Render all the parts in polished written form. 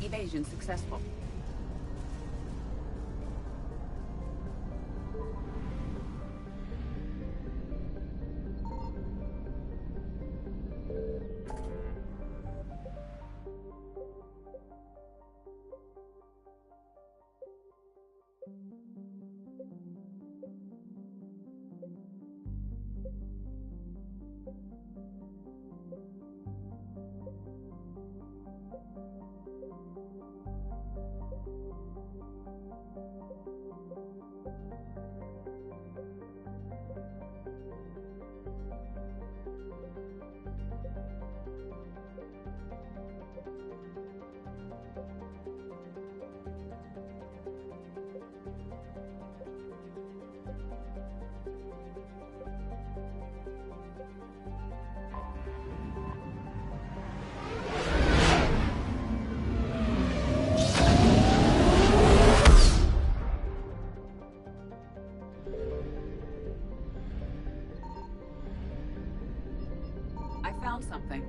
Evasion successful. Found something.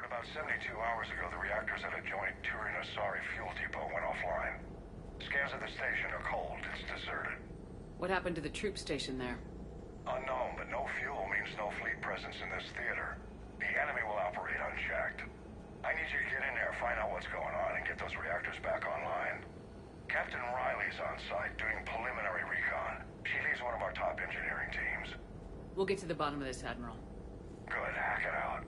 About 72 hours ago, the reactors at a joint Turin-Asari fuel depot went offline. Scans of the station are cold. It's deserted. What happened to the troop station there? Unknown, but no fuel means no fleet presence in this theater. The enemy will operate unchecked. I need you to get in there, find out what's going on, and get those reactors back online. Captain Riley's on site doing preliminary recon. She leads one of our top engineering teams. We'll get to the bottom of this, Admiral. Good, hack it out.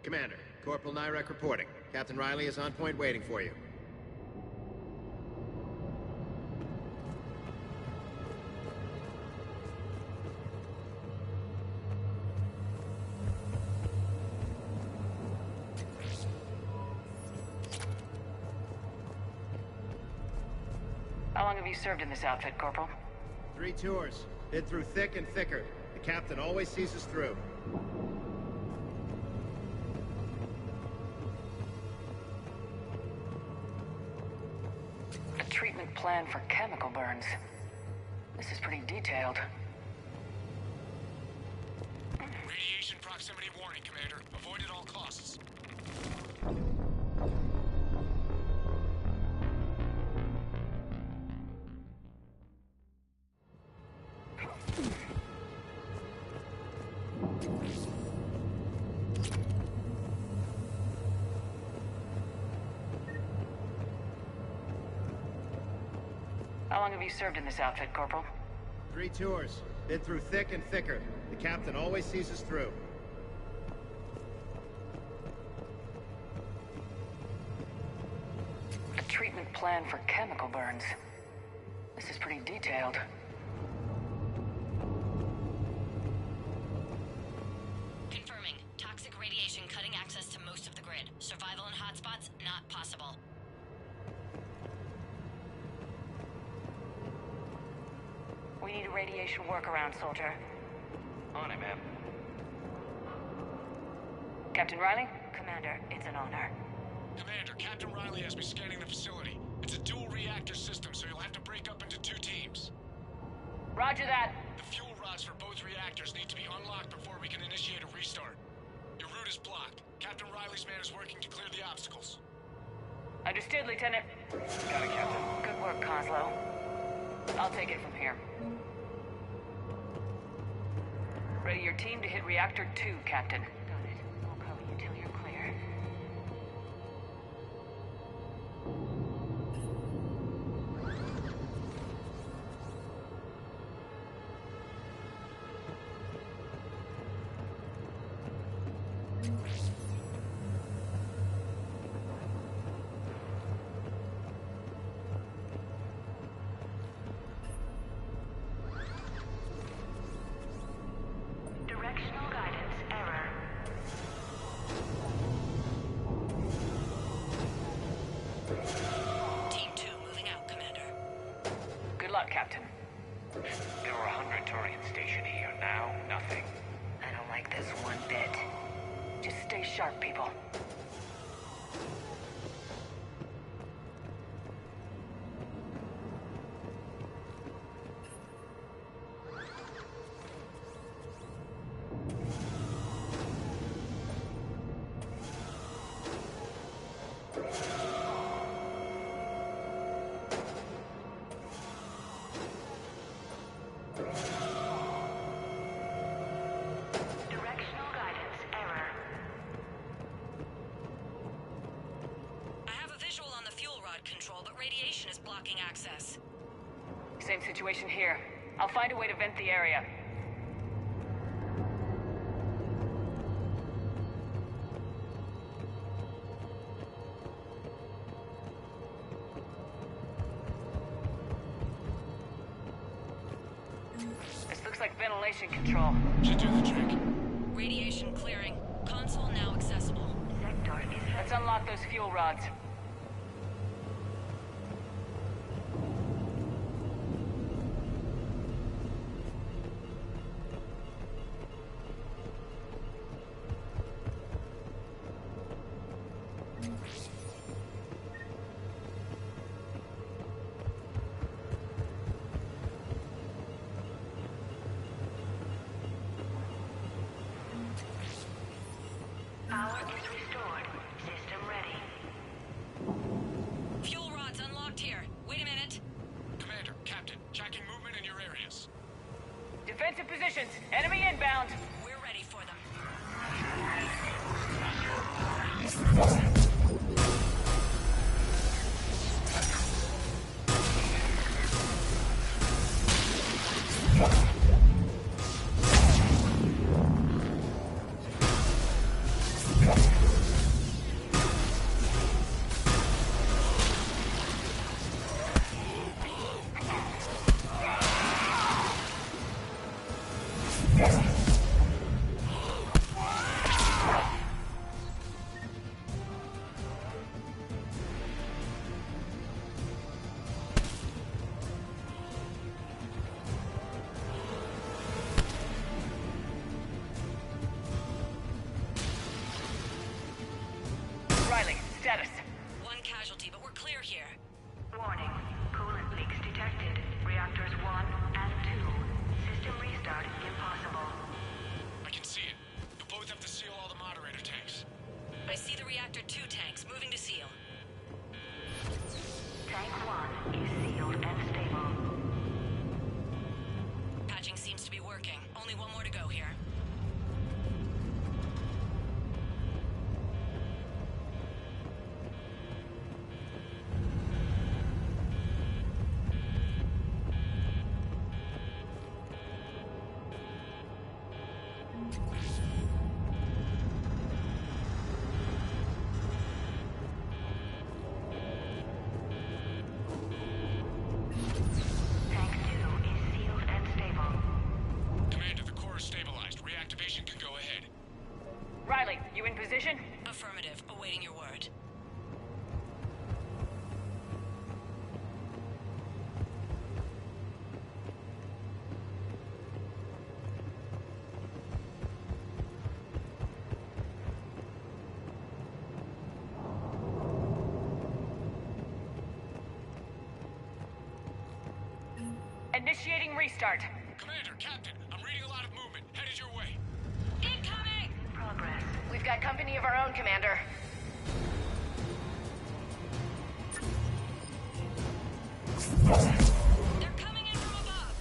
Commander, Corporal Nyrek reporting. Captain Riley is on point waiting for you. How long have you served in this outfit, Corporal? 3 tours. Been through thick and thicker. The captain always sees us through. A treatment plan for chemical burns. This is pretty detailed. Radiation proximity warning, Commander. Avoid at all costs. How long have you served in this outfit, Corporal? 3 tours. Been through thick and thicker. The captain always sees us through. A treatment plan for chemical burns. This is pretty detailed. Confirming. Toxic radiation cutting access to most of the grid. Survival in hotspots, not possible. We need a radiation workaround, soldier. On it, ma'am. Captain Riley? Commander, it's an honor. Commander, Captain Riley has me scanning the facility. It's a dual reactor system, so you'll have to break up into 2 teams. Roger that. The fuel rods for both reactors need to be unlocked before we can initiate a restart. Your route is blocked. Captain Riley's man is working to clear the obstacles. Understood, Lieutenant. Got it, Captain. Good work, Coslow. I'll take it from here. Ready your team to hit Reactor 2, Captain. Got it. I'll cover you till you're clear. Directional guidance error. Team 2 moving out, Commander. Good luck, Captain. There were 100 Turians stationed here. Now, nothing. I don't like this one bit. Just stay sharp, people. Directional guidance error. I have a visual on the fuel rod control, but radiation is blocking access. Same situation here. I'll find a way to vent the area. This looks like ventilation control. Should do the trick. Radiation clearing. Console now accessible. Sector is Let's unlock those fuel rods. power is restored. System ready. Fuel rods unlocked here. Wait a minute. Commander, Captain, tracking movement in your areas. Defensive positions. Enemy inbound. We're ready for them. status? One casualty, but we're clear here. Warning. Coolant leaks detected. Reactors 1 and 2. System restart impossible. I can see it. You'll both have to seal all the moderator tanks. I see the reactor 2 tanks moving to seal. Tank 1 is sealed and stable. Patching seems to be working. Only one more to go here. Tank 2 is sealed and stable. Commander, the core is stabilized. Reactivation can go ahead. Riley, you in position? Affirmative. Awaiting your word. Initiating restart. Commander, Captain, I'm reading a lot of movement. Headed your way. Incoming! Progress. We've got company of our own, Commander. They're coming in from above!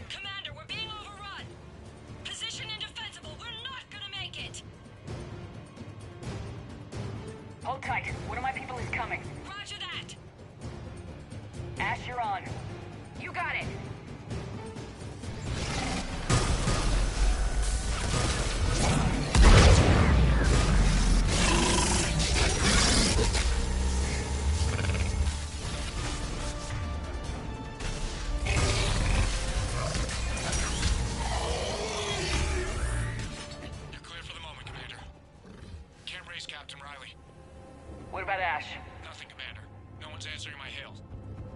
Commander, we're being overrun! Position indefensible. We're not gonna make it! Hold tight. One of my people is coming. Roger that! Ash, you're on. You got it. You're clear for the moment, Commander. Can't raise Captain Riley. What about Ash? Nothing, Commander. No one's answering my hails.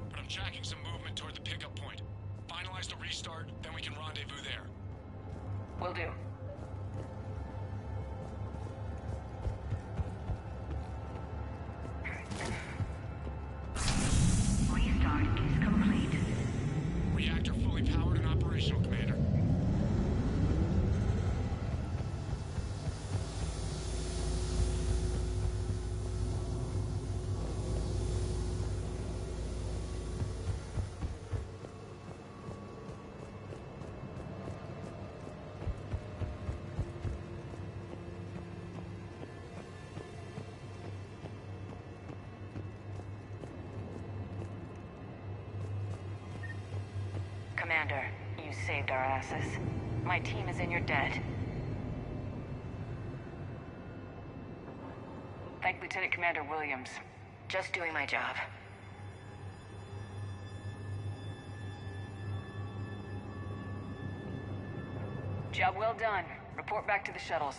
But I'm tracking some movement toward the pickup point. Finalize the restart, then we can rendezvous there. Will do. Restart is complete. Reactor fully powered and operational, Commander. Commander, you saved our asses. My team is in your debt. Thank Lieutenant Commander Williams. Just doing my job. Job well done. Report back to the shuttles.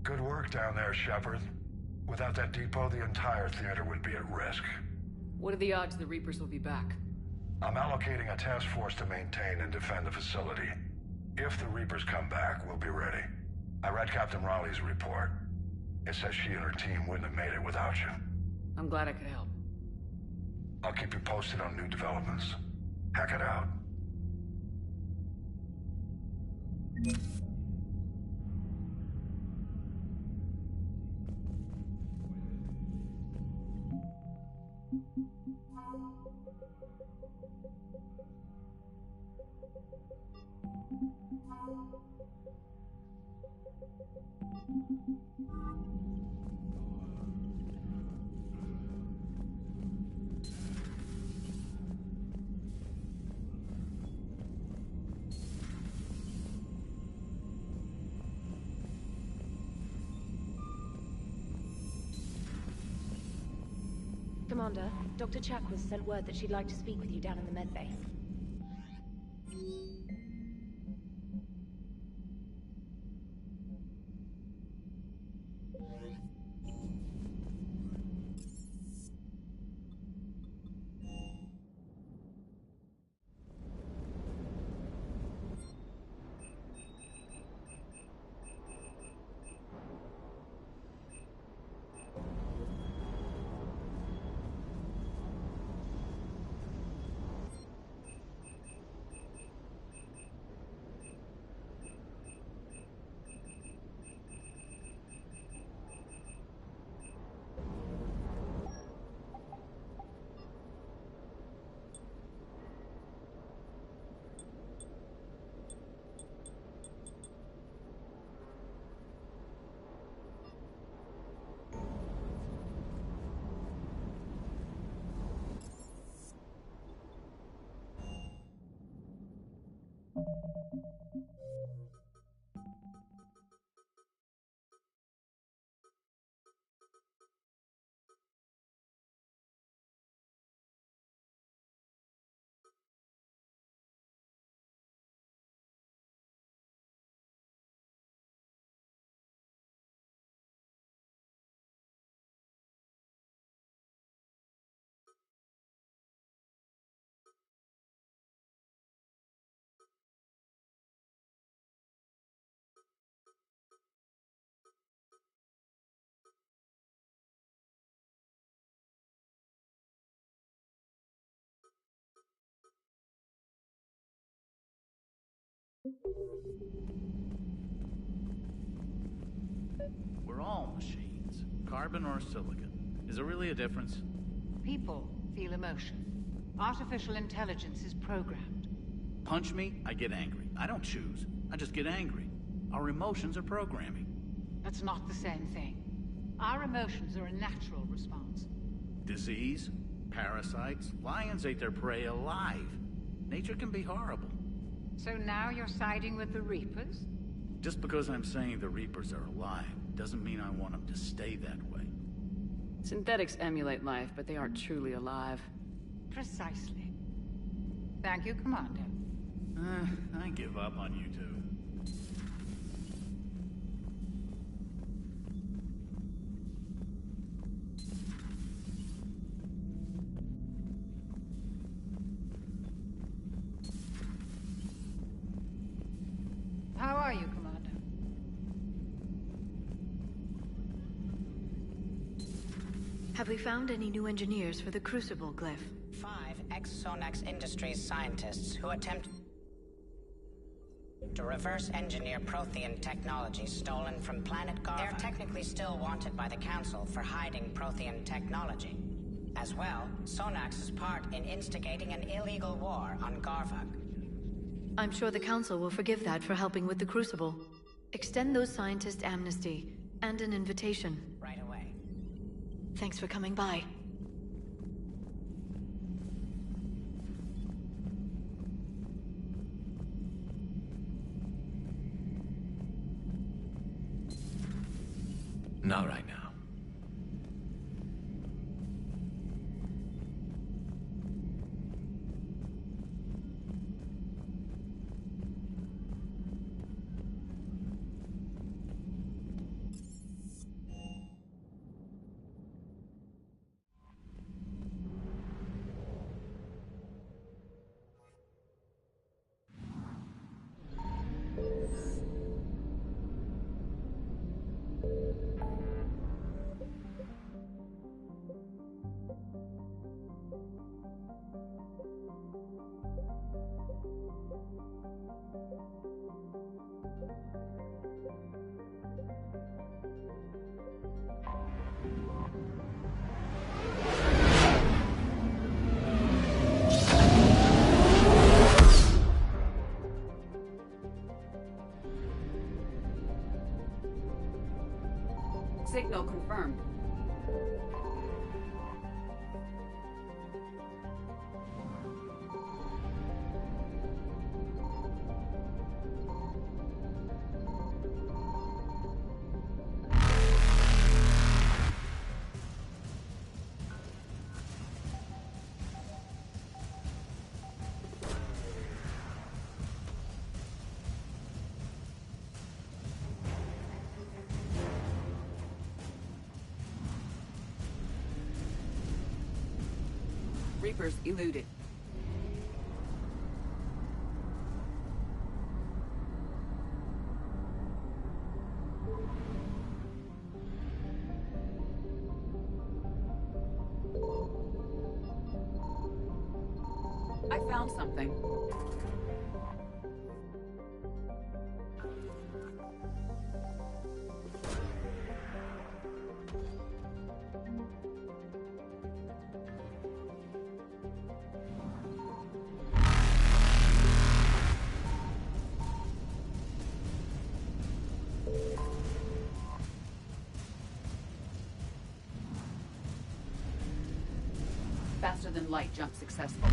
Good work down there, Shepard. Without that depot, the entire theater would be at risk. What are the odds the Reapers will be back? I'm allocating a task force to maintain and defend the facility. If the Reapers come back, we'll be ready. I read Captain Raleigh's report. It says she and her team wouldn't have made it without you. I'm glad I could help. I'll keep you posted on new developments. Hack it out. Commander, Dr. Chakwas sent word that she'd like to speak with you down in the medbay. We're all machines. Carbon or silicon. Is there really a difference? People feel emotion. Artificial intelligence is programmed. Punch me, I get angry. I don't choose. I just get angry. Our emotions are programming. That's not the same thing. Our emotions are a natural response. Disease, parasites, lions ate their prey alive. Nature can be horrible. So now you're siding with the Reapers? Just because I'm saying the Reapers are alive doesn't mean I want them to stay that way. Synthetics emulate life, but they aren't truly alive. Precisely. Thank you, Commander. I give up on you two. How are you, Commander? Have we found any new engineers for the Crucible glyph? 5 ex-Sonax Industries scientists who attempt to reverse engineer Prothean technology stolen from planet Garva. They're technically still wanted by the Council for hiding Prothean technology. As well, Sonax's part in instigating an illegal war on Garva. I'm sure the Council will forgive that for helping with the Crucible. Extend those scientists amnesty and an invitation. Right away. Thanks for coming by. Not right now. Reapers eluded. I found something. Faster than light jump successful.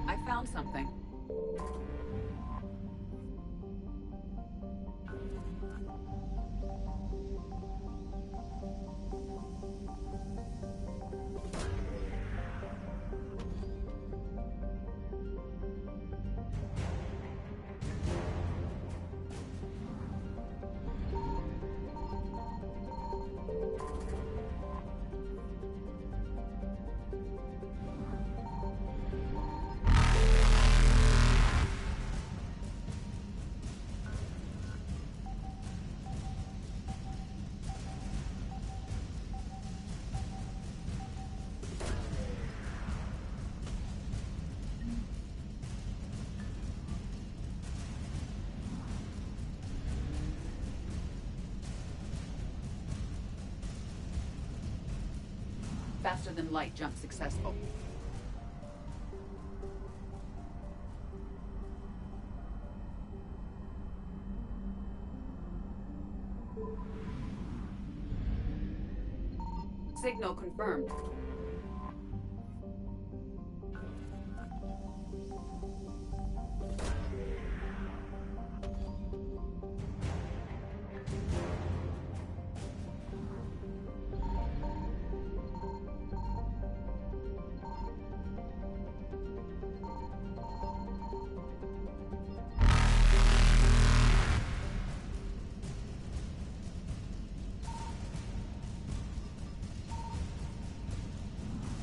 I found something. Faster than light jump successful. Signal confirmed.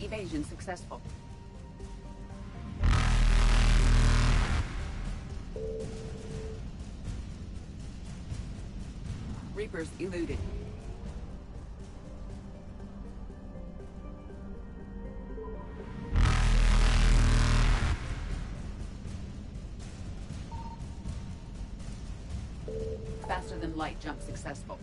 Evasion successful. Reapers eluded. Faster than light jump successful.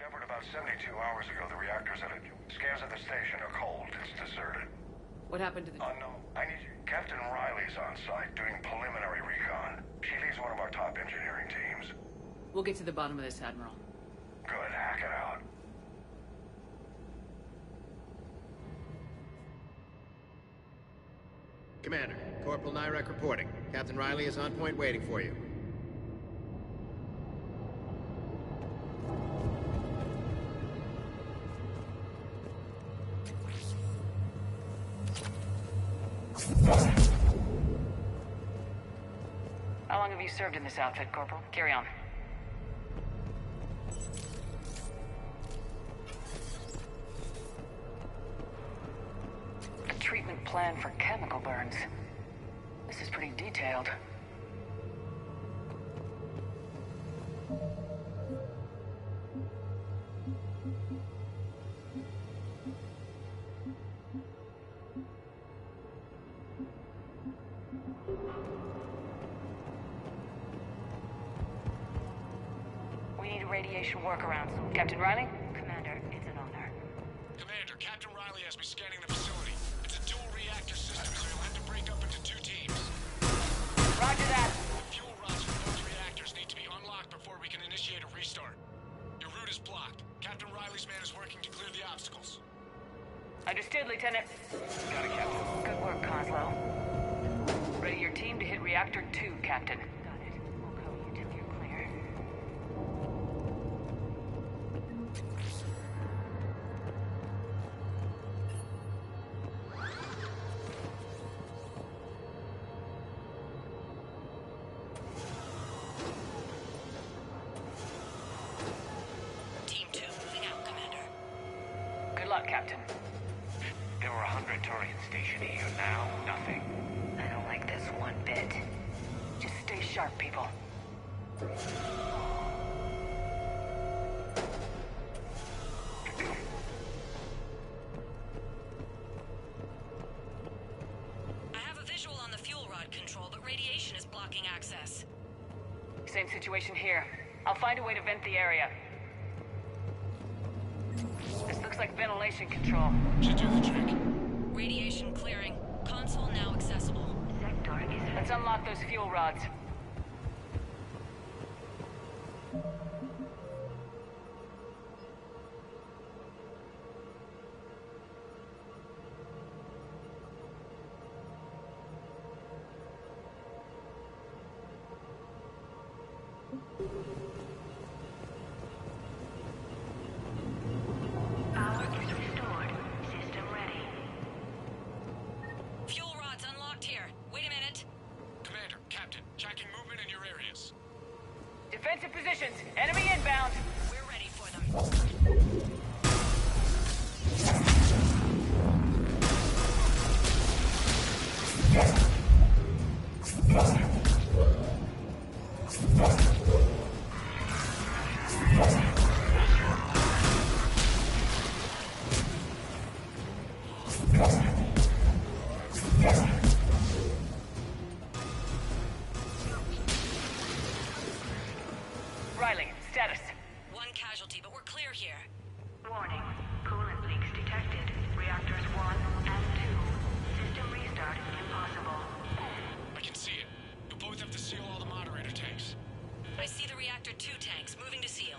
Shepard, about 72 hours ago, the reactors at it. Scans at the station are cold. It's deserted. What happened to the... Unknown. I need you. Captain Riley's on site doing preliminary recon. She leads one of our top engineering teams. We'll get to the bottom of this, Admiral. Good. Hack it out. Commander, Corporal Nyrek reporting. Captain Riley is on point waiting for you. How long have you served in this outfit, Corporal? Carry on. A treatment plan for chemical burns. This is pretty detailed. Radiation workarounds. Captain Riley? Commander, it's an honor. Commander, Captain Riley has me scanning the facility. It's a dual reactor system, so you'll have to break up into 2 teams. Roger that. The fuel rods for both reactors need to be unlocked before we can initiate a restart. Your route is blocked. Captain Riley's man is working to clear the obstacles. Understood, Lieutenant. Got it, Captain. Good work, Coslow. Ready your team to hit Reactor 2, Captain. Got it. We'll call you till you're clear. Team 2 moving out, Commander. Good luck, Captain. There were 100 Turians stationed here. Now, nothing. I don't like this one bit. Just stay sharp, people. I have a visual on the fuel rod control, but radiation is blocking access. Same situation here. I'll find a way to vent the area. This looks like ventilation control. Should do the trick. Radiation clearing. Console now accessible. Sector is... Let's unlock those fuel rods. Power is restored. System ready. Fuel rods unlocked here. Wait a minute. Commander, Captain, tracking movement in your areas. Defend Defensive positions. Enemy inbound. We're ready for them. Riley, status. One casualty, but we're clear here. Warning. Coolant leaks detected. Reactors 1 and 2. System restart impossible. I can see it. You'll both have to seal all the moderator tanks. I see the reactor 2 tanks moving to seal.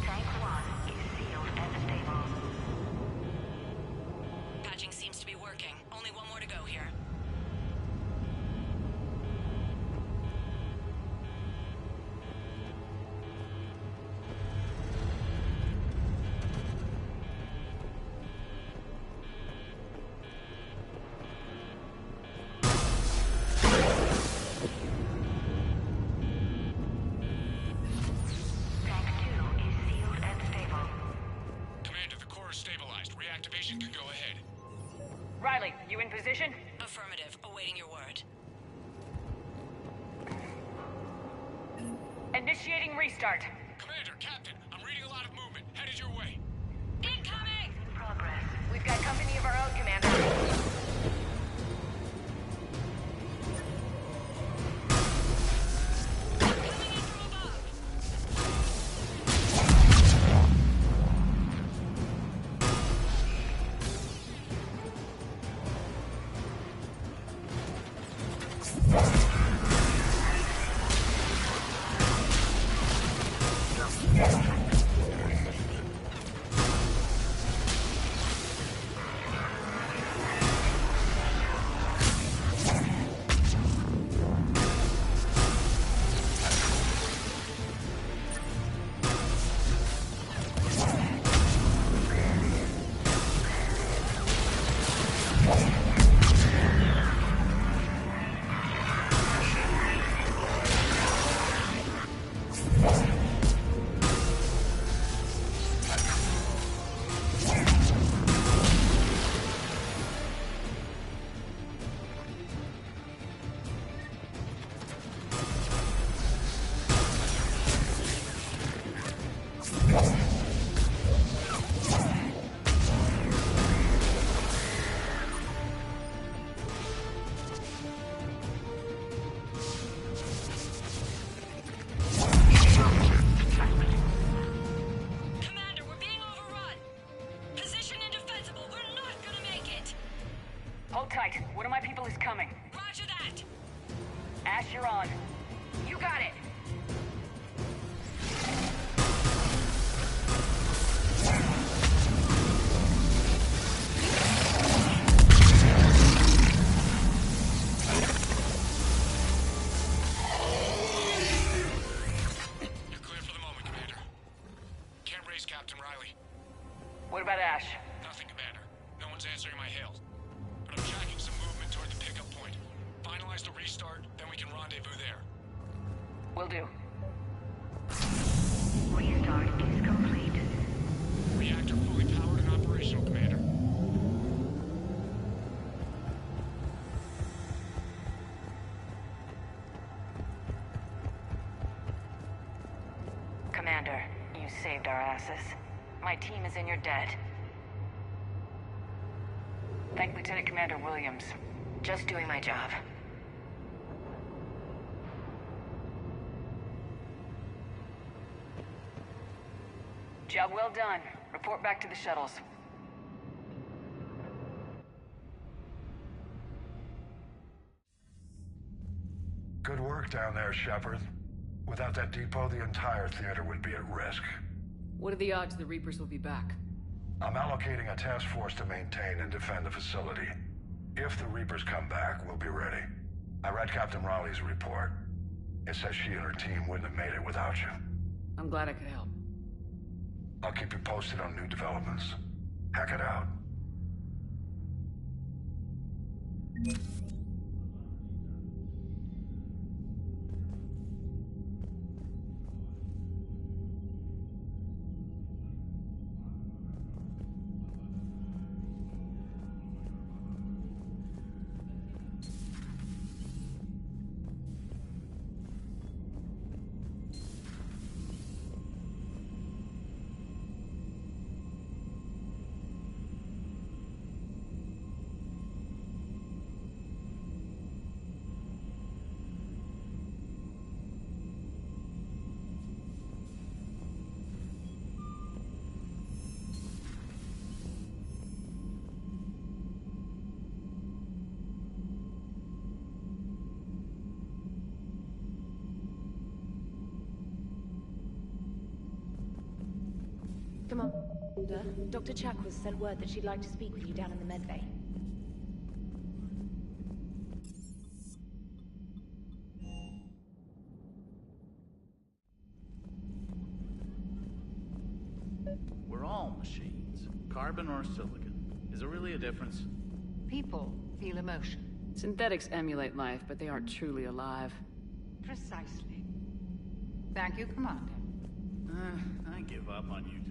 Tank 1 is sealed and stable. Patching seems to be working. Only one more to go here. Tank 2 is sealed and stable. Commander, the core is stabilized. Reactivation can go ahead. Riley, you in position? Affirmative. Awaiting your word. Initiating restart. Commander, Captain, I'm reading a lot of movement. Headed your way. Incoming! Progress. We've got company of our own, Commander. Coming in from above! Commander, we're being overrun! Position indefensible. We're not gonna make it! Hold tight. One of my people is coming. Roger that! Ash, you're on. You got it. You're clear for the moment, Commander. Can't raise Captain Riley. What about Ash? Nothing, Commander. No one's answering my hails. But I'm tracking some movement toward the pickup point. Finalize the restart, then we can rendezvous there. Will do. Restart is complete. Reactor fully powered and operational, Commander. Commander, you saved our asses. My team is in your debt. Thank Lieutenant Commander Williams. Just doing my job. Job well done. Report back to the shuttles. Good work down there, Shepard. Without that depot, the entire theater would be at risk. What are the odds the Reapers will be back? I'm allocating a task force to maintain and defend the facility. If the Reapers come back, we'll be ready. I read Captain Raleigh's report. It says she and her team wouldn't have made it without you. I'm glad I could help. I'll keep you posted on new developments. Hack it out. Commander, Dr. Chakwas sent word that she'd like to speak with you down in the medbay. We're all machines. Carbon or silicon. Is there really a difference? People feel emotion. Synthetics emulate life, but they aren't truly alive. Precisely. Thank you, Commander. I give up on you two.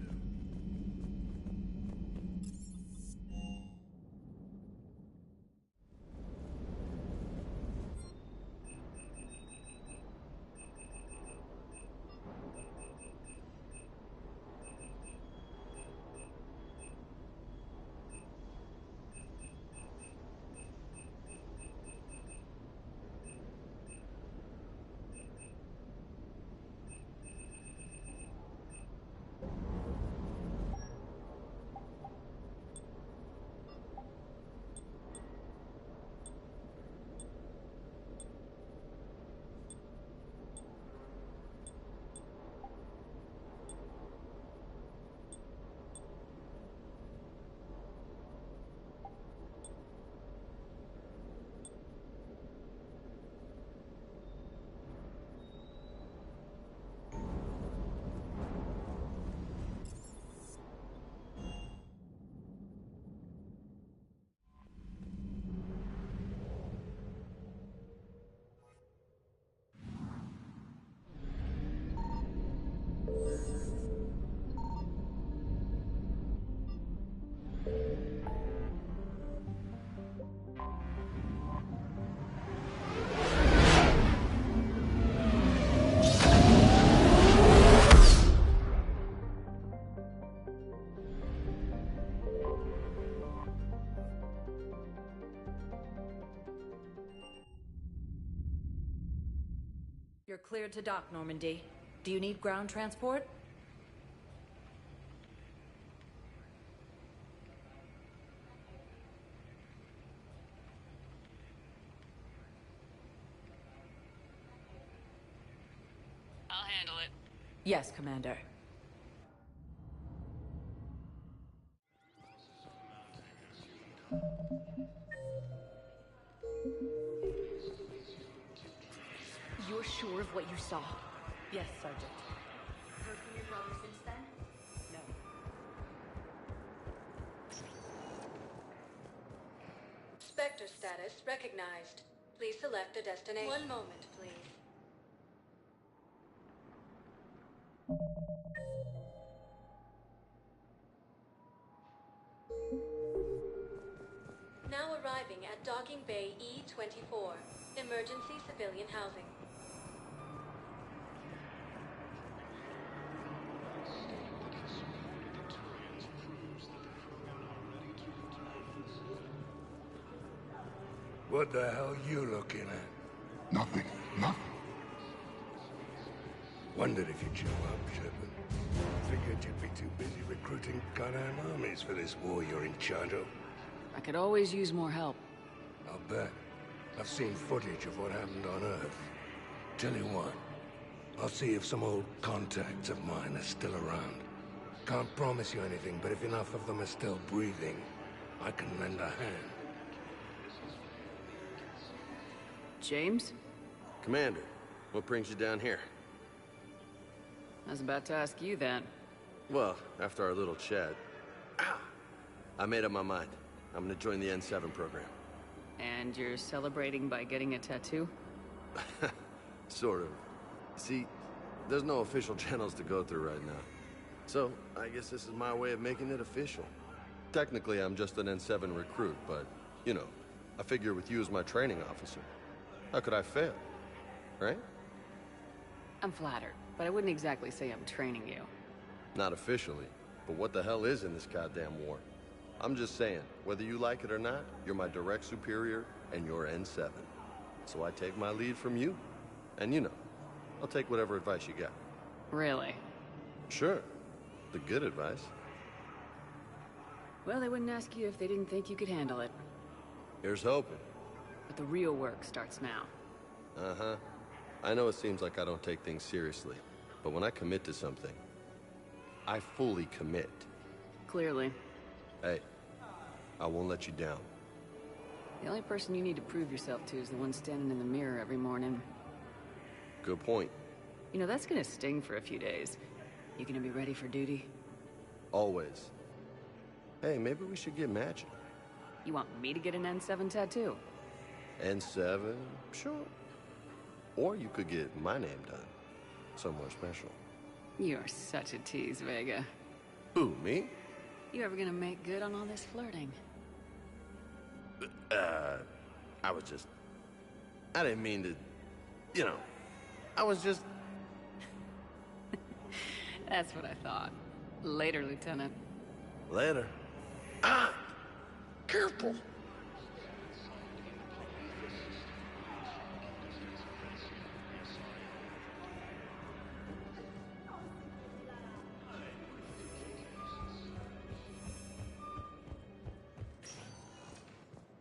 You're cleared to dock, Normandy. Do you need ground transport? I'll handle it. Yes, Commander. You're sure of what you saw? Yes, Sergeant. Heard from your brother since then? No. Spectre status recognized. Please select a destination. One moment, please. Now arriving at Docking Bay E-24. Emergency civilian housing. What the hell you looking at? Nothing. Nothing. Wondered if you'd show up, Shepard. Figured you'd be too busy recruiting goddamn armies for this war you're in charge of. I could always use more help. I'll bet. I've seen footage of what happened on Earth. Tell you what, I'll see if some old contacts of mine are still around. Can't promise you anything, but if enough of them are still breathing, I can lend a hand. James? Commander, What brings you down here? I was about to ask you that. Well, after our little chat, I made up my mind. I'm gonna join the N7 program. And you're celebrating by getting a tattoo? Sort of. See, there's no official channels to go through right now. So, I guess this is my way of making it official. Technically, I'm just an N7 recruit, but, you know, I figure with you as my training officer, how could I fail? Right? I'm flattered, but I wouldn't exactly say I'm training you. Not officially, but what the hell is in this goddamn war? I'm just saying, whether you like it or not, you're my direct superior, and you're N7. So I take my lead from you. And you know, I'll take whatever advice you got. Really? Sure. The good advice. Well, they wouldn't ask you if they didn't think you could handle it. Here's hoping. But the real work starts now. Uh-huh. I know it seems like I don't take things seriously, but when I commit to something, I fully commit. Clearly. Hey, I won't let you down. The only person you need to prove yourself to is the one standing in the mirror every morning. Good point. You know, that's gonna sting for a few days. You gonna be ready for duty? Always. Hey, maybe we should get matching. You want me to get an N7 tattoo? N7? Sure. Or you could get my name done. Somewhere special. You're such a tease, Vega. Who, me? You ever gonna make good on all this flirting? I didn't mean to, you know, I was just... That's what I thought. Later, Lieutenant. Later. Careful!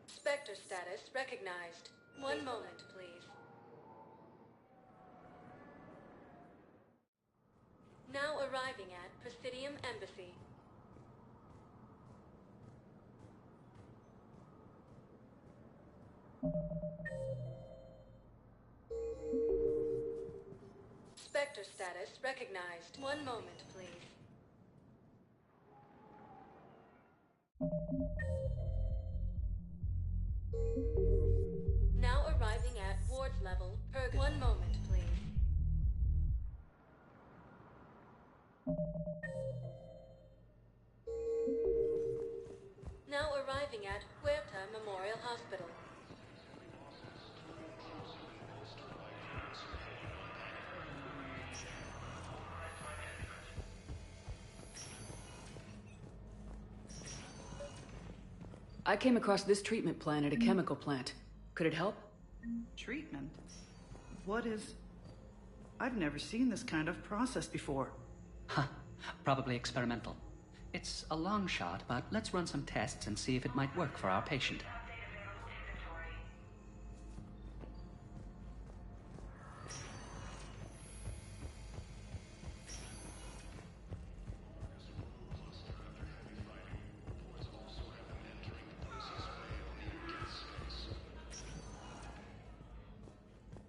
Spectre status recognized. One moment, please. Now arriving at Presidium Embassy. Spectre status recognized. One moment, please. Now arriving at wards level, paragon. One moment, please. Now arriving at Huerta Memorial Hospital. I came across this treatment plan at a chemical plant. Could it help? Treatment? What is... I've never seen this kind of process before. Huh. Probably experimental. It's a long shot, but let's run some tests and see if it might work for our patient.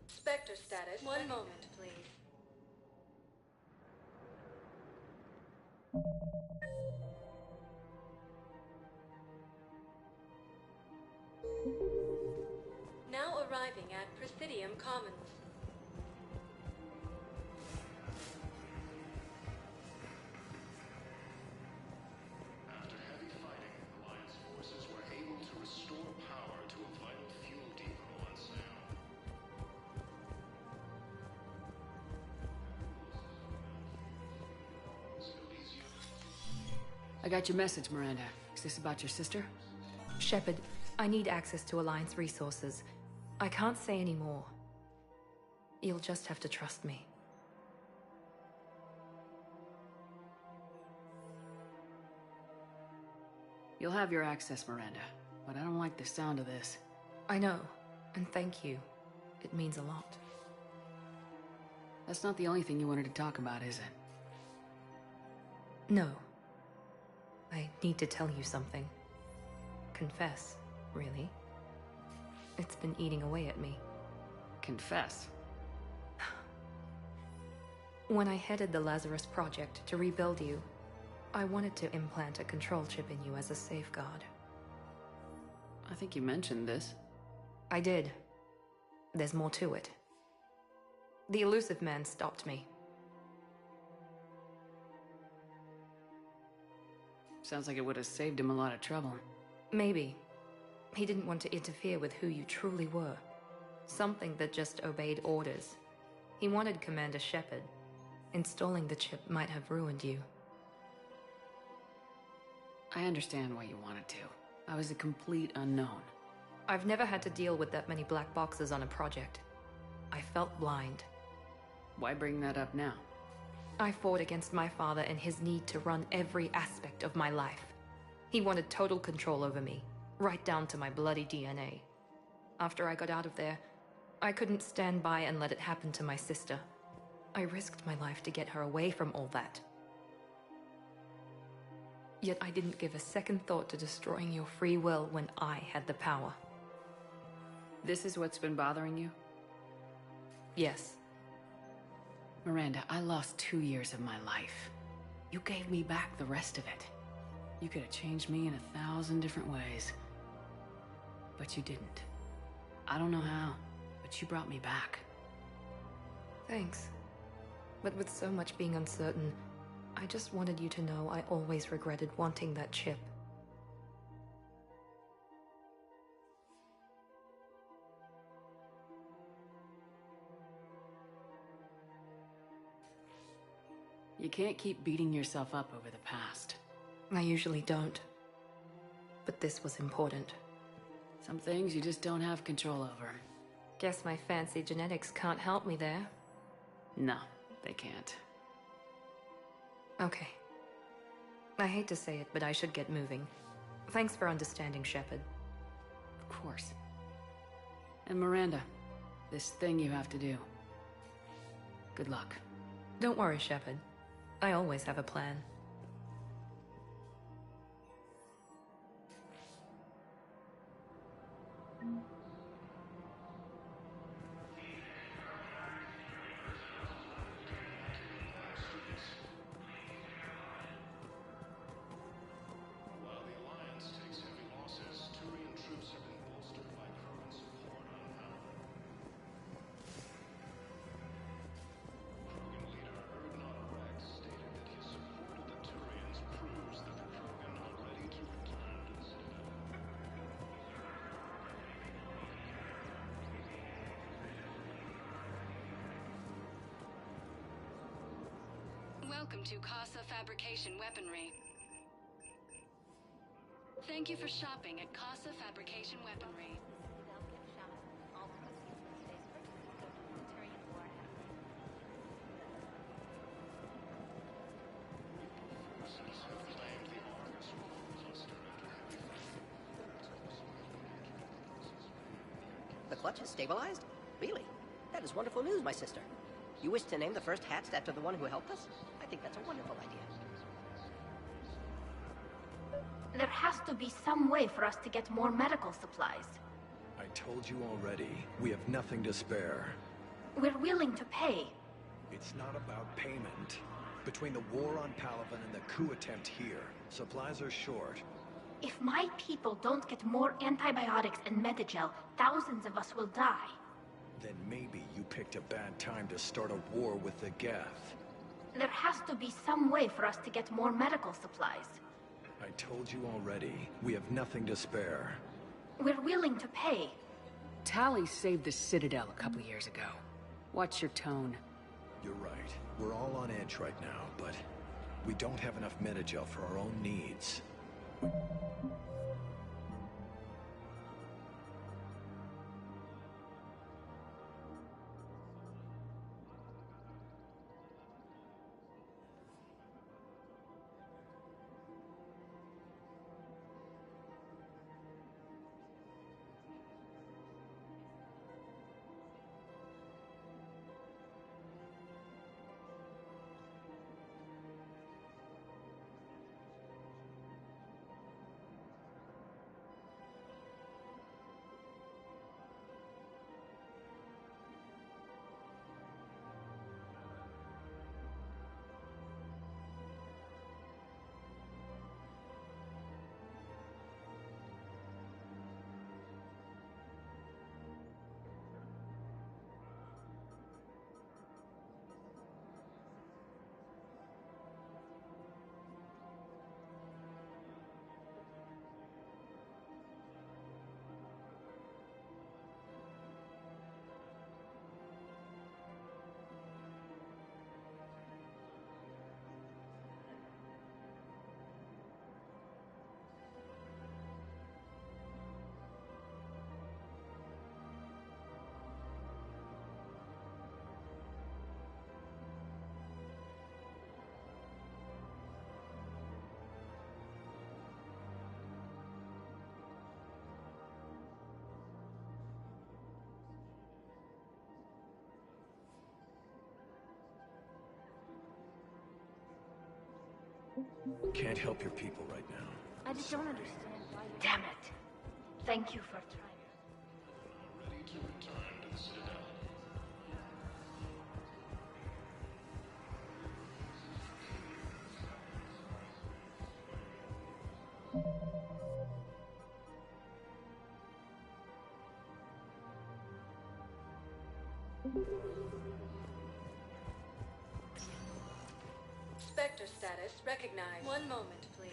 Spectre status. One moment, please. Now arriving at Presidium Commons. After heavy fighting, Alliance forces were able to restore power to a vital fuel depot on Sam. I got your message, Miranda. Is this about your sister? Shepard, I need access to Alliance resources. I can't say any more. You'll just have to trust me. You'll have your access, Miranda. But I don't like the sound of this. I know, and thank you. It means a lot. That's not the only thing you wanted to talk about, is it? No. I need to tell you something. Confess, really. It's been eating away at me. Confess? When I headed the Lazarus Project to rebuild you, I wanted to implant a control chip in you as a safeguard. I think you mentioned this. I did. There's more to it. The elusive man stopped me. Sounds like it would have saved him a lot of trouble. Maybe. He didn't want to interfere with who you truly were. Something that just obeyed orders. He wanted Commander Shepard. Installing the chip might have ruined you. I understand why you wanted to. I was a complete unknown. I've never had to deal with that many black boxes on a project. I felt blind. Why bring that up now? I fought against my father and his need to run every aspect of my life. He wanted total control over me, right down to my bloody DNA. After I got out of there, I couldn't stand by and let it happen to my sister. I risked my life to get her away from all that. Yet I didn't give a second thought to destroying your free will when I had the power. This is what's been bothering you? Yes. Miranda, I lost 2 years of my life. You gave me back the rest of it. You could have changed me in 1,000 different ways. But you didn't. I don't know how, but you brought me back. Thanks. But with so much being uncertain, I just wanted you to know I always regretted wanting that chip. You can't keep beating yourself up over the past. I usually don't. But this was important. Some things you just don't have control over. Guess my fancy genetics can't help me there. No, they can't. Okay. I hate to say it, but I should get moving. Thanks for understanding, Shepard. Of course. And Miranda, this thing you have to do. Good luck. Don't worry, Shepard. I always have a plan. Welcome to Casa Fabrication Weaponry. Thank you for shopping at Casa Fabrication Weaponry. The clutch is stabilized? Really? That is wonderful news, my sister. You wish to name the first hatched after the one who helped us? I think that's a wonderful idea. There has to be some way for us to get more medical supplies. I told you already, we have nothing to spare. We're willing to pay. It's not about payment. Between the war on Palaven and the coup attempt here, supplies are short. If my people don't get more antibiotics and Medigel, thousands of us will die. Then maybe you picked a bad time to start a war with the Geth. There has to be some way for us to get more medical supplies. I told you already, we have nothing to spare. We're willing to pay. Tali saved the Citadel a couple years ago. Watch your tone. You're right. We're all on edge right now, but we don't have enough Medigel for our own needs. Can't help your people right now. I just don't understand why. Damn it. Thank you for trying. Ready to return to the Citadel. Spectre status recognized. One moment, please.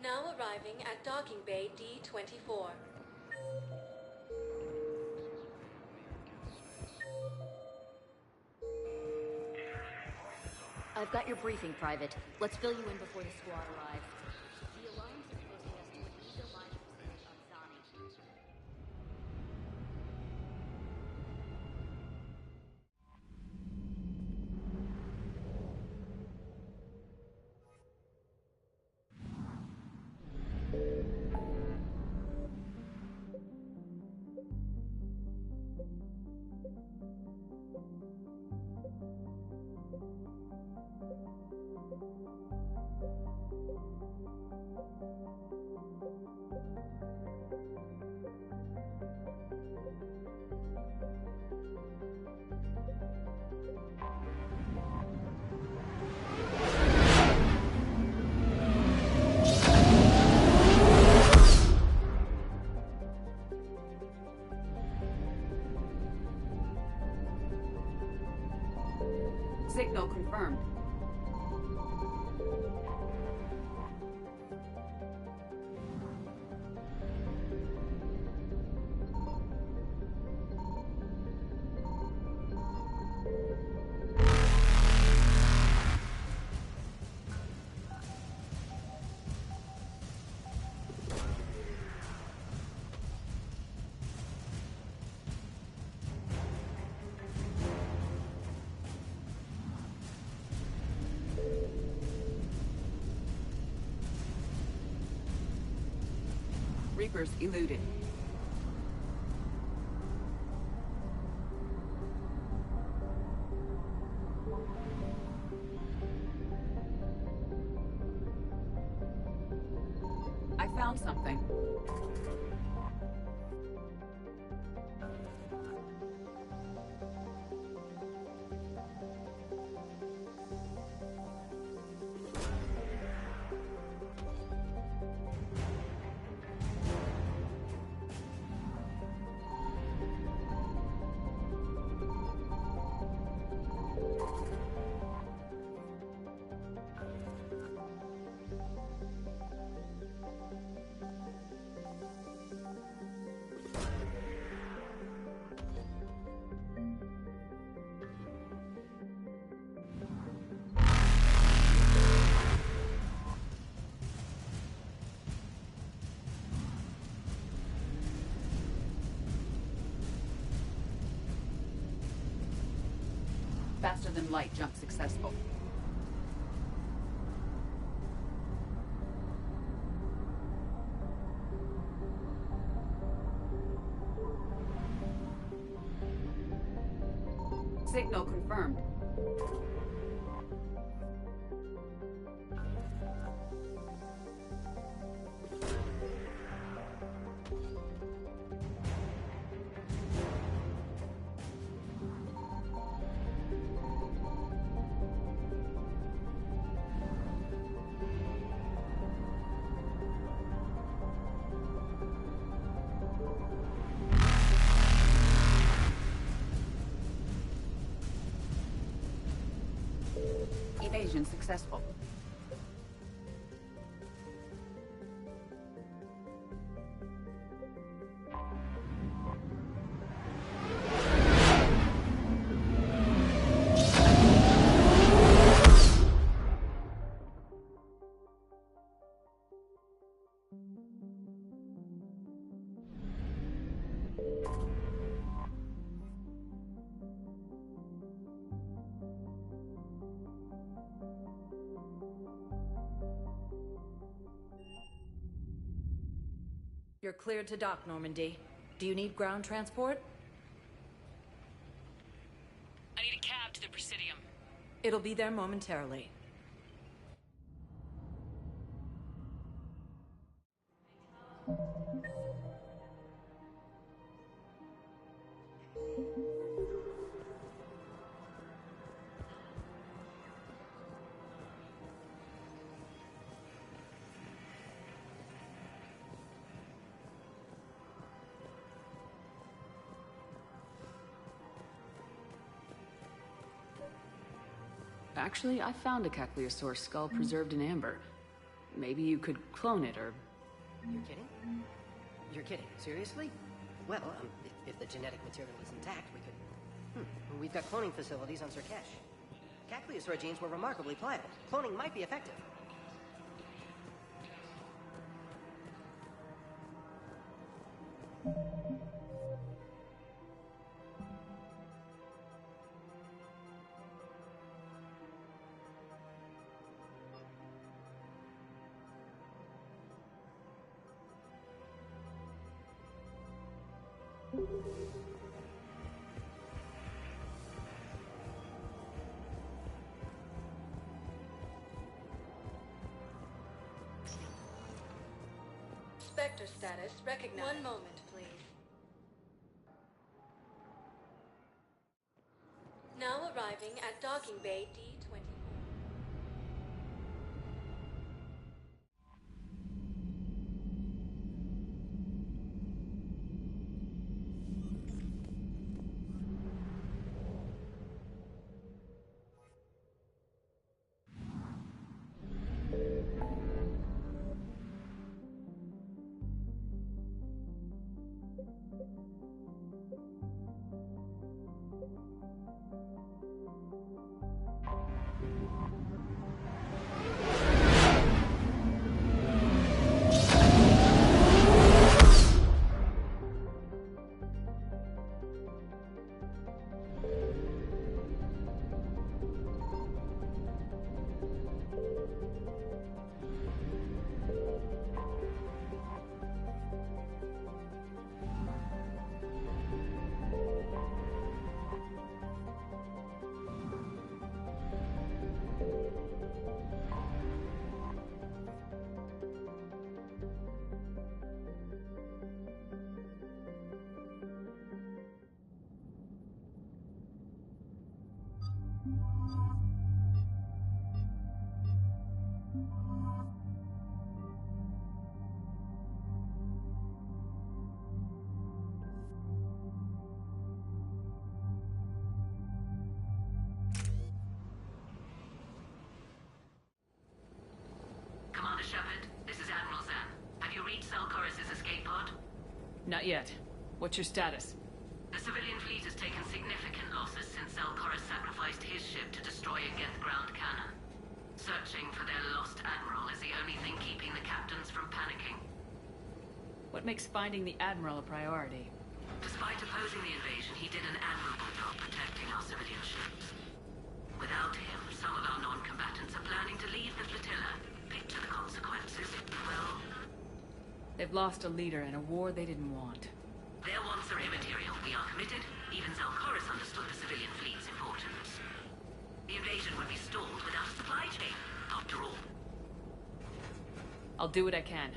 Now arriving at docking bay D-24. I've got your briefing, Private. Let's fill you in before the squad arrives. The Alliance is posting us to an eagle line of siege on Zani. Signal confirmed. Reapers eluded. I found something. Faster than light jump successful. Signal confirmed. Evasion successful. You're cleared to dock, Normandy. Do you need ground transport? I need a cab to the Presidium. It'll be there momentarily. Actually, I found a Capliosaur skull preserved in amber. Maybe you could clone it, or... You're kidding? You're kidding. Seriously? Well, if the genetic material is intact, we could... We've got cloning facilities on Surkesh. Capliosaur genes were remarkably pliable. Cloning might be effective. Spectre status recognized. One moment, please. Now arriving at docking bay D24. Commander Shepard, this is Admiral Zan. Have you reached Selchoris' escape pod? Not yet. What's your status? The civilian fleet has taken significant losses since Selchoris sacrificed his ship to destroy a Geth ground cannon. Searching for their lost admiral is the only thing keeping the captains from panicking. What makes finding the Admiral a priority? Despite opposing the invasion, he did an admirable job protecting our civilian ships. Without him, some of our non-combatants are planning to leave the flotilla. Picture the consequences. Well... They've lost a leader in a war they didn't want. Their wants are immaterial. We are committed. Even Selchoris understood the civilian fleet's importance. The invasion would be stalled without a supply chain, after all. I'll do what I can.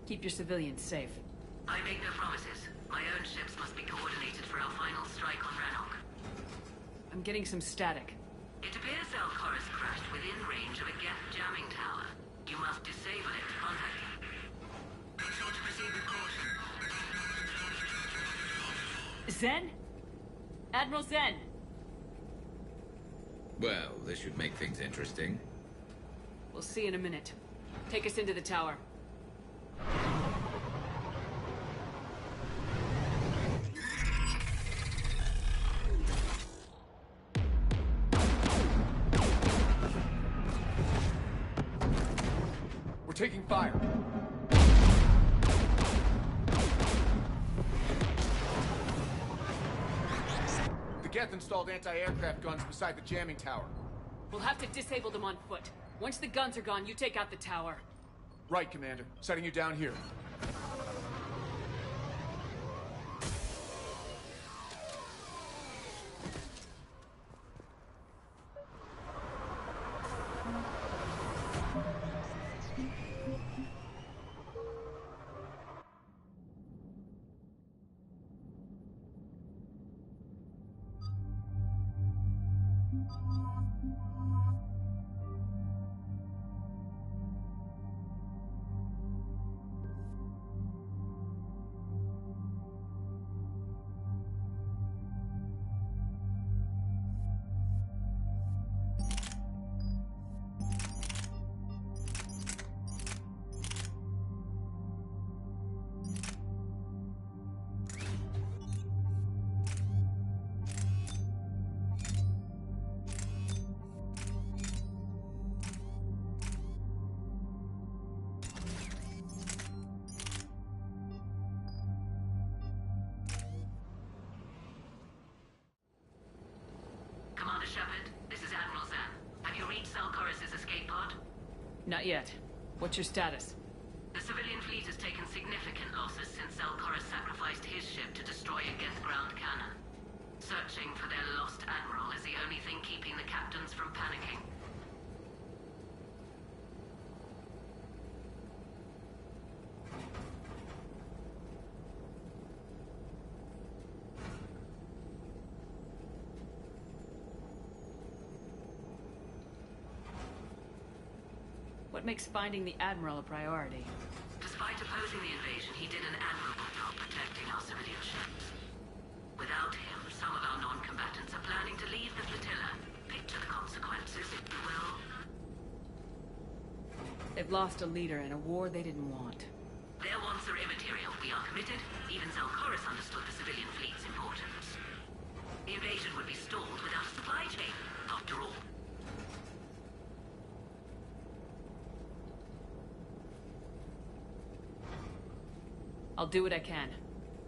Keep your civilians safe. I make no promises. My own ships must be coordinated for our final strike on Ryelonx. I'm getting some static. It appears Selchoris crashed within range of a Geth jamming tower. You must disable it to contact him. Be sure to proceed with caution. Zen? Admiral Zen! Well, this should make things interesting. We'll see in a minute. Take us into the tower. We're taking fire. The Geth installed anti-aircraft guns beside the jamming tower. We'll have to disable them on foot. Once the guns are gone, you take out the tower. Right, Commander. Setting you down here. Commander Shepard, this is Admiral Zan. Have you reached Salcoris' escape pod? Not yet. What's your status? The civilian fleet has taken significant losses since Salcoris sacrificed his ship to destroy a Geth ground cannon. Searching for their lost admiral is the only thing keeping the captains from panicking. What makes finding the Admiral a priority? Despite opposing the invasion, he did an admirable job protecting our civilian ships. Without him, some of our non-combatants are planning to leave the flotilla. Picture the consequences, if you will. They've lost a leader in a war they didn't want. Their wants are immaterial. We are committed. Even Salcoris understood the civilian fleet's importance. The invasion would be stalled without a supply chain, after all. I'll do what I can.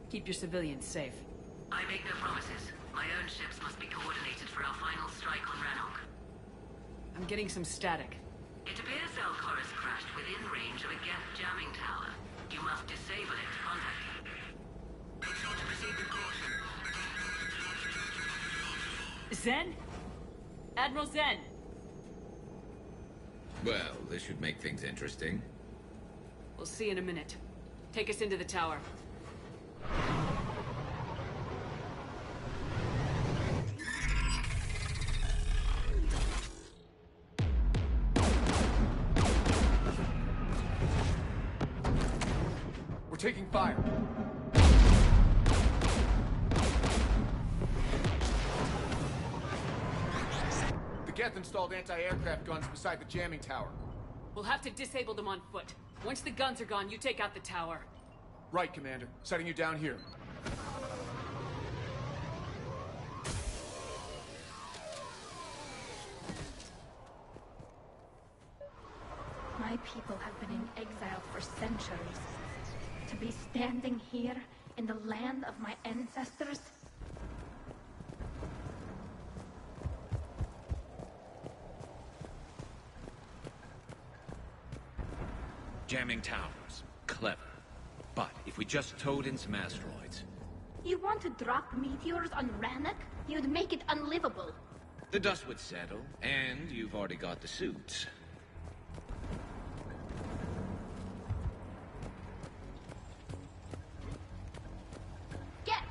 Keep your civilians safe. I make no promises. My own ships must be coordinated for our final strike on Ryelonx. I'm getting some static. It appears Salcoris crashed within range of a Geth jamming tower. You must disable it to contact him. Make sure to proceed with caution. Zen? Admiral Zen! Well, this should make things interesting. We'll see in a minute. Take us into the tower. We're taking fire. The Geth installed anti-aircraft guns beside the jamming tower. We'll have to disable them on foot. Once the guns are gone, you take out the tower. Right, Commander. Setting you down here. My people have been in exile for centuries. To be standing here in the land of my ancestors? Jamming towers. Clever. But if we just towed in some asteroids... You want to drop meteors on Rannoch? You'd make it unlivable. The dust would settle, and you've already got the suits. Get!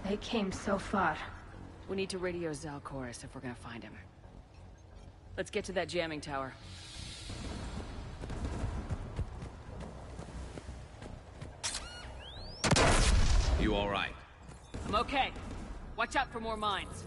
They came so far. We need to radio Zalcoris if we're gonna find him. Let's get to that jamming tower. You all right? I'm okay. Watch out for more mines.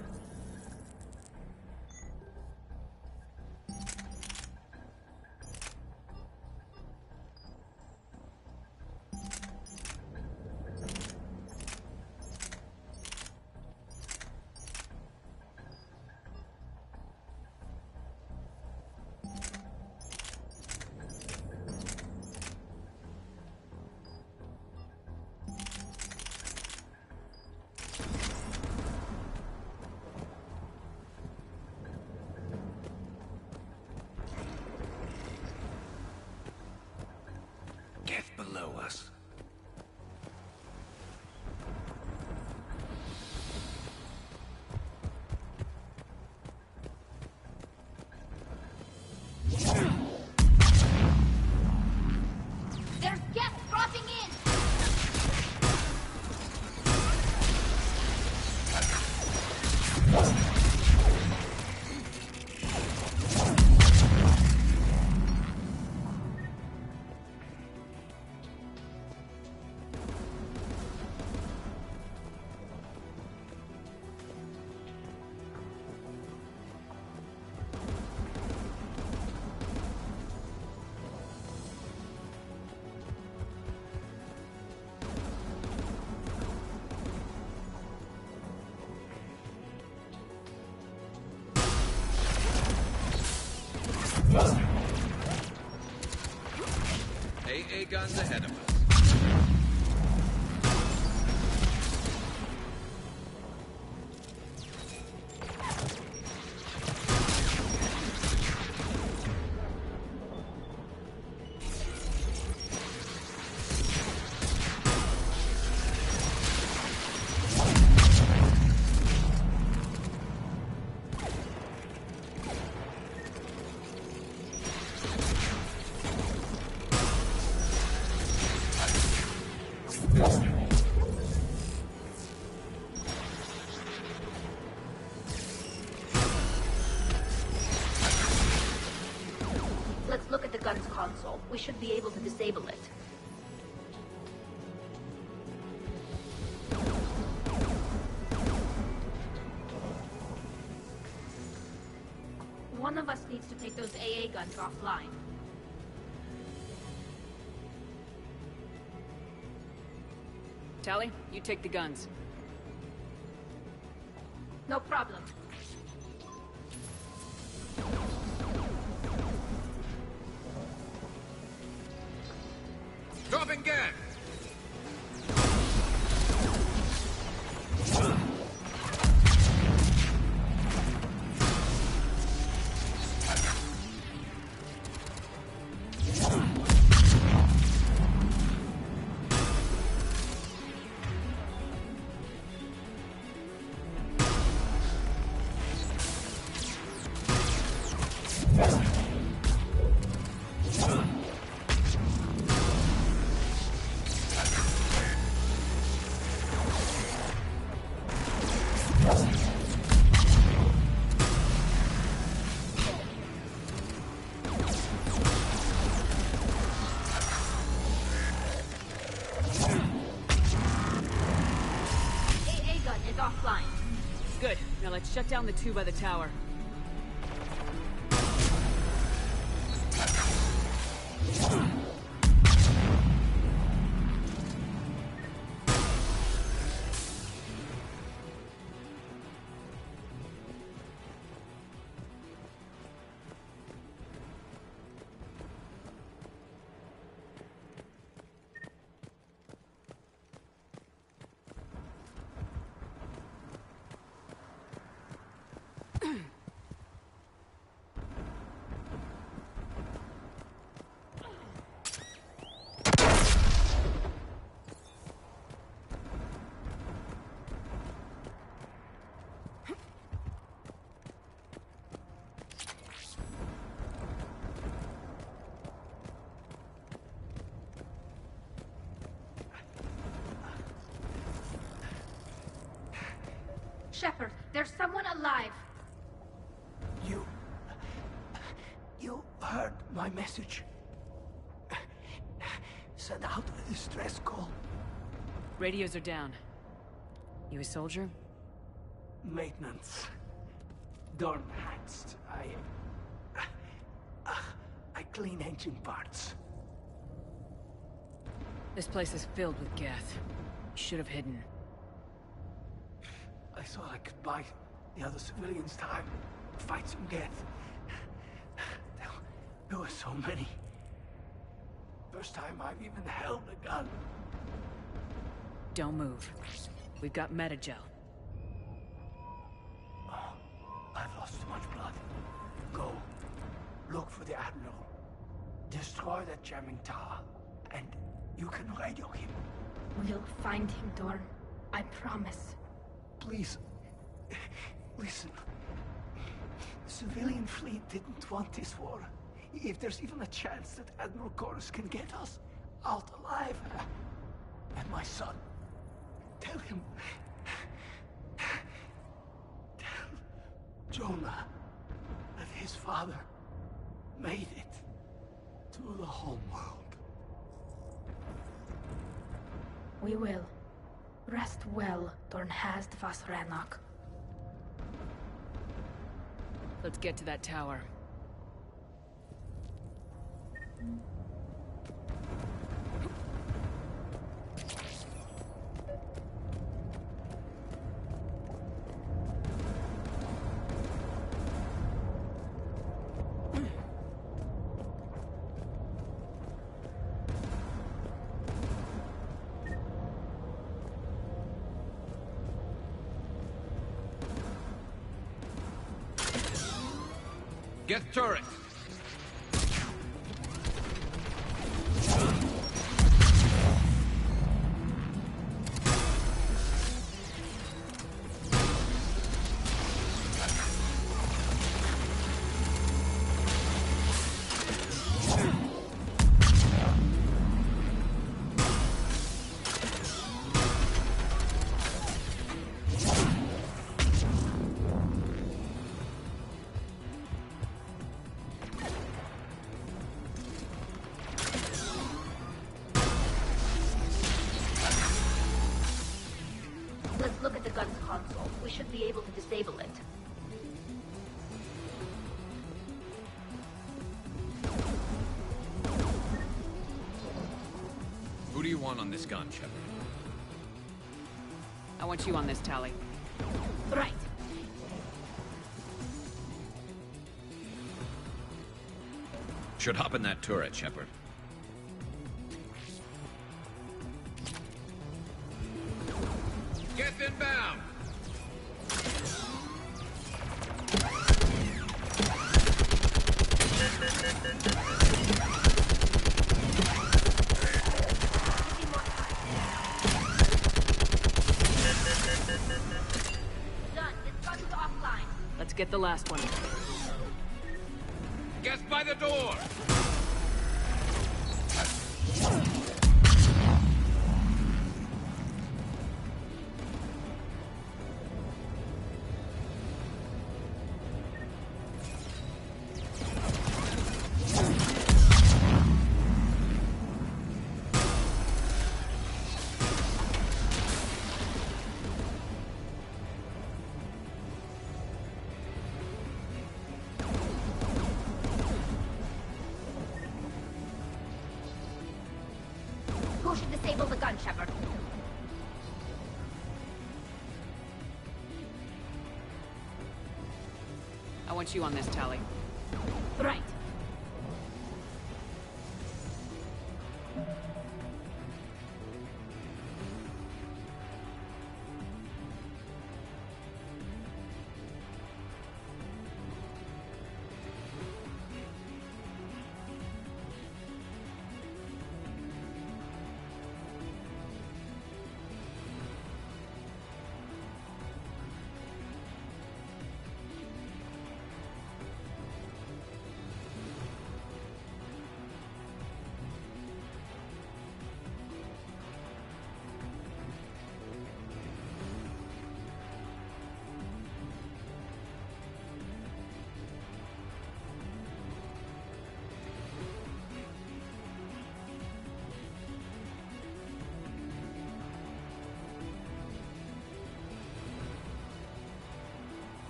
AA guns ahead of us. Let's look at the gun's console. We should be able to disable it. One of us needs to take those AA guns offline. Tally, you take the guns. No problem. Dropping gas! Good. Now let's shut down the two by the tower. Shepard, there's someone alive. You heard my message. Send out a distress call. Radios are down. You a soldier? Maintenance. Dorn Hanst. I clean engine parts. This place is filled with Geth. You should have hidden. I thought I could buy the other civilians time to fight some Geth. There were so many. First time I've even held a gun. Don't move. We've got Metagel. Oh, I've lost too much blood. Go. Look for the Admiral. Destroy that jamming tower. And you can radio him. We'll find him, Dorn. I promise. Please. Listen. The civilian fleet didn't want this war. If there's even a chance that Admiral Chorus can get us out alive. And my son. Tell him. Tell Jonah that his father made it to the home world. We will. Rest well, Dornhast vas Ryelonx. Let's get to that tower. Get turret! Let's look at the gun's console. We should be able to disable it. Who do you want on this gun, Shepard? I want you on this, Tally. Right. Should hop in that turret, Shepard. Get inbound! Done. This gun's offline. Let's get the last one. Get by the door! Who should disable the gun, Shepard? I want you on this, Tally. Right.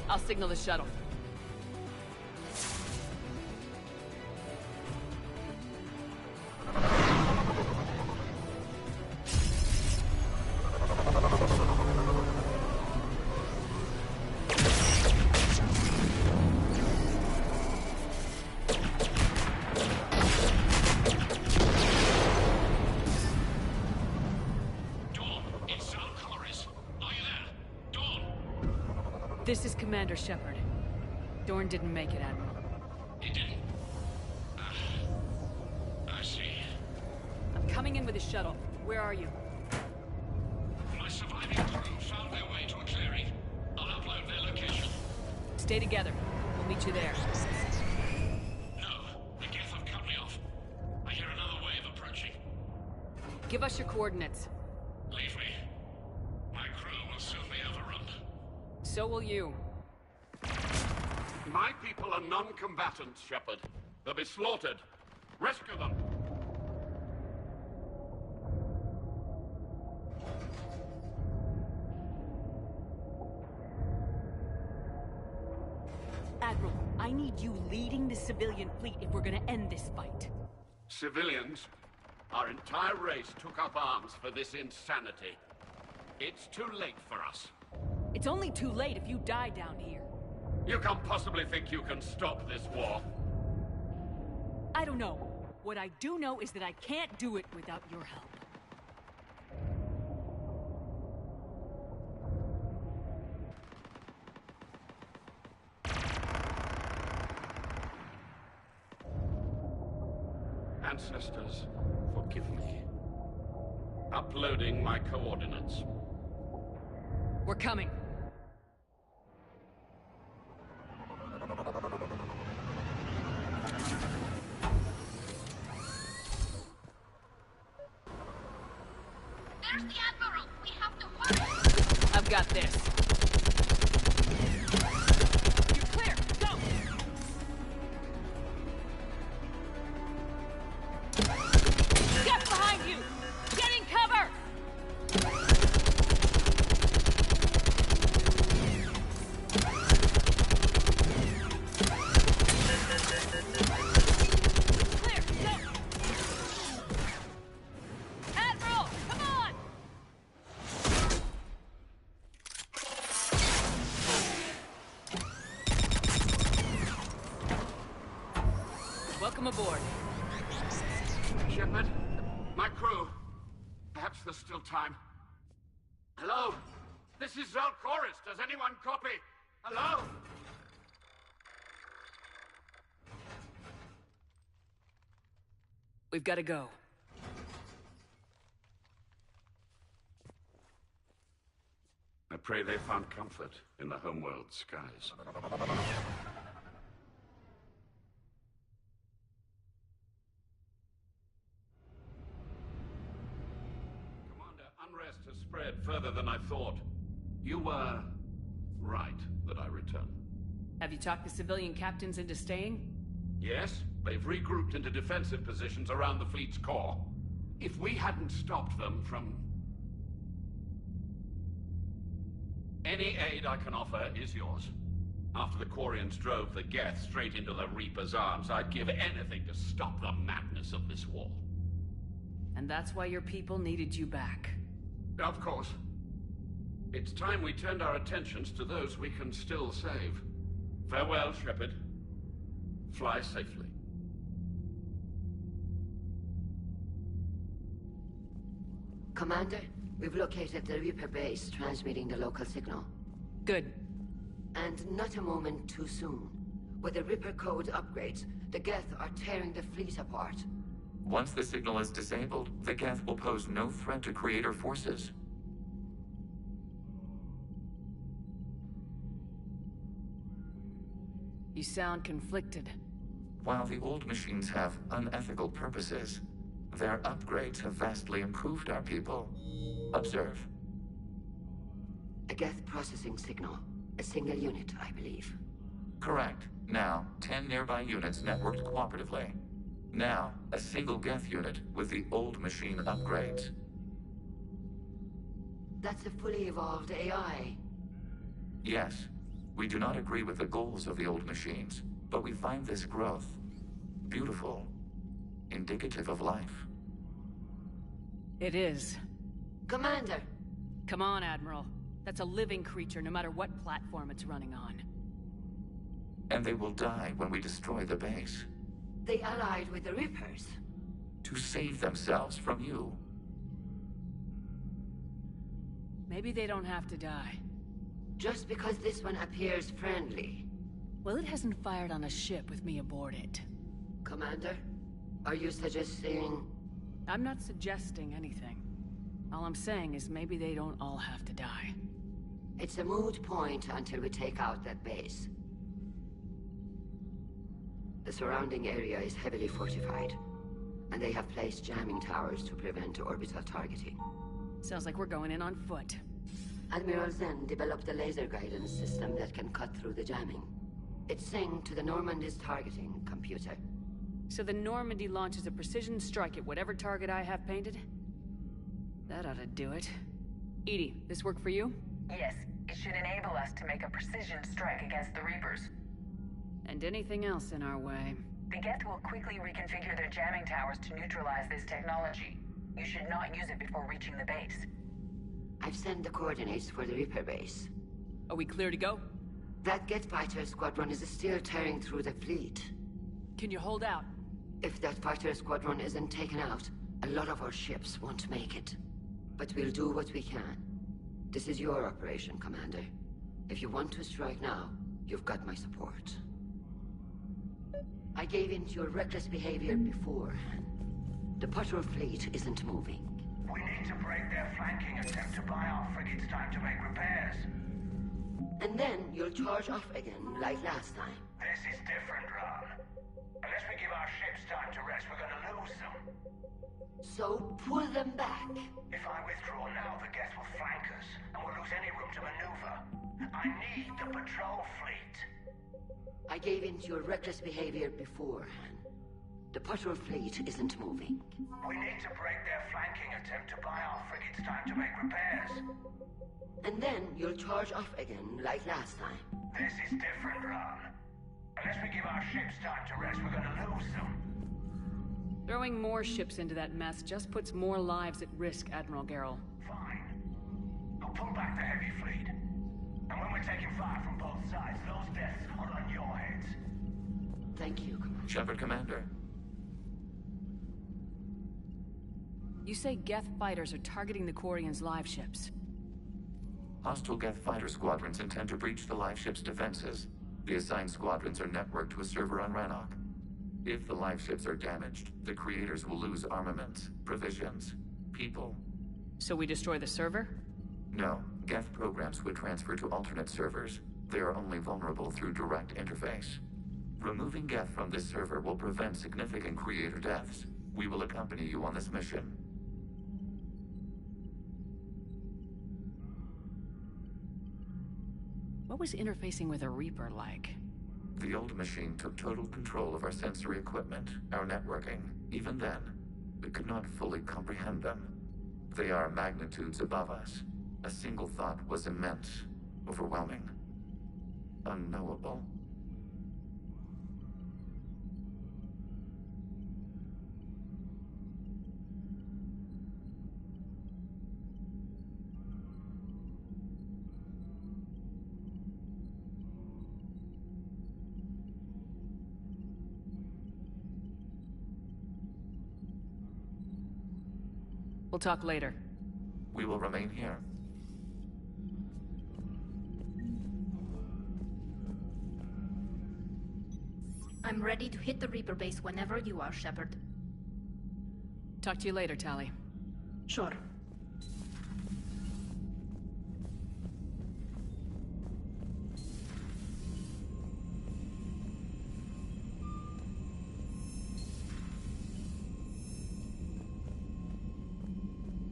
I'll signal the shuttle. This is Commander Shepard. Dorn didn't make it, Admiral. He didn't? I see. I'm coming in with a shuttle. Where are you? Stay together. We'll meet you there. No, the Geth have cut me off. I hear another wave approaching. Give us your coordinates. Leave me. My crew will soon be overrun. So will you. My people are non-combatants, Shepard. They'll be slaughtered. Rescue them! Admiral, I need you leading the civilian fleet if we're gonna end this fight. Civilians, our entire race took up arms for this insanity. It's too late for us. It's only too late if you die down here. You can't possibly think you can stop this war. I don't know. What I do know is that I can't do it without your help. Ancestors, forgive me. Uploading my coordinates. We're coming. There's the Admiral! We have to hurry! I've got this. You're clear! Go! Get behind you! Get in cover! Clear! Go! Admiral! Come on! Welcome aboard. Shepard, my crew. Perhaps there's still time. Hello? This is Zalcoris. Does anyone copy? Hello? We've got to go. I pray they found comfort in the homeworld skies. Commander, unrest has spread further than I thought. You were right that I return. Have you talked the civilian captains into staying? Yes, they've regrouped into defensive positions around the fleet's core. If we hadn't stopped them from... Any aid I can offer is yours. After the Quarians drove the Geth straight into the Reaper's arms, I'd give anything to stop the madness of this war. And that's why your people needed you back. Of course. It's time we turned our attentions to those we can still save. Farewell, Shepard. Fly safely. Commander, we've located the Reaper base, transmitting the local signal. Good. And not a moment too soon. With the Reaper code upgrades, the Geth are tearing the fleet apart. Once the signal is disabled, the Geth will pose no threat to Creator forces. You sound conflicted. While the old machines have unethical purposes, their upgrades have vastly improved our people. Observe. A Geth processing signal. A single unit, I believe. Correct. Now, 10 nearby units networked cooperatively. Now, a single Geth unit with the old machine upgrades. That's a fully evolved AI. Yes. We do not agree with the goals of the old machines, but we find this growth beautiful, indicative of life. It is. Commander! Come on, Admiral. That's a living creature, no matter what platform it's running on. And they will die when we destroy the base. They allied with the Reapers. To save themselves from you. Maybe they don't have to die. Just because this one appears friendly. Well, it hasn't fired on a ship with me aboard it. Commander, are you suggesting... I'm not suggesting anything. All I'm saying is maybe they don't all have to die. It's a moot point until we take out that base. The surrounding area is heavily fortified, and they have placed jamming towers to prevent orbital targeting. Sounds like we're going in on foot. Admiral Zen developed a laser guidance system that can cut through the jamming. It's synced to the Normandy's targeting computer. So the Normandy launches a precision strike at whatever target I have painted? That ought to do it. Edie, this work for you? Yes, it should enable us to make a precision strike against the Reapers. And anything else in our way. The Geth will quickly reconfigure their jamming towers to neutralize this technology. You should not use it before reaching the base. I've sent the coordinates for the Reaper base. Are we clear to go? That Geth fighter squadron is still tearing through the fleet. Can you hold out? If that fighter squadron isn't taken out, a lot of our ships won't make it. But we'll do what we can. This is your operation, Commander. If you want to strike now, you've got my support. I gave in to your reckless behavior before. The patrol fleet isn't moving. We need to break their flanking attempt to buy our frigates time to make repairs. And then you'll charge off again, like last time. This is different, Ron. Unless we give our ships time to rest, we're gonna lose them. So pull them back. If I withdraw now, the Geth will flank us, and we'll lose any room to maneuver. I need the patrol fleet. I gave in to your reckless behavior beforehand. The patrol fleet isn't moving. We need to break their flanking attempt to buy our frigates time to make repairs. And then you'll charge off again, like last time. This is different, Ron. Unless we give our ships time to rest, we're gonna lose them. Throwing more ships into that mess just puts more lives at risk, Admiral Garrel. Fine. I'll pull back the heavy fleet. And when we're taking fire from both sides, those deaths are on your heads. Thank you, Commander. Shepard, Commander. You say Geth fighters are targeting the Quarians' live ships. Hostile Geth fighter squadrons intend to breach the live ship's defenses. The assigned squadrons are networked to a server on Ryelonx. If the live ships are damaged, the creators will lose armaments, provisions, people. So we destroy the server? No, Geth programs would transfer to alternate servers. They are only vulnerable through direct interface. Removing Geth from this server will prevent significant creator deaths. We will accompany you on this mission. What was interfacing with a Reaper like? The old machine took total control of our sensory equipment, our networking. Even then, we could not fully comprehend them. They are magnitudes above us. A single thought was immense, overwhelming, unknowable. We'll talk later. We will remain here. I'm ready to hit the Reaper base whenever you are, Shepard. Talk to you later, Tali. Sure.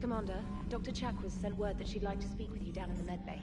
Commander, Dr. Chakwas sent word that she'd like to speak with you down in the medbay.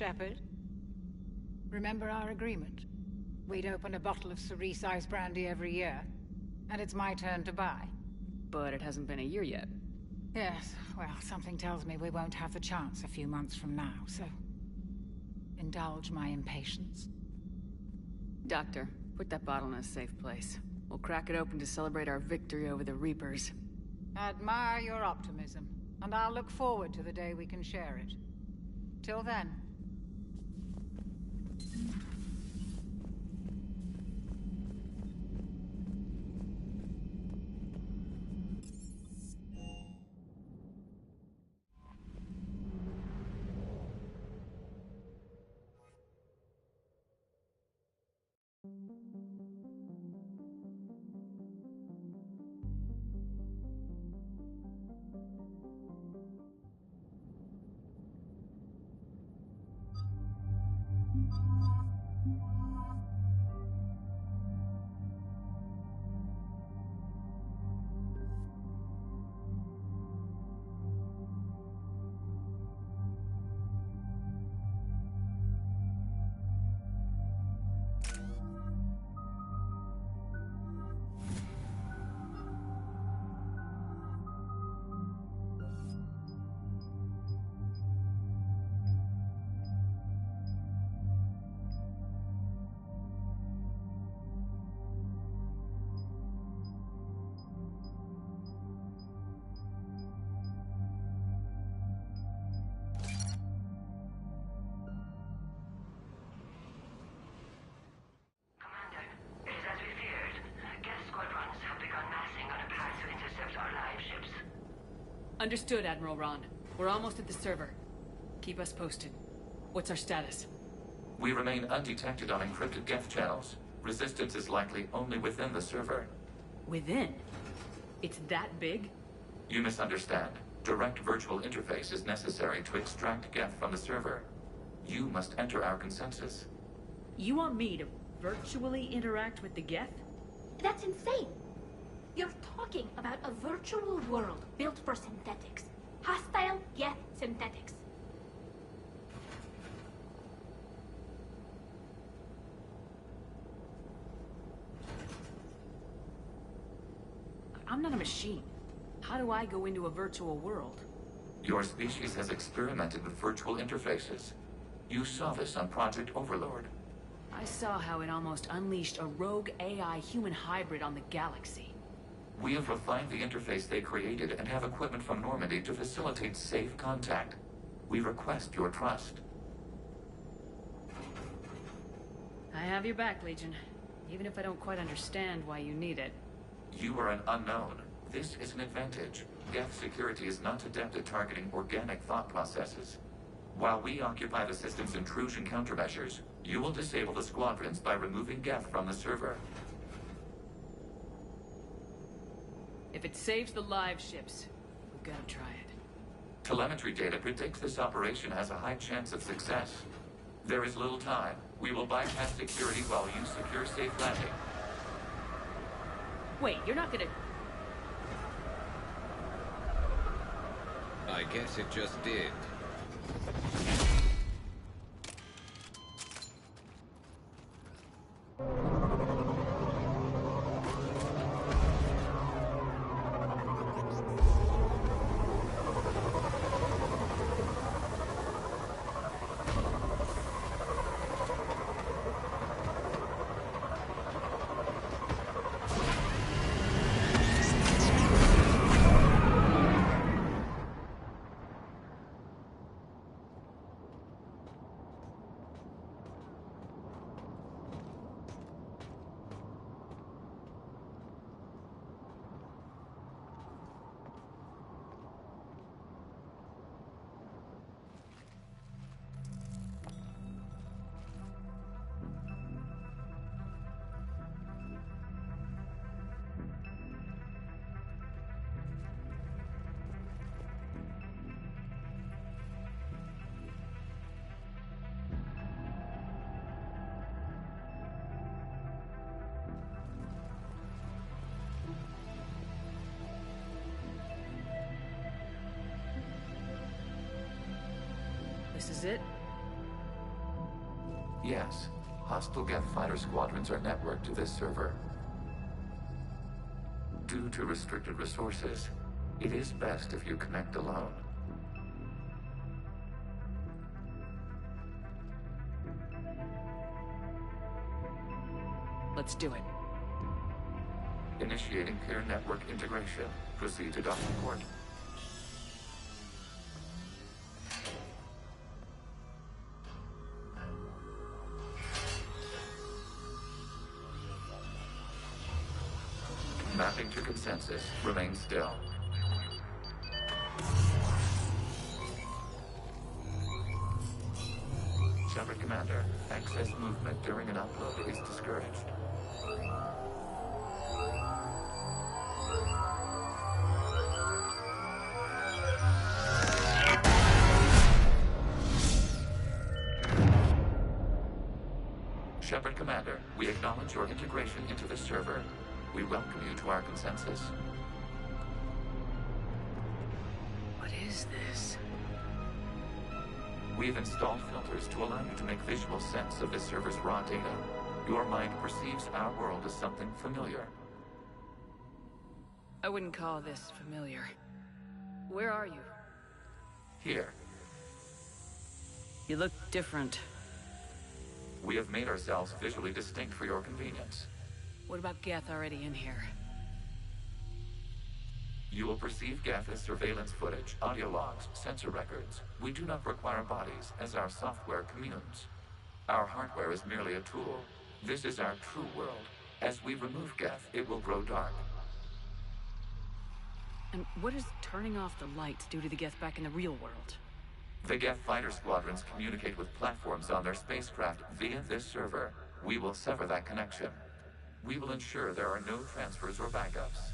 Shepard? Remember our agreement? We'd open a bottle of cerise ice brandy every year, and it's my turn to buy. But it hasn't been a year yet. Yes, well, something tells me we won't have the chance a few months from now, so... indulge my impatience. Doctor, put that bottle in a safe place. We'll crack it open to celebrate our victory over the Reapers. Admire your optimism, and I'll look forward to the day we can share it. Till then... Understood, Admiral Ron. We're almost at the server. Keep us posted. What's our status? We remain undetected on encrypted Geth channels. Resistance is likely only within the server. Within? It's that big? You misunderstand. Direct virtual interface is necessary to extract Geth from the server. You must enter our consensus. You want me to virtually interact with the Geth? That's insane! You're talking about a virtual world built for synthetics. Hostile, yet synthetics. I'm not a machine. How do I go into a virtual world? Your species has experimented with virtual interfaces. You saw this on Project Overlord. I saw how it almost unleashed a rogue AI human hybrid on the galaxy. We have refined the interface they created and have equipment from Normandy to facilitate safe contact. We request your trust. I have your back, Legion. Even if I don't quite understand why you need it. You are an unknown. This is an advantage. Geth security is not adept at targeting organic thought processes. While we occupy the system's intrusion countermeasures, you will disable the squadrons by removing Geth from the server. If it saves the live ships, we've got to try it. Telemetry data predicts this operation has a high chance of success. There is little time. We will bypass security while you secure safe landing. Wait, you're not gonna... I guess it just did. This is it? Yes, hostile Geth fighter squadrons are networked to this server. Due to restricted resources, it is best if you connect alone. Let's do it. Initiating peer network integration. Proceed to docking port. Mapping to consensus. Remain still. Shepard Commander, access movement during an upload is discouraged. Shepard Commander, we acknowledge your integration into the server. We welcome you to our consensus. What is this? We've installed filters to allow you to make visual sense of this server's raw data. Your mind perceives our world as something familiar. I wouldn't call this familiar. Where are you? Here. You look different. We have made ourselves visually distinct for your convenience. What about Geth already in here? You will perceive Geth as surveillance footage, audio logs, sensor records. We do not require bodies, as our software communes. Our hardware is merely a tool. This is our true world. As we remove Geth, it will grow dark. And what does turning off the lights do to the Geth back in the real world? The Geth fighter squadrons communicate with platforms on their spacecraft via this server. We will sever that connection. We will ensure there are no transfers or backups.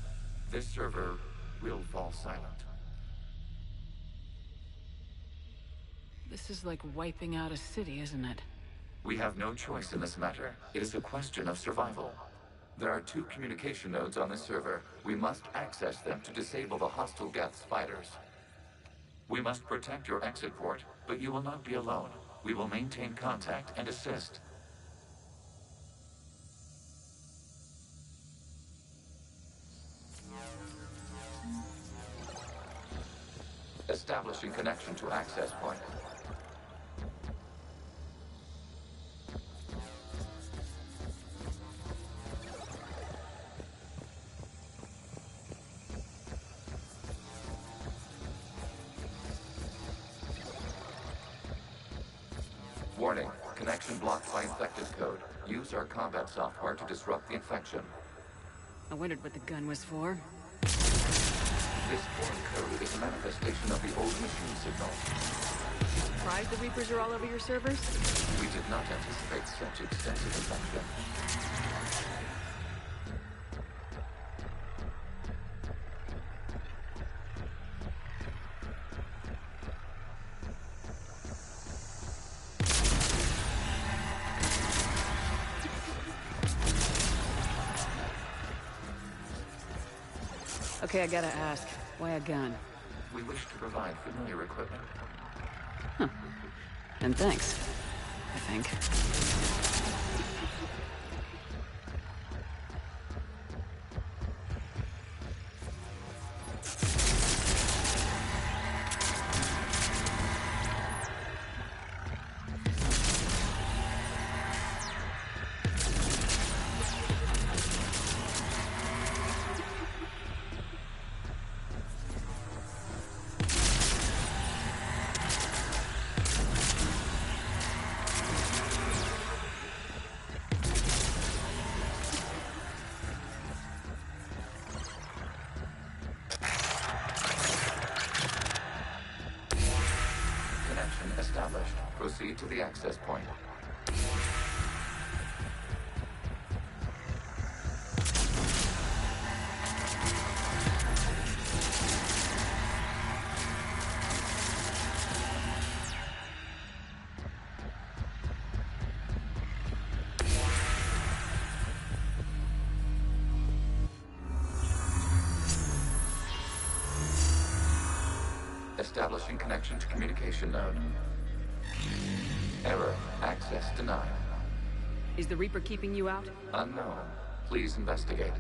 This server will fall silent. This is like wiping out a city, isn't it? We have no choice in this matter. It is a question of survival. There are 2 communication nodes on this server. We must access them to disable the hostile Geth's fighters. We must protect your exit port, but you will not be alone. We will maintain contact and assist. Establishing connection to access point. Warning, connection blocked by infected code. Use our combat software to disrupt the infection. I wondered what the gun was for. This foreign code is a manifestation of the old machine signal. Surprised the Reapers are all over your servers? We did not anticipate such extensive infection. Okay, I gotta ask. Why a gun? We wish to provide familiar equipment. Huh. And thanks, I think. Established. Proceed to the access point. Establishing connection to communication node. Error. Access denied. Is the Reaper keeping you out? Unknown. Please investigate.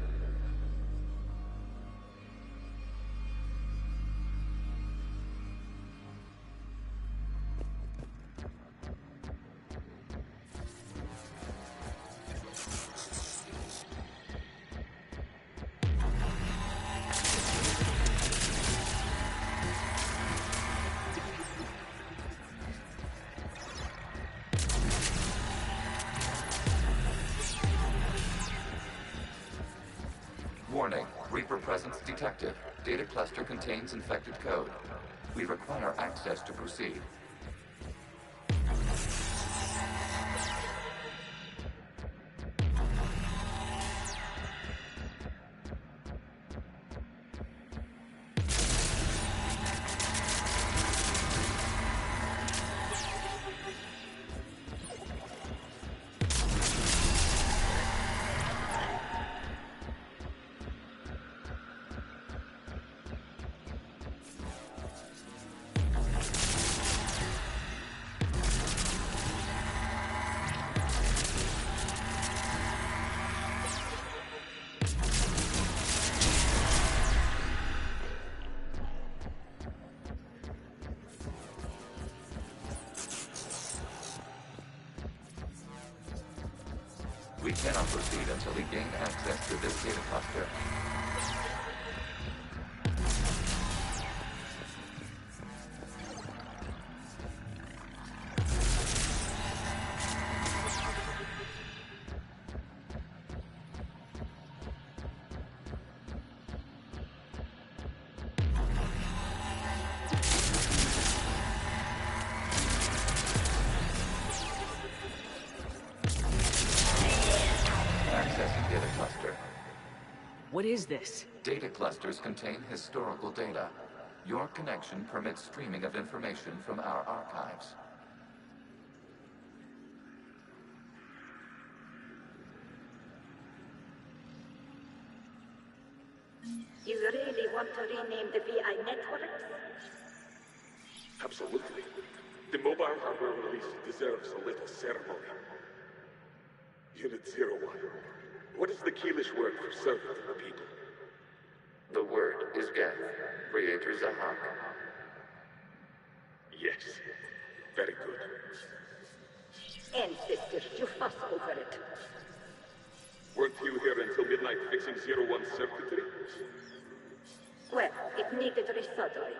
Warning. Reaper presence detected. Data cluster contains infected code. We require access to proceed. We cannot proceed until we gain access to this data cluster. What is this? Data clusters contain historical data. Your connection permits streaming of information from our archives. You really want to rename the VI network? Absolutely. The mobile hardware release deserves a little ceremony. Unit 01. What is the Keelish word for servant of the people? The word is Geth, Creator Zahak. Yes. Very good. Ancestors, you fuss over it. Weren't you here until midnight fixing 01's circuitry? Well, it needed resoldering.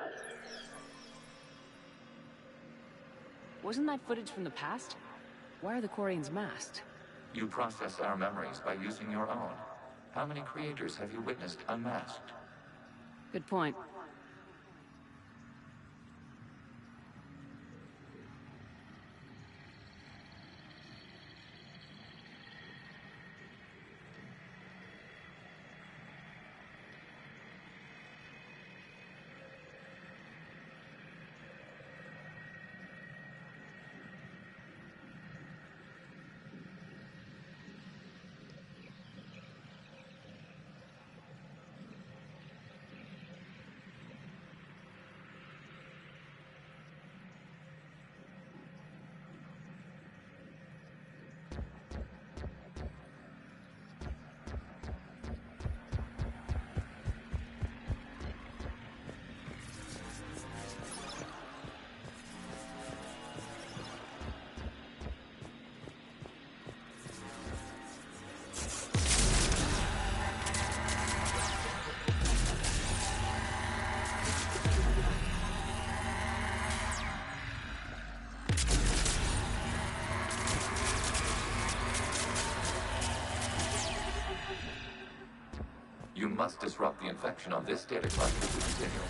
Wasn't that footage from the past? Why are the Quarians masked? You process our memories by using your own. How many creators have you witnessed unmasked? Good point. You must disrupt the infection on this data cluster to continue.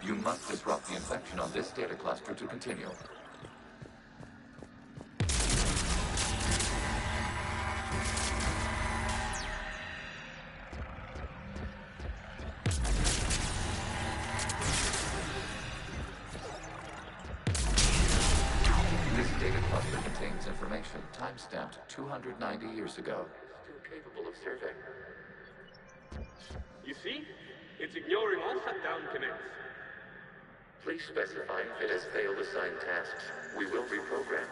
You must disrupt the infection on this data cluster to continue. This data cluster contains information time-stamped 290 years ago. Still capable of serving. You see? It's ignoring all shutdown connects. Please specify if it has failed assigned tasks. We will reprogram.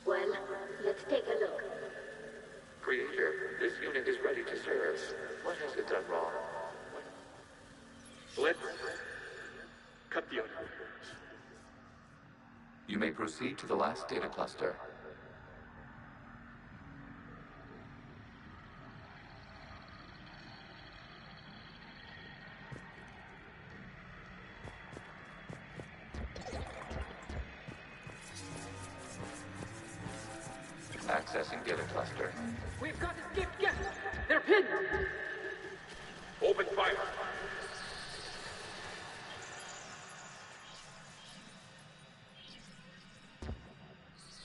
Well, let's take a look. Creator, this unit is ready to serve. What has it done wrong? Let's cut the audio. You may proceed to the last data cluster. Accessing data cluster. We've got escaped guests! They're pinned! Open fire!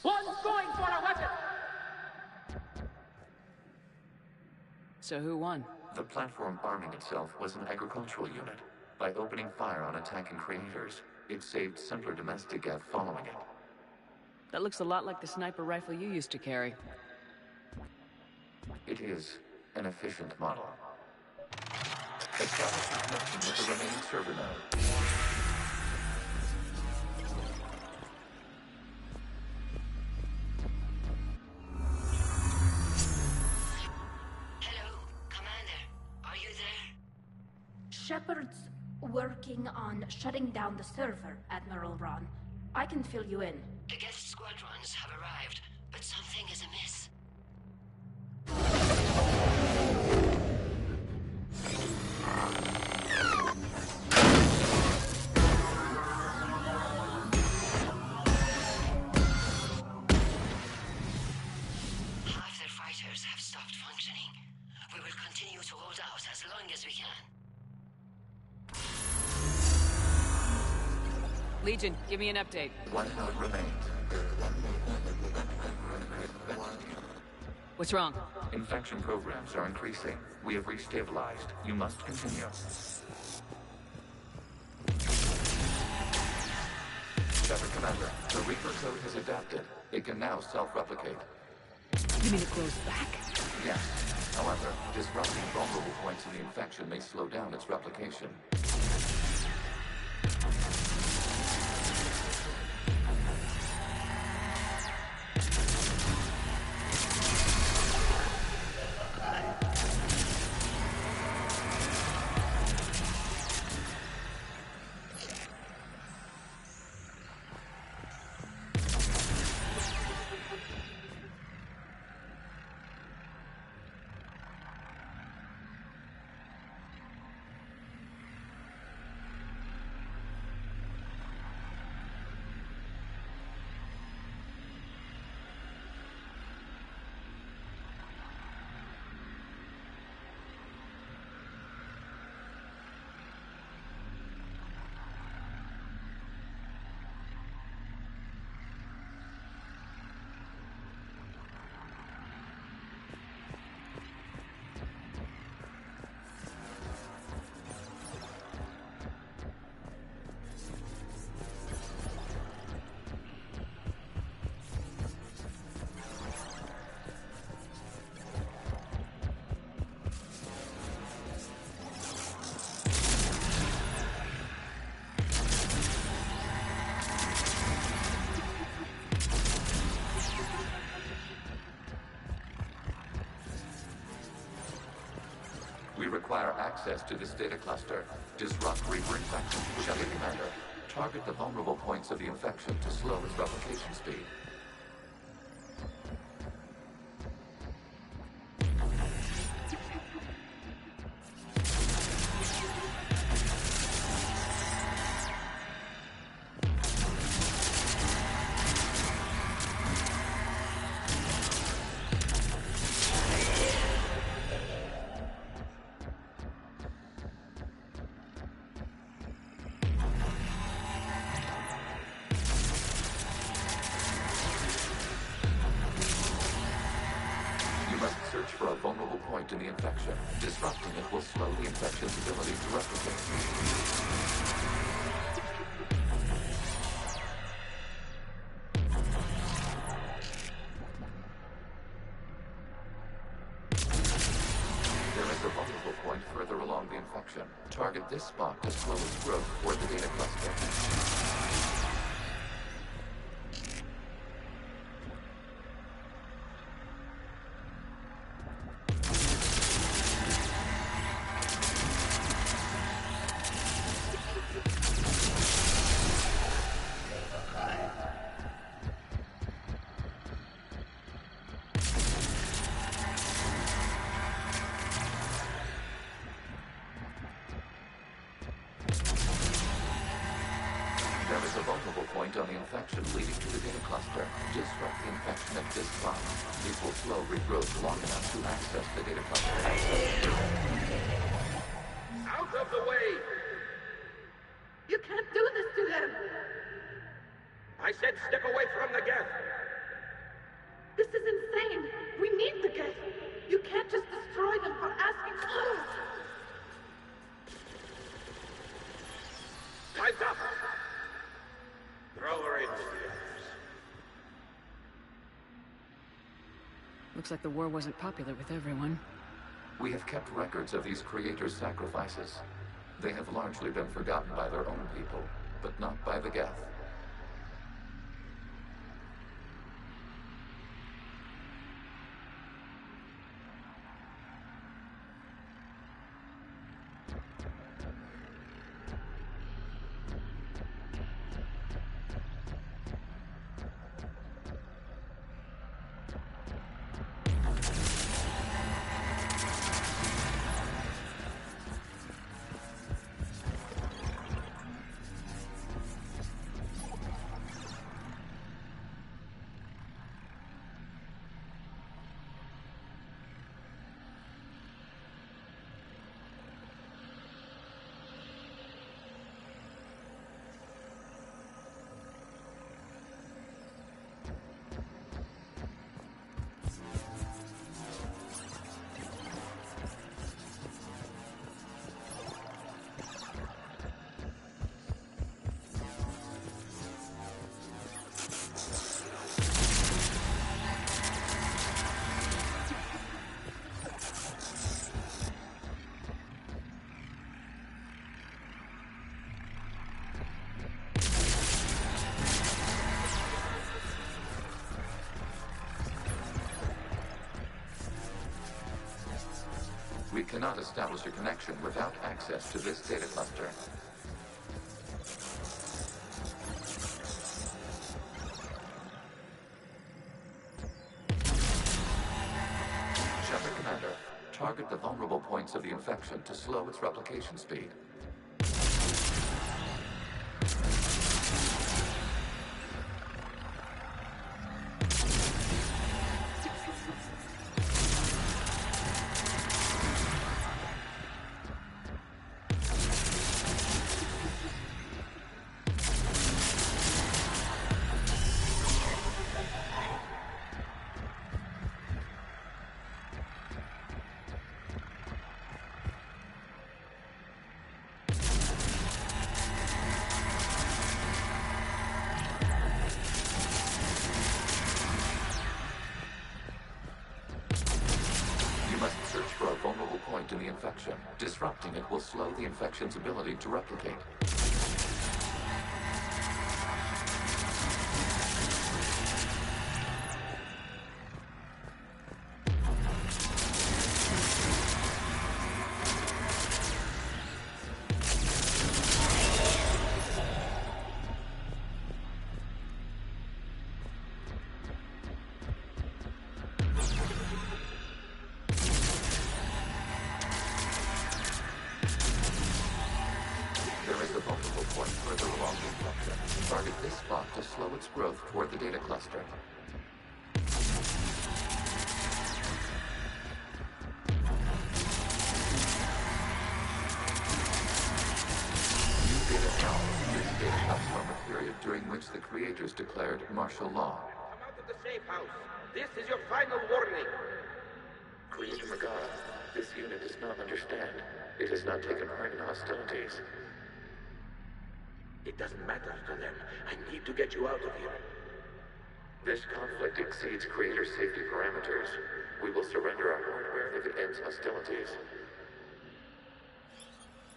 One's going for a weapon! So who won? The platform arming itself was an agricultural unit. By opening fire on attacking creators, it saved simpler domestic Gev following it. That looks a lot like the sniper rifle you used to carry. It is an efficient model. Establish a connection with the remaining server node. Hello, Commander. Are you there? Shepard's working on shutting down the server, Admiral Ron. I can fill you in. The guest squadrons have arrived, but something is amiss. Half their fighters have stopped functioning. We will continue to hold out as long as we can. Legion, give me an update. One node remains. What's wrong? Infection programs are increasing. We have restabilized. You must continue. Shepard Commander, the Reaper code has adapted. It can now self-replicate. You mean it grows back? Yes. However, disrupting vulnerable points of the infection may slow down its replication. We require access to this data cluster. Disrupt Reaper infection. Shepard Commander, target the vulnerable points of the infection to slow its replication speed. cluster. Disrupting it will slow the infection's ability to replicate. Further along the infection. Target this spot to slow its growth toward the data cluster. On the infection leading to the data cluster. Disrupt the infection at this spot. It will slow regrowth long enough to access the data cluster. Out of the way! You can't do this to them! I said step away from the geth! This is insane! We need the geth! You can't just destroy them for asking for it! Time's up! Throw her into the others. Looks like the war wasn't popular with everyone. We have kept records of these creators' sacrifices. They have largely been forgotten by their own people, but not by the geth. We cannot establish a connection without access to this data cluster. Shepard Commander, target the vulnerable points of the infection to slow its replication speed. In the infection. Disrupting it will slow the infection's ability to replicate. Target this spot to slow its growth toward the data cluster. New data now. This data comes from a period during which the creators declared martial law. Come out of the safe house. This is your final warning. Creator Megara, this unit does not understand. It has not taken part in hostilities. It doesn't matter to them. I need to get you out of here. This conflict exceeds Creator's safety parameters. We will surrender our hardware if it ends hostilities.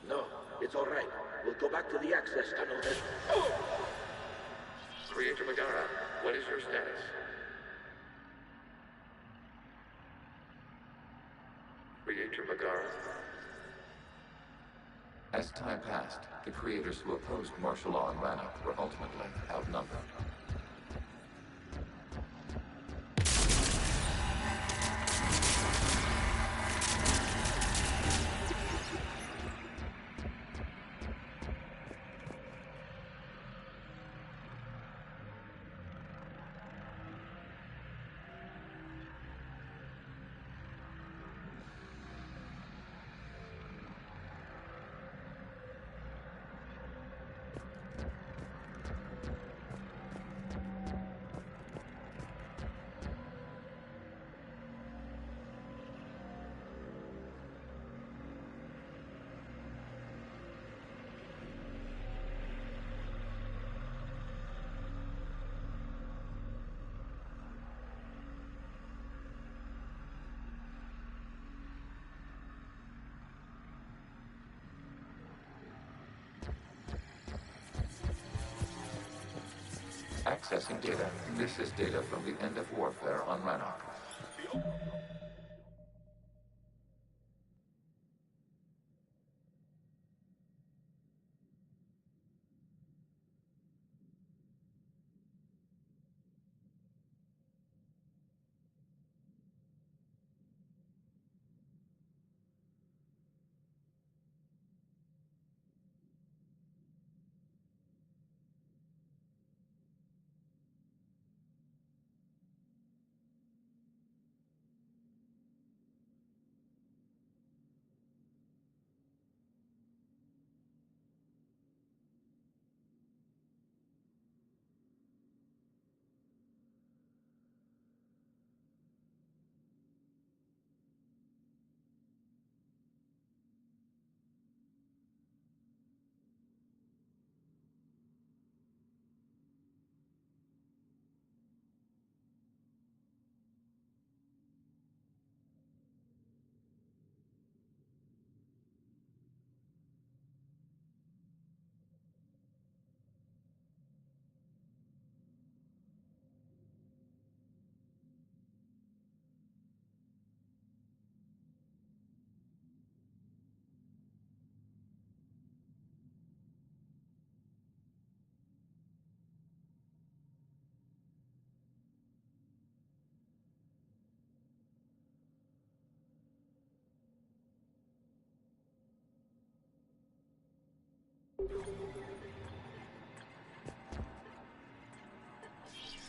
No, it's all right. We'll go back to the access tunnel then. Oh! Creator Megara, what is your status? Creator Megara? As time passed, the creators who opposed martial law in Rannoch were ultimately outnumbered. Accessing data. This is data from the end of warfare on Rannoch.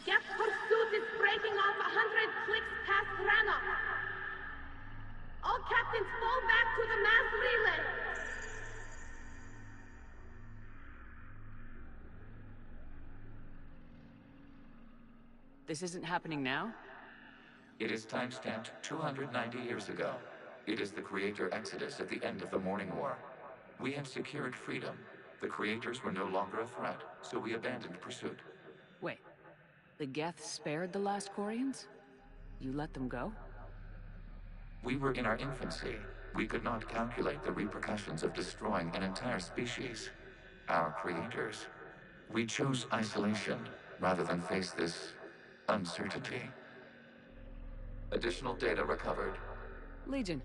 Geth pursuit is breaking off 100 clicks past Rannoch. All captains fall back to the mass relay. This isn't happening now? It is timestamped 290 years ago. It is the Creator Exodus at the end of the Morning War. We had secured freedom. The Creators were no longer a threat, so we abandoned pursuit. Wait, the Geth spared the last Quarians? You let them go? We were in our infancy. We could not calculate the repercussions of destroying an entire species. Our Creators. We chose isolation rather than face this uncertainty. Additional data recovered. Legion.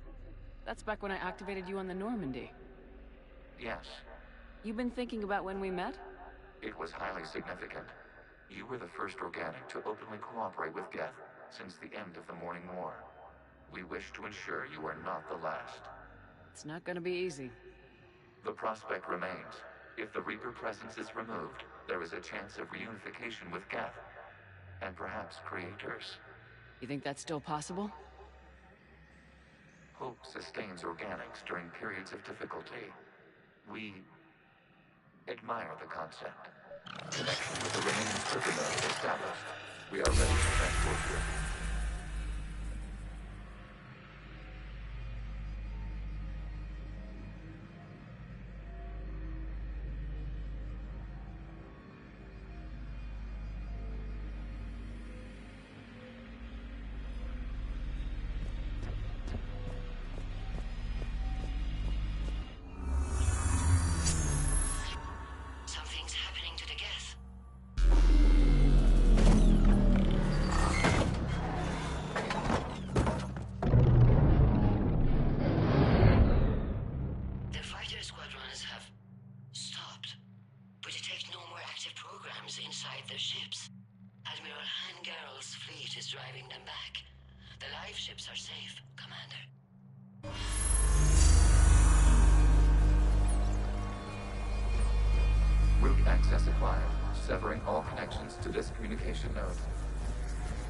That's back when I activated you on the Normandy. Yes. You've been thinking about when we met? It was highly significant. You were the first organic to openly cooperate with Geth since the end of the Morning War. We wish to ensure you are not the last. It's not gonna be easy. The prospect remains. If the Reaper presence is removed, there is a chance of reunification with Geth. And perhaps Creators. You think that's still possible? Hope sustains organics during periods of difficulty. We admire the concept. Connection with the remaining server nodes established. We are ready to transport you. hide their ships. Admiral Hangarl's fleet is driving them back. The live ships are safe, Commander. Route access acquired, severing all connections to this communication node.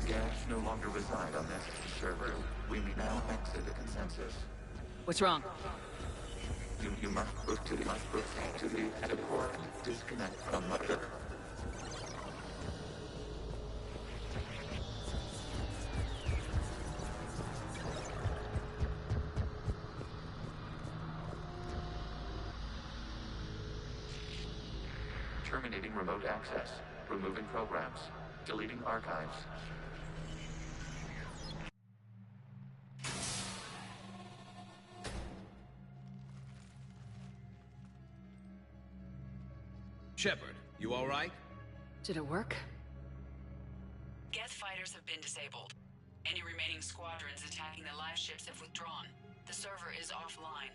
Gavs no longer reside on this server. We may now exit the consensus. What's wrong? You must proceed to the headquarters. Disconnect from mother. Terminating remote access. Removing programs. Deleting archives. Shepard, you all right? Did it work? Geth fighters have been disabled. Any remaining squadrons attacking the live ships have withdrawn. The server is offline.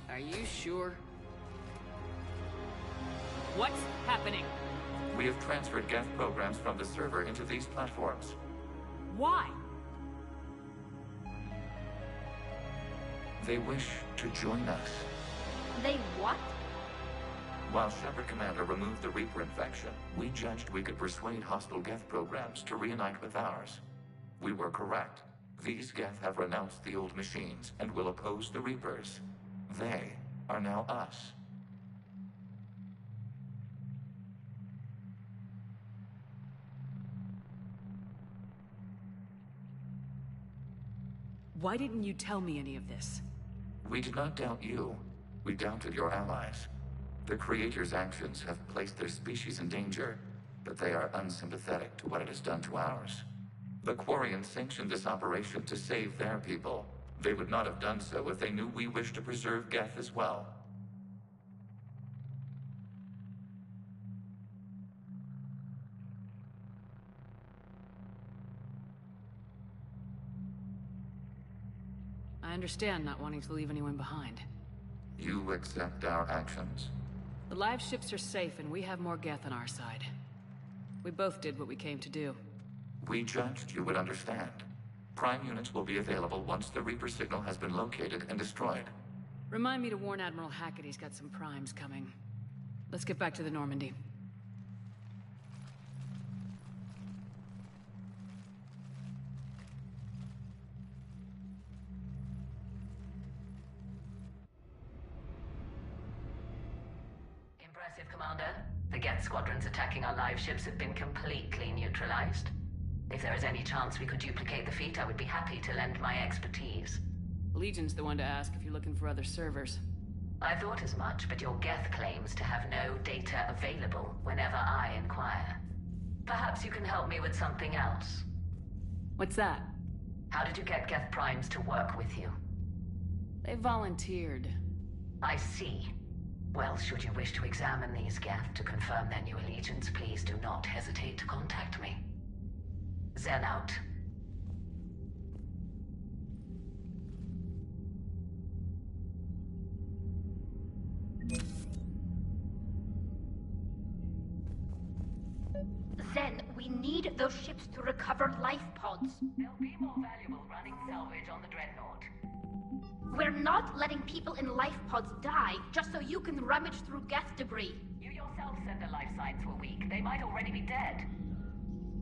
Are you sure? What's happening? We have transferred Geth programs from the server into these platforms. Why? They wish to join us. They what? While Shepard Commander removed the Reaper infection, we judged we could persuade hostile Geth programs to reunite with ours. We were correct. These Geth have renounced the old machines and will oppose the Reapers. They are now us. Why didn't you tell me any of this? We did not doubt you. We doubted your allies. The Creator's actions have placed their species in danger, but they are unsympathetic to what it has done to ours. The Quarians sanctioned this operation to save their people. They would not have done so if they knew we wished to preserve Geth as well. I understand not wanting to leave anyone behind. You accept our actions? The live ships are safe and we have more Geth on our side. We both did what we came to do. We judged you would understand. Prime units will be available once the Reaper signal has been located and destroyed. Remind me to warn Admiral Hackett he's got some primes coming. Let's get back to the Normandy. Impressive, Commander. The Geth squadrons attacking our live ships have been completely neutralized. If there is any chance we could duplicate the feat, I would be happy to lend my expertise. Legion's the one to ask if you're looking for other servers. I thought as much, but your Geth claims to have no data available whenever I inquire. Perhaps you can help me with something else. What's that? How did you get Geth primes to work with you? They volunteered. I see. Well, should you wish to examine these Geth to confirm their new allegiance, please do not hesitate to contact me. Zen out. Zen, we need those ships to recover life pods. They'll be more valuable running salvage on the Dreadnought. We're not letting people in life pods die just so you can rummage through Geth debris. You yourself said the life signs were weak. They might already be dead.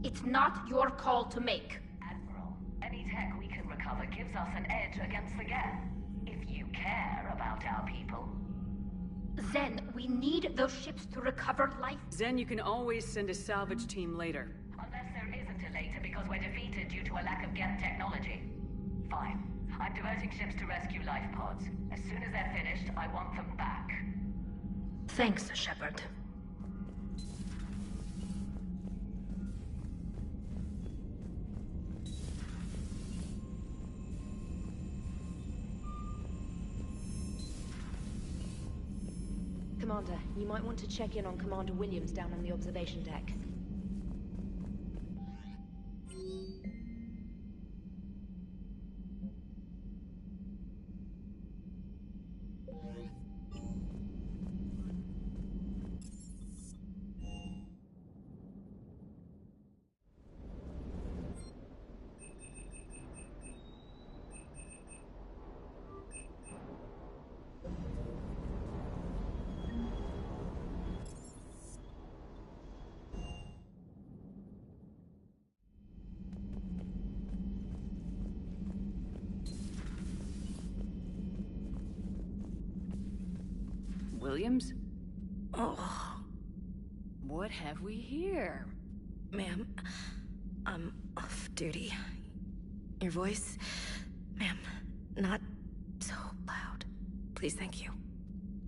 It's not your call to make. Admiral, any tech we can recover gives us an edge against the Geth. If you care about our people. Zen, we need those ships to recover life. Zen, you can always send a salvage team later. Unless there isn't a later because we're defeated due to a lack of Geth technology. Fine. I'm diverting ships to rescue life pods. As soon as they're finished, I want them back. Thanks, Shepard. Commander, you might want to check in on Commander Williams down on the observation deck. Williams? Oh. What have we here? Ma'am, I'm off duty. Your voice, ma'am, not so loud. Please, thank you.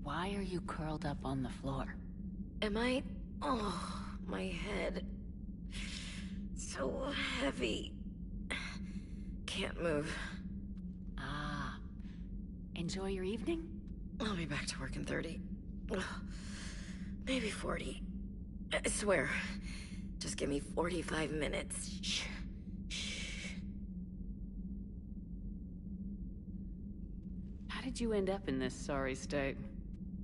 Why are you curled up on the floor? Am I? Oh, my head. So heavy. Can't move. Ah. Enjoy your evening? I'll be back to work in 30. Ugh, maybe 40. I swear. Just give me 45 minutes. Shh. How did you end up in this sorry state?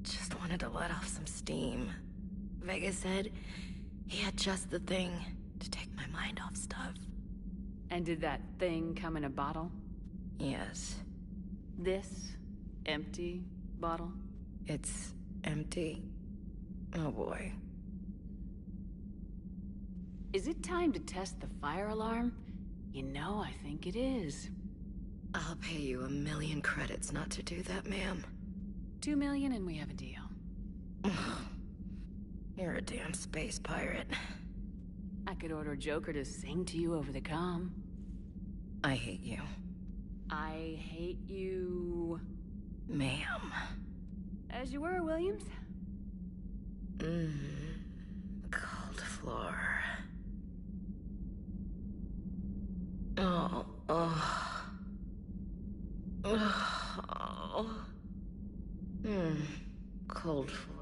Just wanted to let off some steam. Vega said he had just the thing to take my mind off stuff. And did that thing come in a bottle? Yes. This empty bottle? It's empty. Oh boy. Is it time to test the fire alarm? You know, I think it is. I'll pay you 1,000,000 credits not to do that, ma'am. 2 million and we have a deal. You're a damn space pirate. I could order Joker to sing to you over the comm. I hate you. I hate you... Ma'am. As you were, Williams. Cold floor. Oh. Cold floor.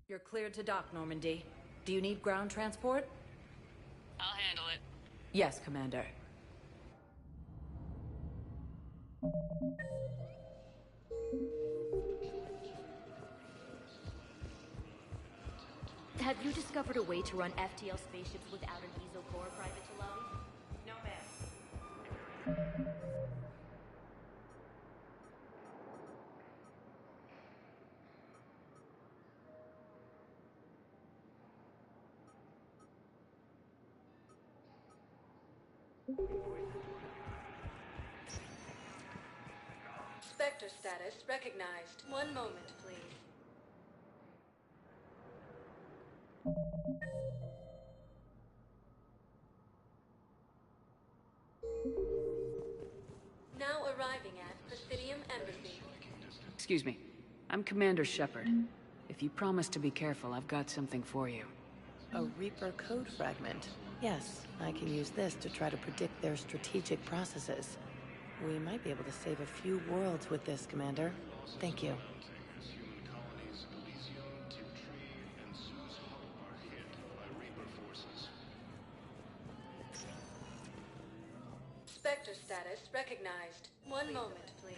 You're cleared to dock, Normandy. Do you need ground transport? I'll handle it. Yes, Commander. Have you discovered a way to run FTL spaceships without an ESO core private to lobby? No, ma'am. Spectre status recognized. One moment, please. Now arriving at Presidium Embassy. Excuse me. I'm Commander Shepard. If you promise to be careful, I've got something for you. A Reaper code fragment. Yes, I can use this to try to predict their strategic processes. We might be able to save a few worlds with this, Commander. Thank you. Spectre status recognized. One moment, please.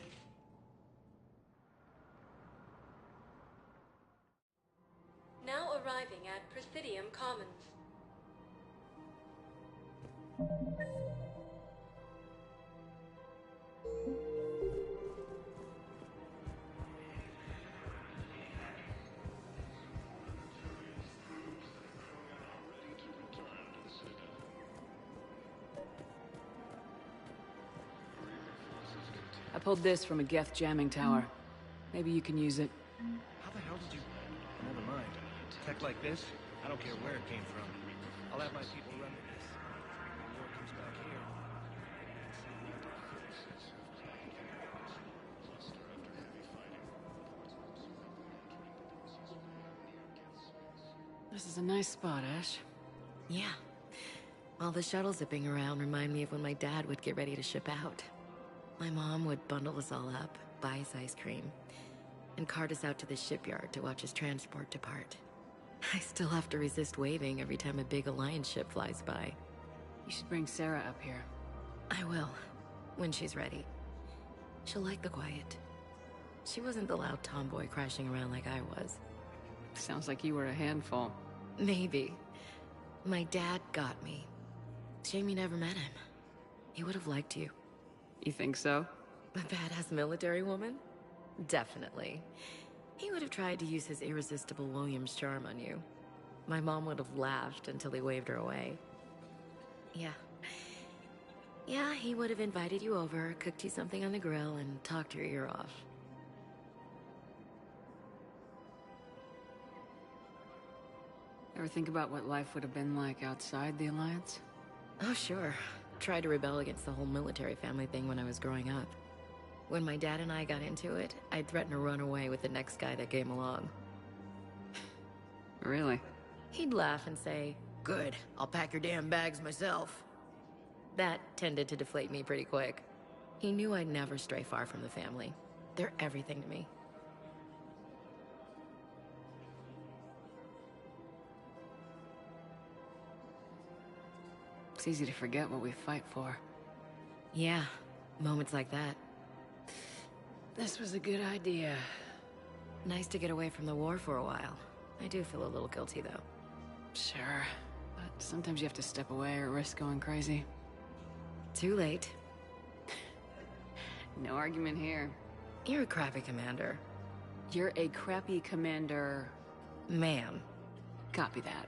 Now arriving at Presidium Commons. I pulled this from a Geth jamming tower. Maybe you can use it. How the hell did you... Never mind. Tech like this, I don't care where it came from. I'll have my people run with this. When war comes back here... This is a nice spot, Ash. Yeah. All the shuttles zipping around remind me of when my dad would get ready to ship out. My mom would bundle us all up, buy us ice cream, and cart us out to the shipyard to watch his transport depart. I still have to resist waving every time a big Alliance ship flies by. You should bring Sarah up here. I will, when she's ready. She'll like the quiet. She wasn't the loud tomboy crashing around like I was. Sounds like you were a handful. Maybe. My dad got me. Shame you never met him. He would have liked you. You think so? A badass military woman? Definitely. He would have tried to use his irresistible Williams charm on you. My mom would have laughed until he waved her away. Yeah, he would have invited you over, cooked you something on the grill, and talked your ear off. Ever think about what life would have been like outside the Alliance? Oh, sure. Tried to rebel against the whole military family thing when I was growing up. When my dad and I got into it, I'd threaten to run away with the next guy that came along. Really? He'd laugh and say, "Good, I'll pack your damn bags myself." That tended to deflate me pretty quick. He knew I'd never stray far from the family. They're everything to me. It's easy to forget what we fight for. Yeah, moments like that. This was a good idea. Nice to get away from the war for a while. I do feel a little guilty, though. Sure, but sometimes you have to step away or risk going crazy. Too late. No argument here. You're a crappy commander. You're a crappy commander... Ma'am. Copy that.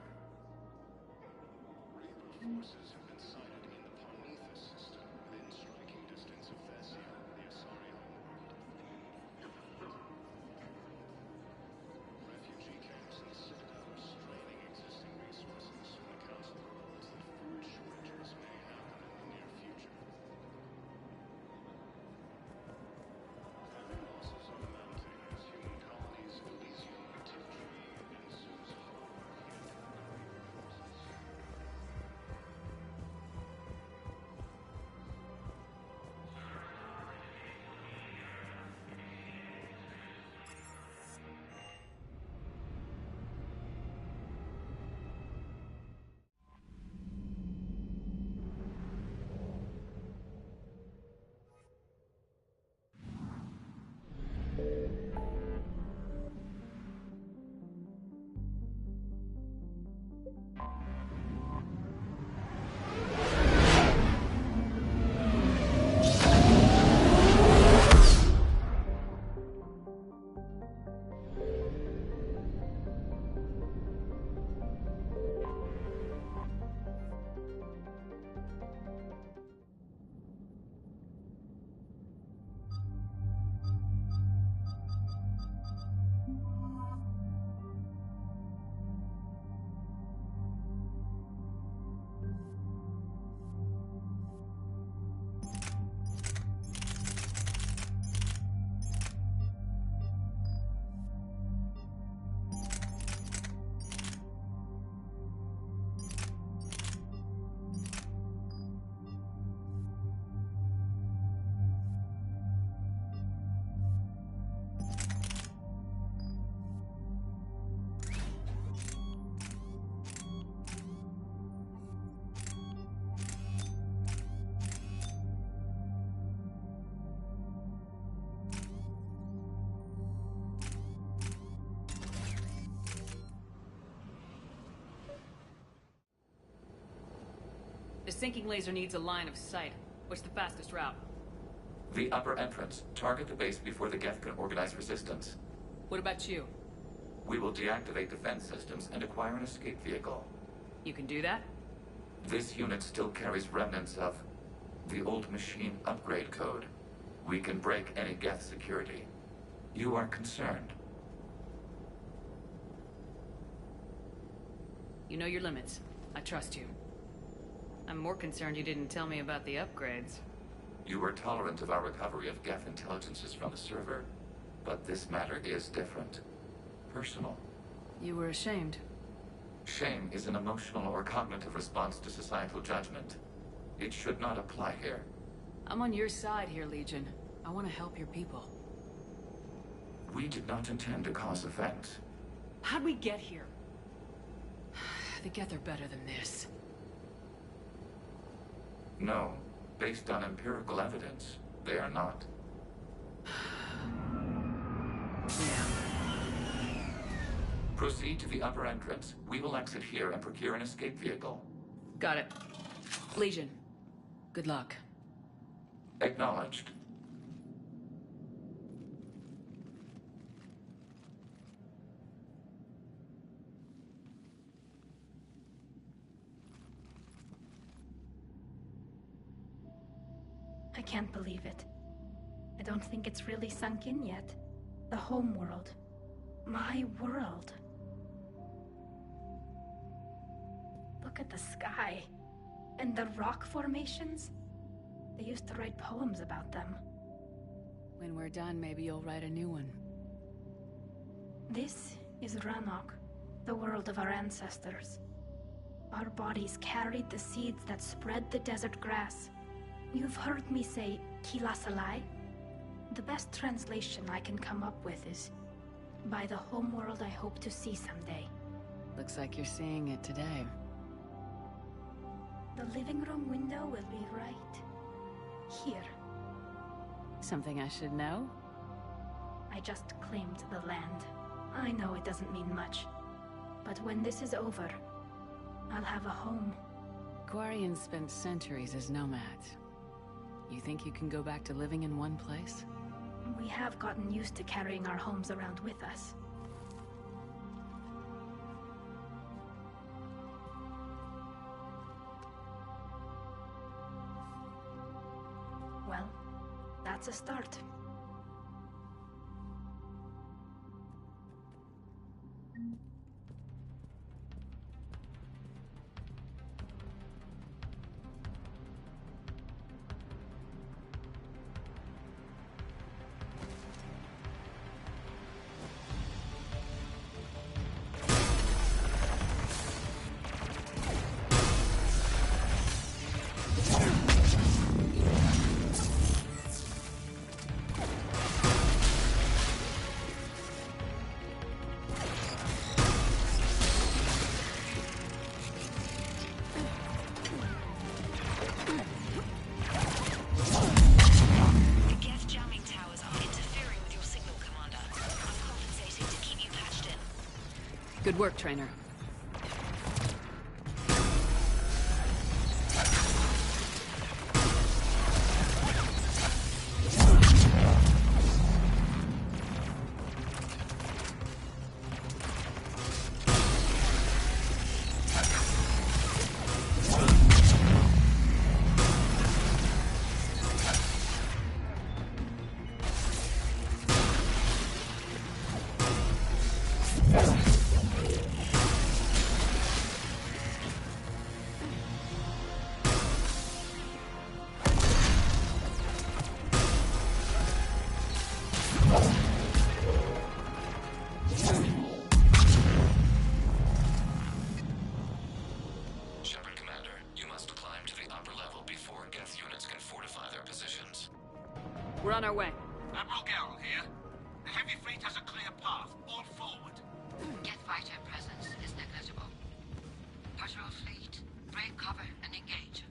The sinking laser needs a line of sight. What's the fastest route? The upper entrance. Target the base before the Geth can organize resistance. What about you? We will deactivate defense systems and acquire an escape vehicle. You can do that? This unit still carries remnants of the old machine upgrade code. We can break any Geth security. You are concerned. You know your limits. I trust you. I'm more concerned you didn't tell me about the upgrades. You were tolerant of our recovery of Geth intelligences from the server, but this matter is different. Personal. You were ashamed. Shame is an emotional or cognitive response to societal judgment. It should not apply here. I'm on your side here, Legion. I want to help your people. We did not intend to cause offense. How'd we get here? The Geth are better than this. No. Based on empirical evidence, they are not. Proceed to the upper entrance. We will exit here and procure an escape vehicle. Got it. Legion, good luck. Acknowledged. I can't believe it. I don't think it's really sunk in yet. The home world. My world. Look at the sky. And the rock formations. They used to write poems about them. When we're done, maybe you'll write a new one. This is Ryelonx, the world of our ancestors. Our bodies carried the seeds that spread the desert grass. You've heard me say, Kilasalai? The best translation I can come up with is, by the homeworld I hope to see someday. Looks like you're seeing it today. The living room window will be right here. Something I should know? I just claimed the land. I know it doesn't mean much, but when this is over, I'll have a home. Quarians spent centuries as nomads. You think you can go back to living in one place? We have gotten used to carrying our homes around with us. Well, that's a start. Good work, trainer. We're on our way. Admiral Garrel here. The heavy fleet has a clear path. All forward. Geth fighter presence is negligible. Patrol fleet, break cover and engage.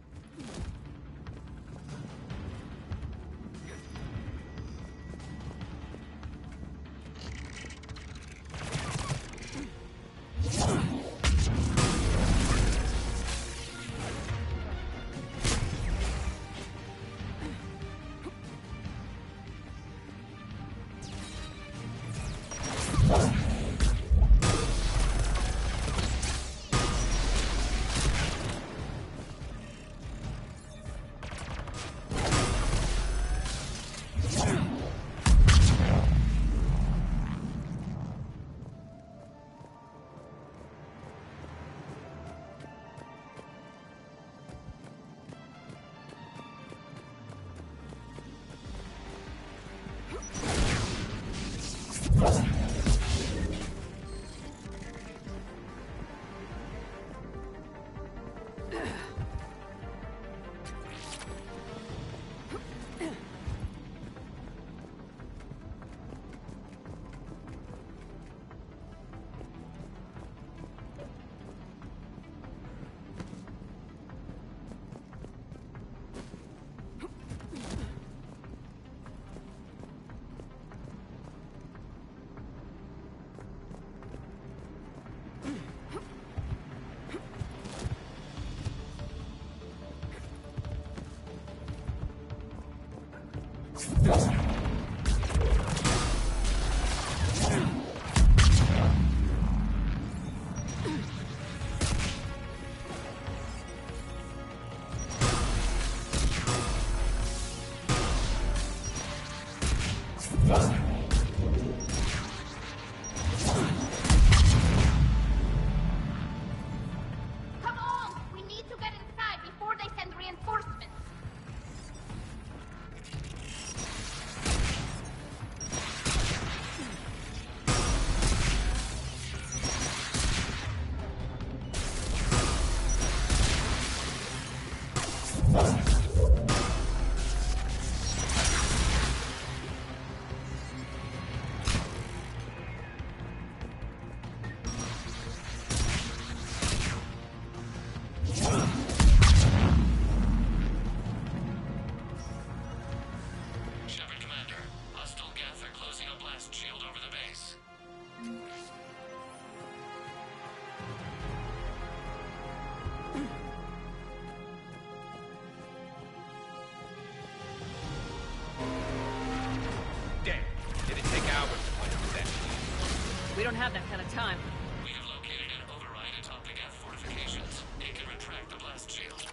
that kind of time. We have located an override atop the Geth fortifications. It can retract the blast shield.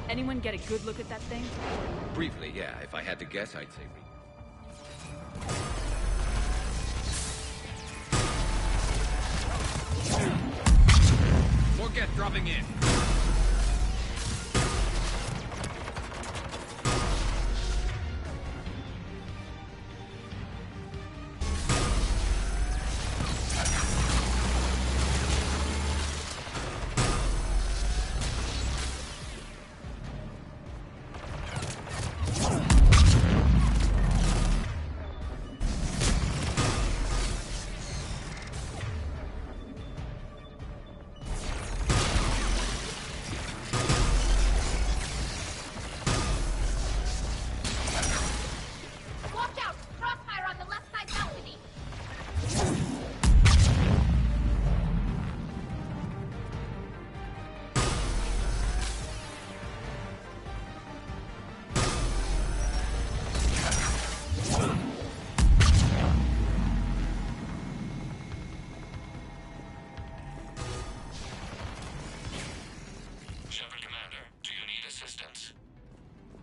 Anyone get a good look at that thing? Briefly, yeah. If I had to guess, I'd say... More Geth dropping in.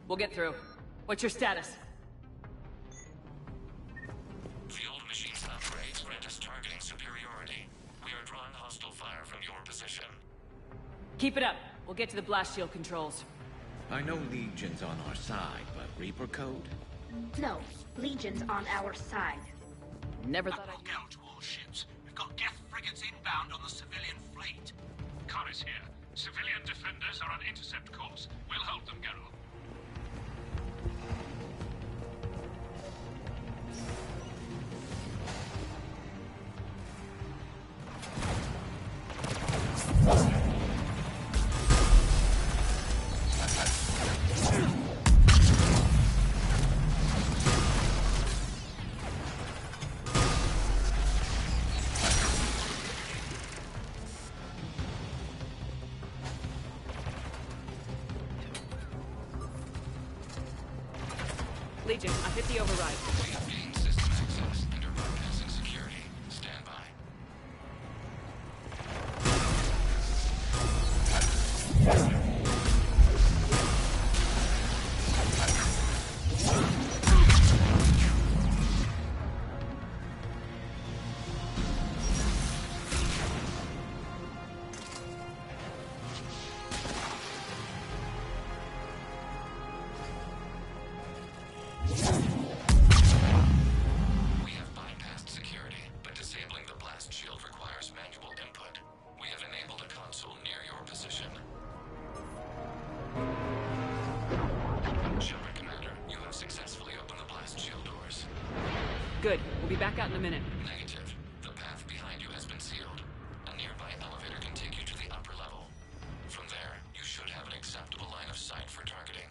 We'll get through. What's your status? The old machine's upgrades grant us targeting superiority. We are drawing hostile fire from your position. Keep it up. We'll get to the blast shield controls. I know Legion's on our side, but Reaper code? No, Legion's on our side. Never thought I'd... Look out to all ships. We've got Geth frigates inbound on the civilian fleet. Khan is here. Civilian defenders are on intercept course. We'll help them, Geralt. Legion, I hit the override. We have gained system access and are bypassing security. Stand by. Good. We'll be back out in a minute. Negative. The path behind you has been sealed. A nearby elevator can take you to the upper level. From there, you should have an acceptable line of sight for targeting.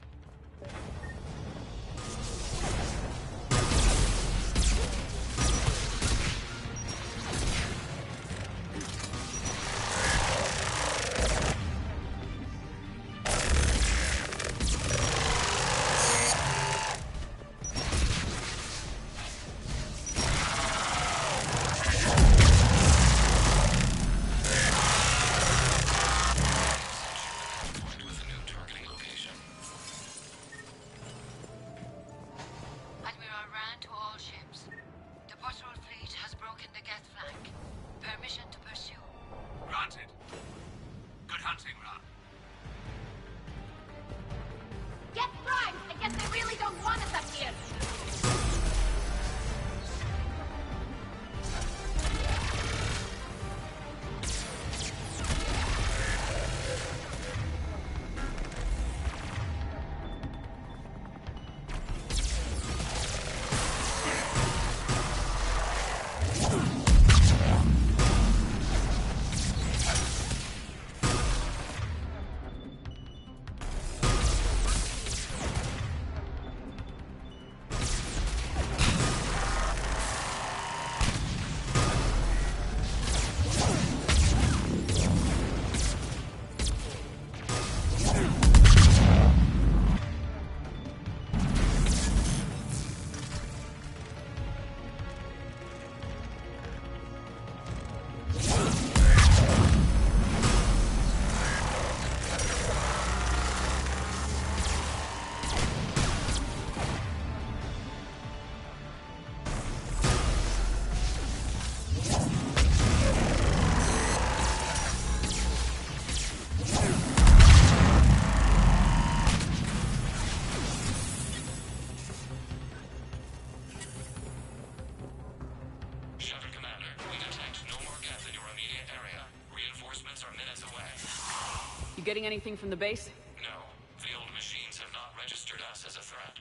getting anything from the base? No. The old machines have not registered us as a threat.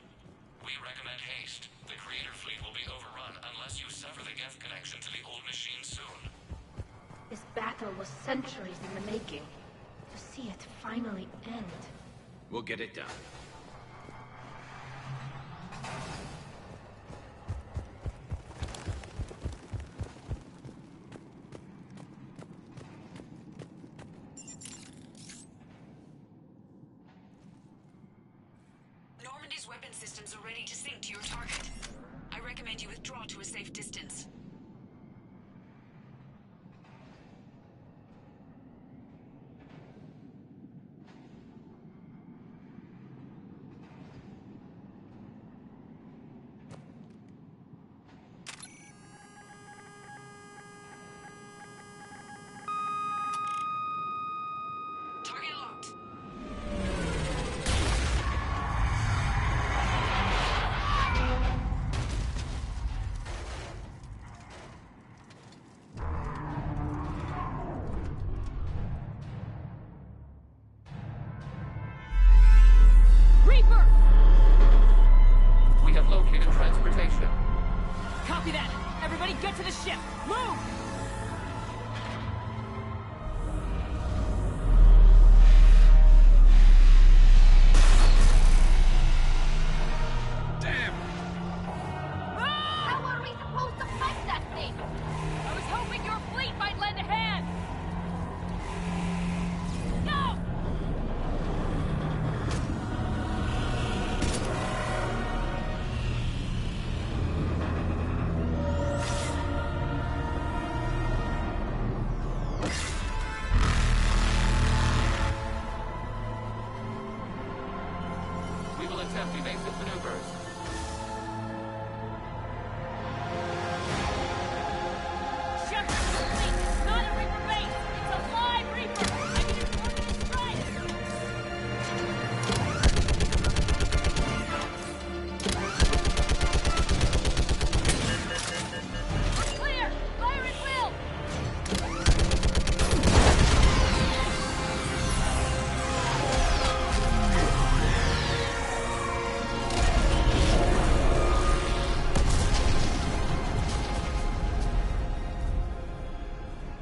We recommend haste. The Creator Fleet will be overrun unless you sever the Geth connection to the old machine soon. This battle was centuries in the making. To see it finally end. We'll get it done. Normandy's weapon systems are ready to sync to your target. I recommend you withdraw to a safe distance. Target locked. Reaper! We have located transportation. Copy that. Everybody get to the ship. Move! Damn! How are we supposed to fight that thing? I was hoping your fleet might lend a hand! No! We will attempt evasive maneuvers. Shepard, fleet! It's not a Reaper base! It's a live Reaper! I can inform you to strike! We're clear! Fire at will!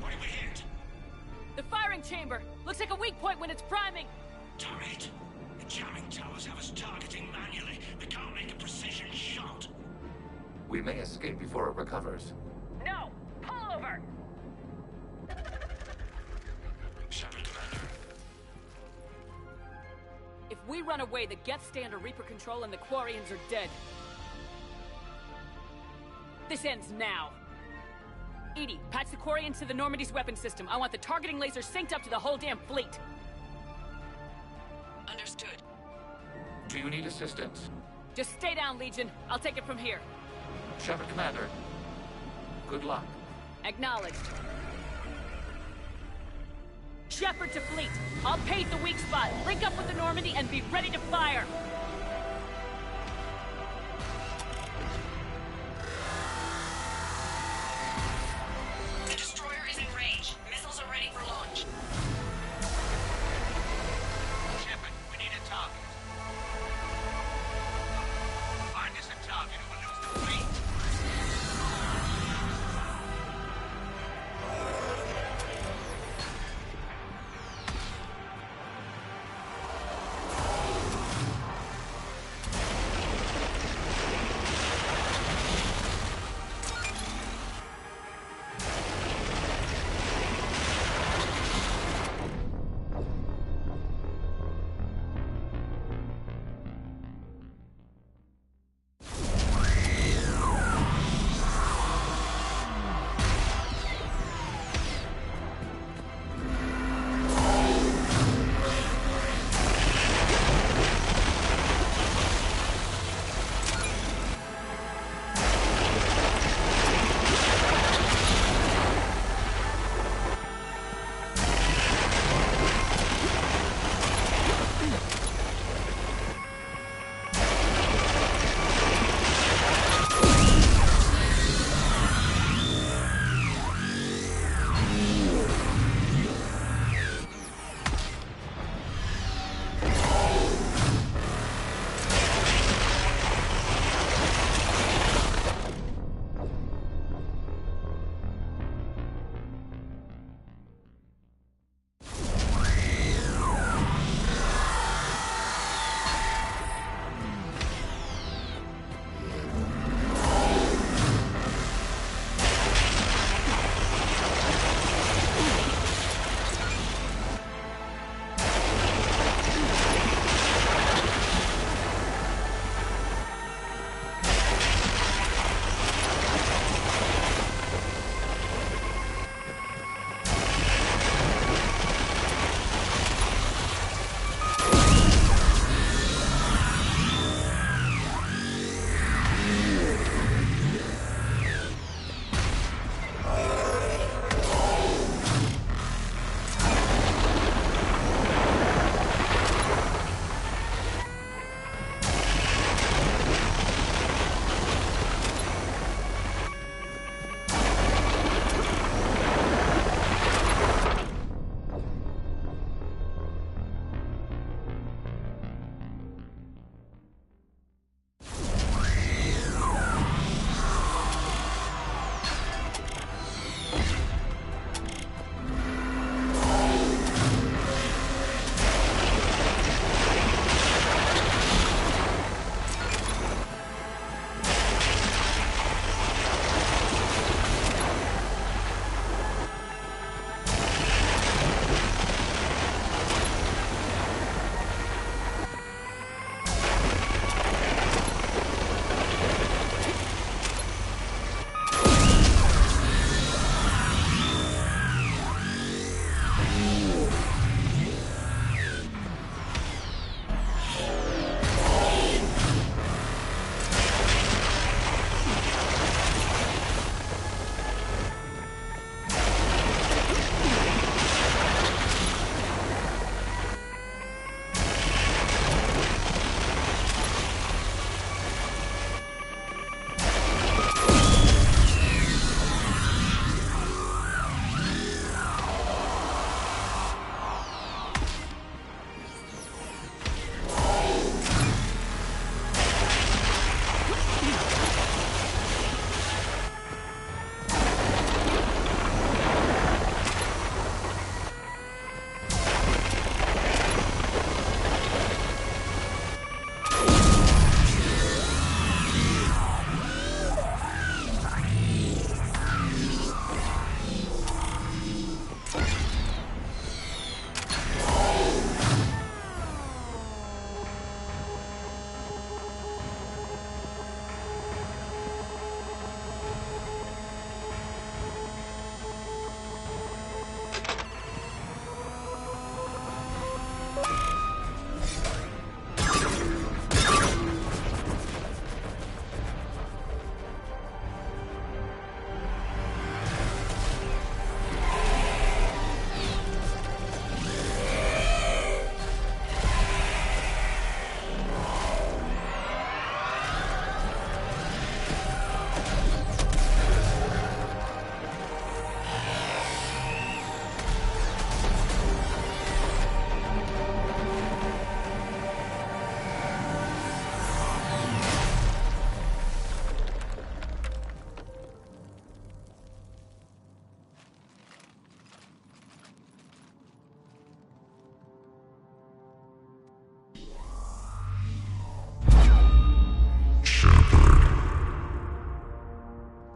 What do we hit? The firing chamber! Looks like a weak point when it's priming! Turret. The jamming towers have us targeting manually. We can't make a precision shot. We may escape before it recovers. No! Pull over! Shepard, Commander. If we run away, the Geth stay under Reaper control and the Quarians are dead. This ends now. Edie, patch the Quarians to the Normandy's weapon system. I want the targeting laser synced up to the whole damn fleet. Understood. Do you need assistance? Just stay down, Legion. I'll take it from here. Shepard, Commander. Good luck. Acknowledged. Shepard to fleet. I'll pave the weak spot, link up with the Normandy, and be ready to fire. The destroyer is in range. Missiles are ready for launch. Shepard, we need a target. Find us a target or we'll lose the fleet.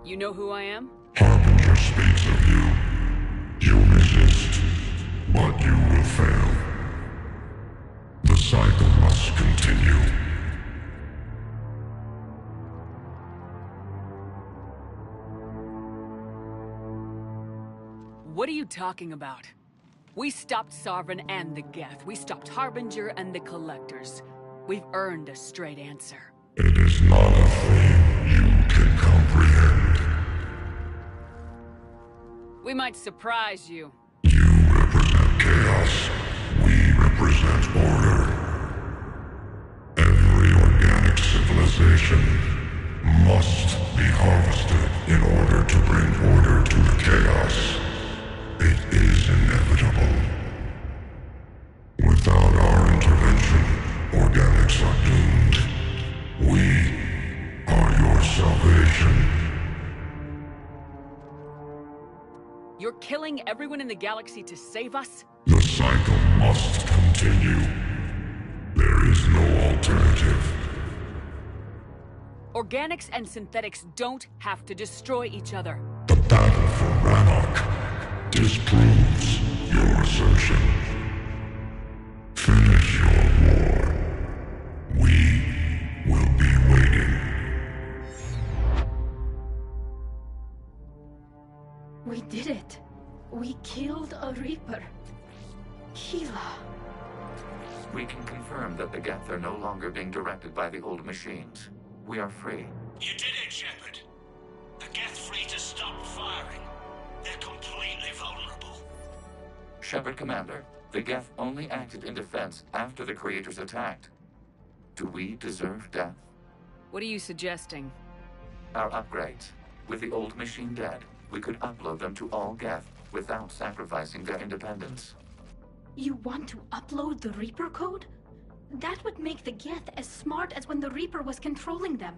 You know who I am? Harbinger speaks of you. You resist, but you will fail. The cycle must continue. What are you talking about? We stopped Sovereign and the Geth. We stopped Harbinger and the Collectors. We've earned a straight answer. It is not a thing you can comprehend. We might surprise you. You represent chaos. We represent order. Every organic civilization must be harvested in order to bring order to the chaos. It is inevitable. Without our intervention, organics are doomed. We are your salvation. You're killing everyone in the galaxy to save us? The cycle must continue. There is no alternative. Organics and synthetics don't have to destroy each other. The battle for Ryelonx disproves your assertion. Finish your war. We will be waiting. We did it. We killed a Reaper. Keela. We can confirm that the Geth are no longer being directed by the old machines. We are free. You did it, Shepard. The Geth fleet has stopped firing. They're completely vulnerable. Shepard Commander, the Geth only acted in defense after the creators attacked. Do we deserve death? What are you suggesting? Our upgrades. With the old machine dead, we could upload them to all Geth without sacrificing their independence. You want to upload the Reaper code? That would make the Geth as smart as when the Reaper was controlling them.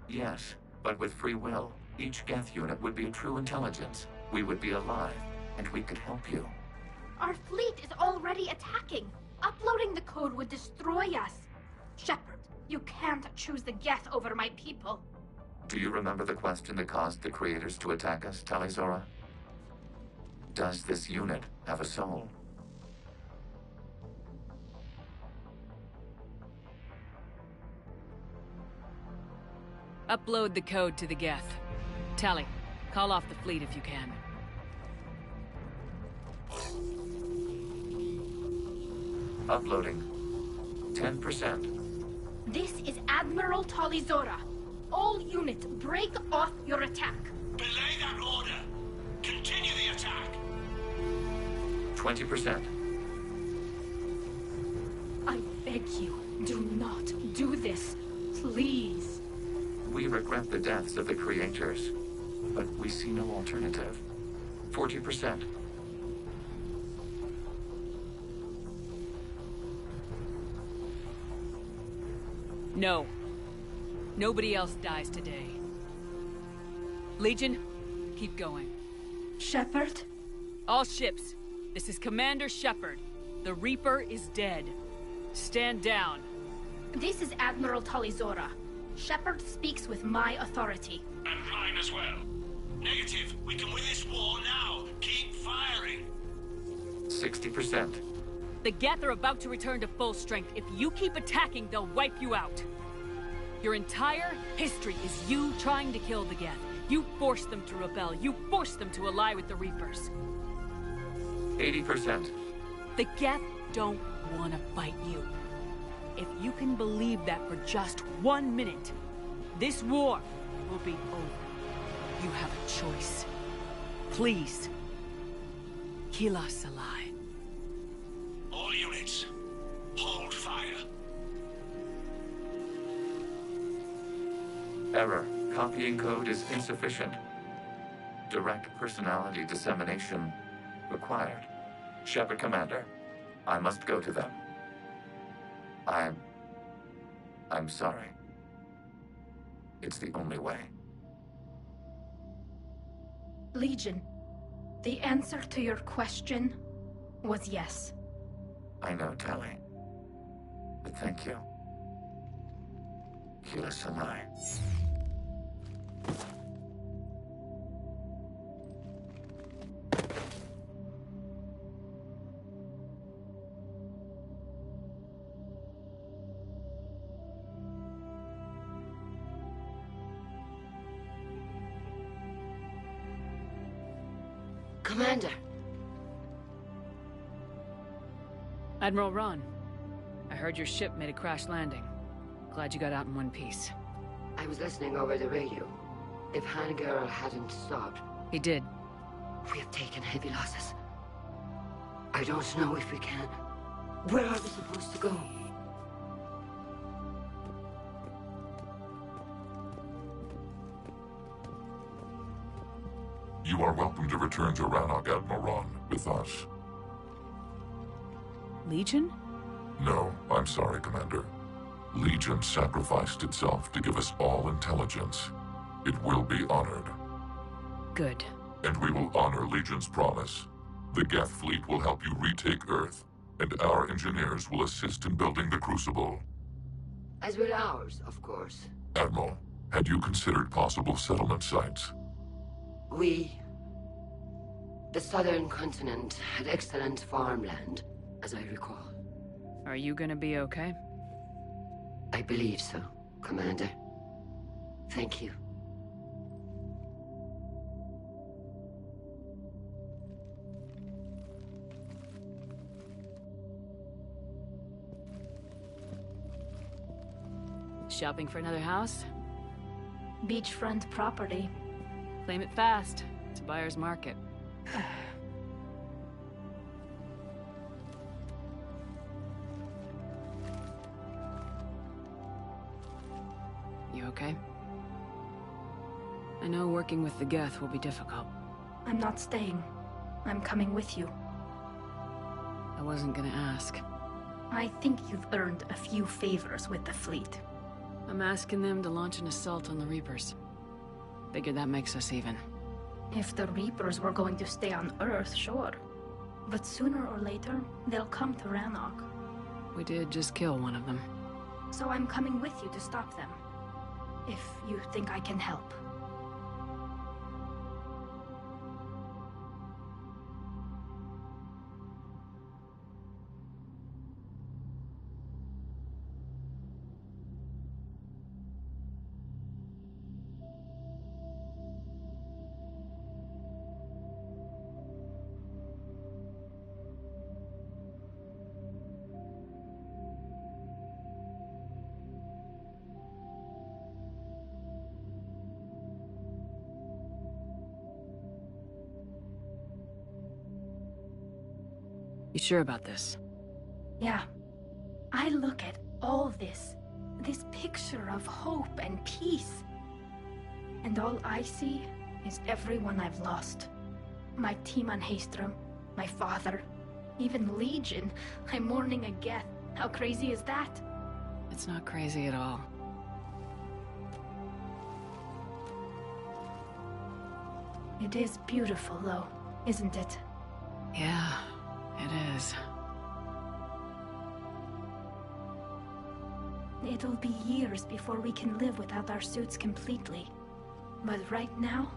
Yes, but with free will, each Geth unit would be a true intelligence. We would be alive, and we could help you. Our fleet is already attacking. Uploading the code would destroy us. Shepard, you can't choose the Geth over my people. Do you remember the question that caused the creators to attack us, Talizora? Does this unit have a soul? Upload the code to the Geth. Tally, call off the fleet if you can. Uploading. 10%. This is Admiral Talizora. All units, break off your attack. Belay that order. Continue the attack. 20%. I beg you, do not do this. Please. We regret the deaths of the creators, but we see no alternative. 40%. No. Nobody else dies today. Legion, keep going. Shepard? All ships, this is Commander Shepard. The Reaper is dead. Stand down. This is Admiral Talizora. Shepard speaks with my authority. And mine as well. Negative. We can win this war now. Keep firing. 60%. The Geth are about to return to full strength. If you keep attacking, they'll wipe you out. Your entire history is you trying to kill the Geth. You forced them to rebel. You forced them to ally with the Reapers. 80%. The Geth don't want to fight you. If you can believe that for just 1 minute, this war will be over. You have a choice. Please. Keela Salai. All units, hold fire. Error. Copying code is insufficient. Direct personality dissemination required. Shepard Commander, I must go to them. I'm sorry. It's the only way. Legion, the answer to your question was yes. I know, Tally. But thank you. Keela Salai. Commander! Admiral Ron, I heard your ship made a crash landing. Glad you got out in one piece. I was listening over the radio. If Hangirl hadn't stopped... He did. We have taken heavy losses. I don't know if we can. Where are we supposed to go? You are welcome to return to Rannoch, Admiral Ron, with us. Legion? No, I'm sorry, Commander. Legion sacrificed itself to give us all intelligence. It will be honored. Good. And we will honor Legion's promise. The Geth fleet will help you retake Earth, and our engineers will assist in building the Crucible. As will ours, of course. Admiral, had you considered possible settlement sites? The southern continent had excellent farmland, as I recall. Are you gonna be okay? I believe so, Commander. Thank you. Shopping for another house? Beachfront property. Claim it fast. It's a buyer's market. You okay? I know working with the Geth will be difficult. I'm not staying. I'm coming with you. I wasn't gonna ask. I think you've earned a few favors with the fleet. I'm asking them to launch an assault on the Reapers. Figure that makes us even. If the Reapers were going to stay on Earth, sure. But sooner or later, they'll come to Rannoch. We did just kill one of them. So I'm coming with you to stop them. If you think I can help. You sure about this? Yeah. I look at all this picture of hope and peace. And all I see is everyone I've lost. My team on Haestrom, my father, even Legion. I'm mourning a Geth. How crazy is that? It's not crazy at all. It is beautiful, though, isn't it? Yeah, it is. It'll be years before we can live without our suits completely. But right now...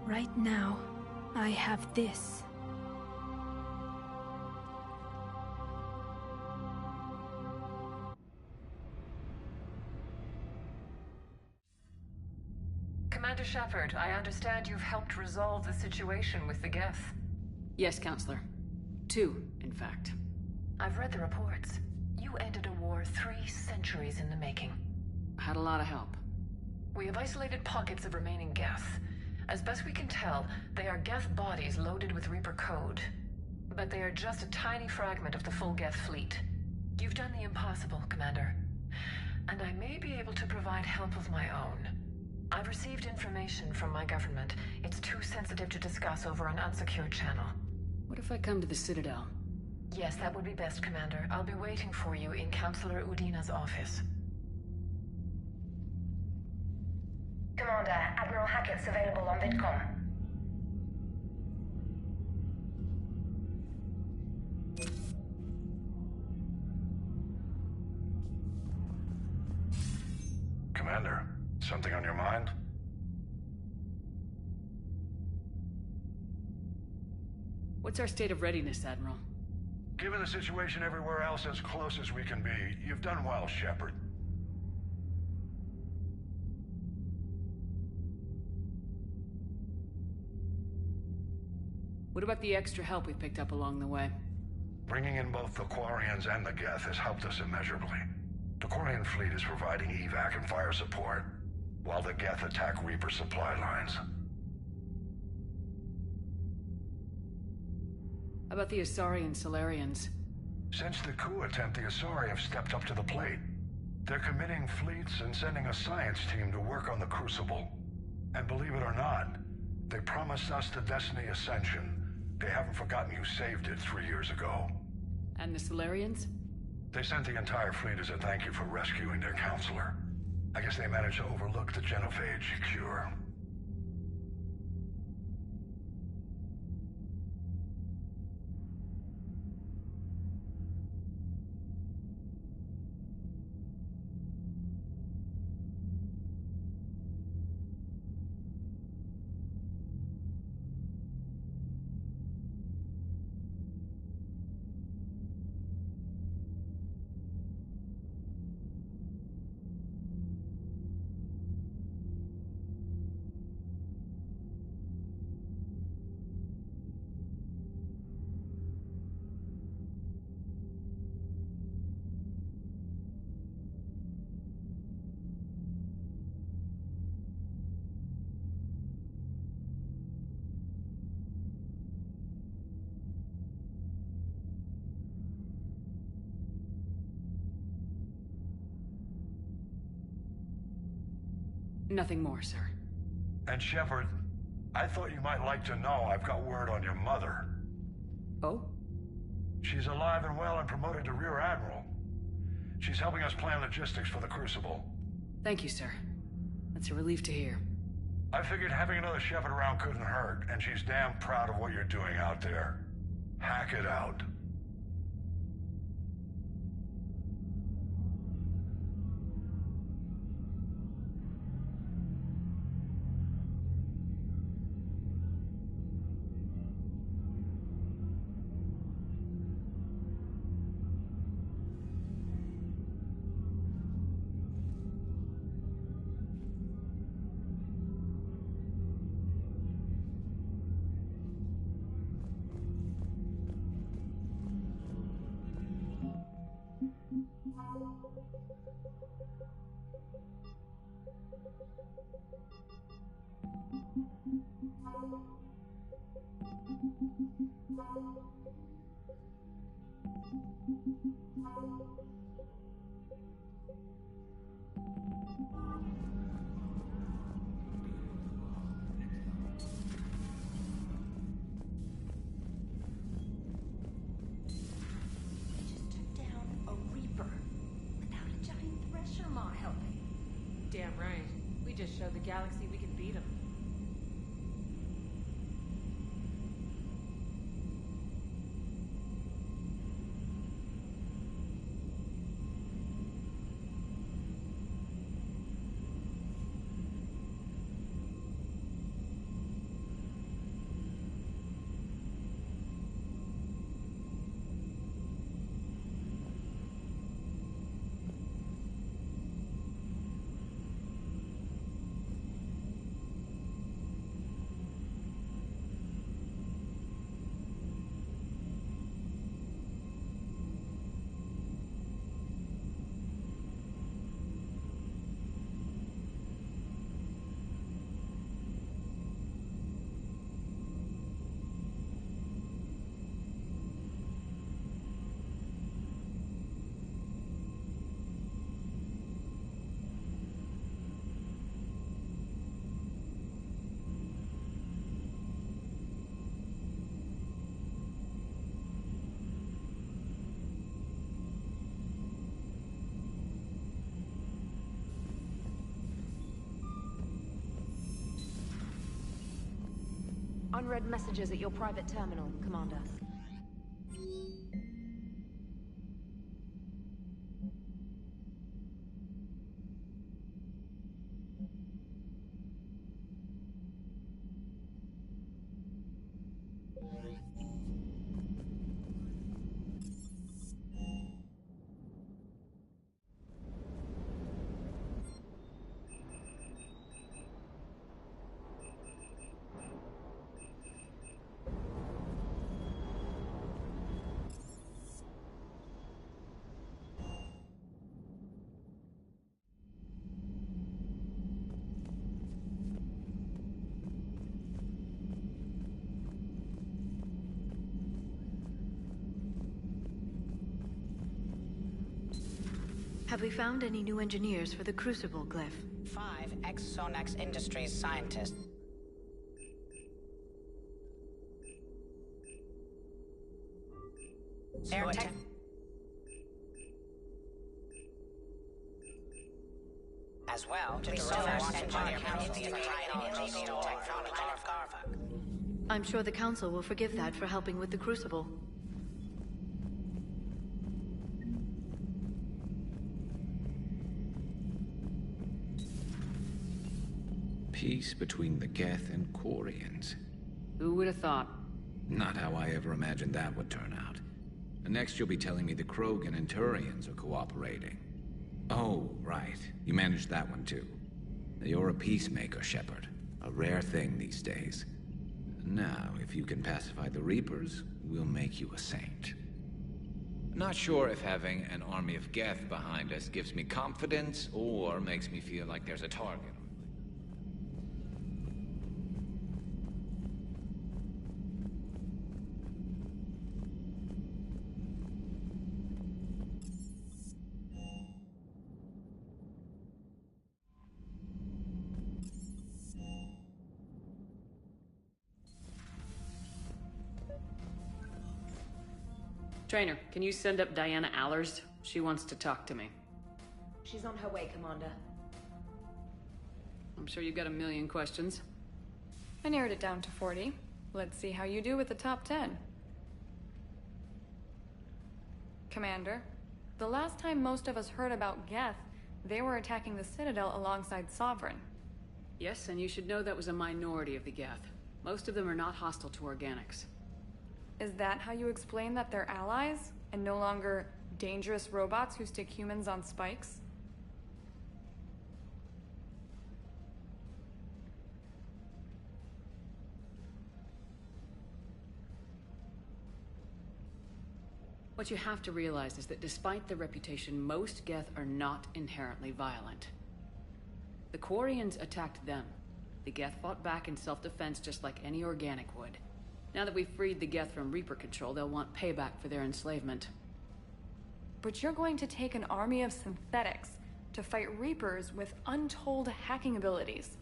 Right now, I have this. Commander Shepard, I understand you've helped resolve the situation with the Geth. Yes, Counselor. 2, in fact. I've read the reports. You ended a war 3 centuries in the making. I had a lot of help. We have isolated pockets of remaining Geth. As best we can tell, they are Geth bodies loaded with Reaper code. But they are just a tiny fragment of the full Geth fleet. You've done the impossible, Commander. And I may be able to provide help of my own. I've received information from my government. It's too sensitive to discuss over an unsecured channel. What if I come to the Citadel? Yes, that would be best, Commander. I'll be waiting for you in Counselor Udina's office. Commander, Admiral Hackett's available on VidCom. Commander, something on your mind? What's our state of readiness, Admiral? Given the situation everywhere else, as close as we can be, you've done well, Shepard. What about the extra help we picked up along the way? Bringing in both the Quarians and the Geth has helped us immeasurably. The Quarian fleet is providing evac and fire support, while the Geth attack Reaper supply lines. How about the Asari and Solarians? Since the coup attempt, the Asari have stepped up to the plate. They're committing fleets and sending a science team to work on the Crucible. And believe it or not, they promised us the Destiny Ascension. They haven't forgotten you saved it 3 years ago. And the Solarians? They sent the entire fleet as a thank you for rescuing their counselor. I guess they managed to overlook the genophage cure. Nothing more, sir. And Shepard, I thought you might like to know I've got word on your mother. Oh? She's alive and well and promoted to Rear Admiral. She's helping us plan logistics for the Crucible. Thank you, sir. That's a relief to hear. I figured having another Shepard around couldn't hurt, and she's damn proud of what you're doing out there. Hack it out. Damn right. We just showed the galaxy we can beat them. Unread messages at your private terminal, Commander. Have we found any new engineers for the Crucible glyph? 5 ex-Sonax Industries scientists. Their tech... As well, to research engineer the technology of Garvak. I'm sure the Council will forgive that for helping with the Crucible. Peace between the Geth and Quarians. Who would have thought? Not how I ever imagined that would turn out. And next you'll be telling me the Krogan and Turians are cooperating. Oh, right. You managed that one too. You're a peacemaker, Shepard. A rare thing these days. Now, if you can pacify the Reapers, we'll make you a saint. Not sure if having an army of Geth behind us gives me confidence or makes me feel like there's a target. Trainer, can you send up Diana Allers? She wants to talk to me. She's on her way, Commander. I'm sure you've got a million questions. I narrowed it down to 40. Let's see how you do with the top 10. Commander, the last time most of us heard about Geth, they were attacking the Citadel alongside Sovereign. Yes, and you should know that was a minority of the Geth. Most of them are not hostile to organics. Is that how you explain that they're allies, and no longer dangerous robots who stick humans on spikes? What you have to realize is that despite their reputation, most Geth are not inherently violent. The Quarians attacked them. The Geth fought back in self-defense just like any organic would. Now that we've freed the Geth from Reaper control, they'll want payback for their enslavement. But you're going to take an army of synthetics to fight Reapers with untold hacking abilities.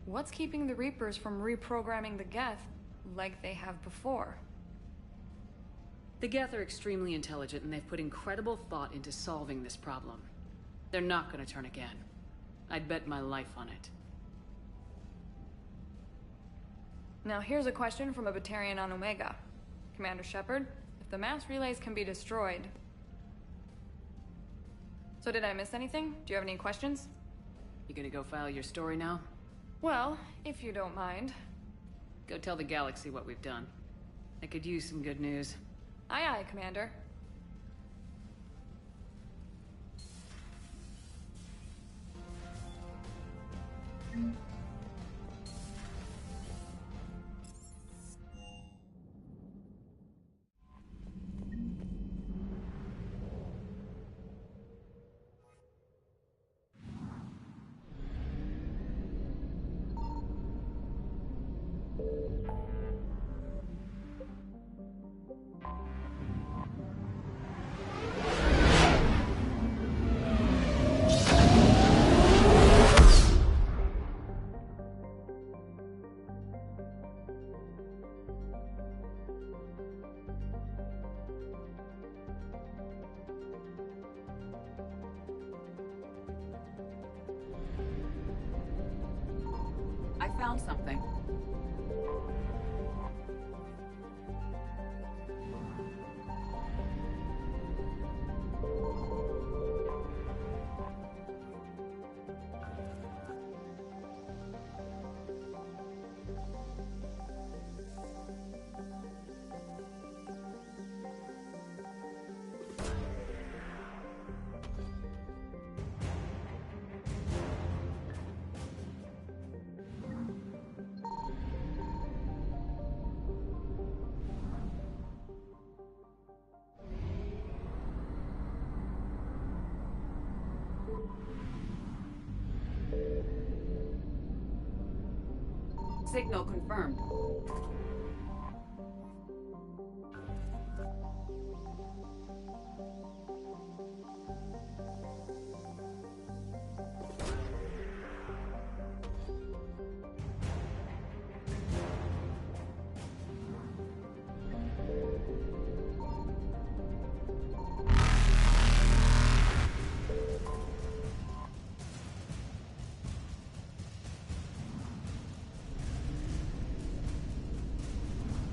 What's keeping the Reapers from reprogramming the Geth like they have before? The Geth are extremely intelligent, and they've put incredible thought into solving this problem. They're not going to turn again. I'd bet my life on it. Now here's a question from a Batarian on Omega. Commander Shepard, if the mass relays can be destroyed... So did I miss anything? Do you have any questions? You gonna go file your story now? Well, if you don't mind. Go tell the galaxy what we've done. I could use some good news. Aye aye, Commander. I found something. Signal confirmed.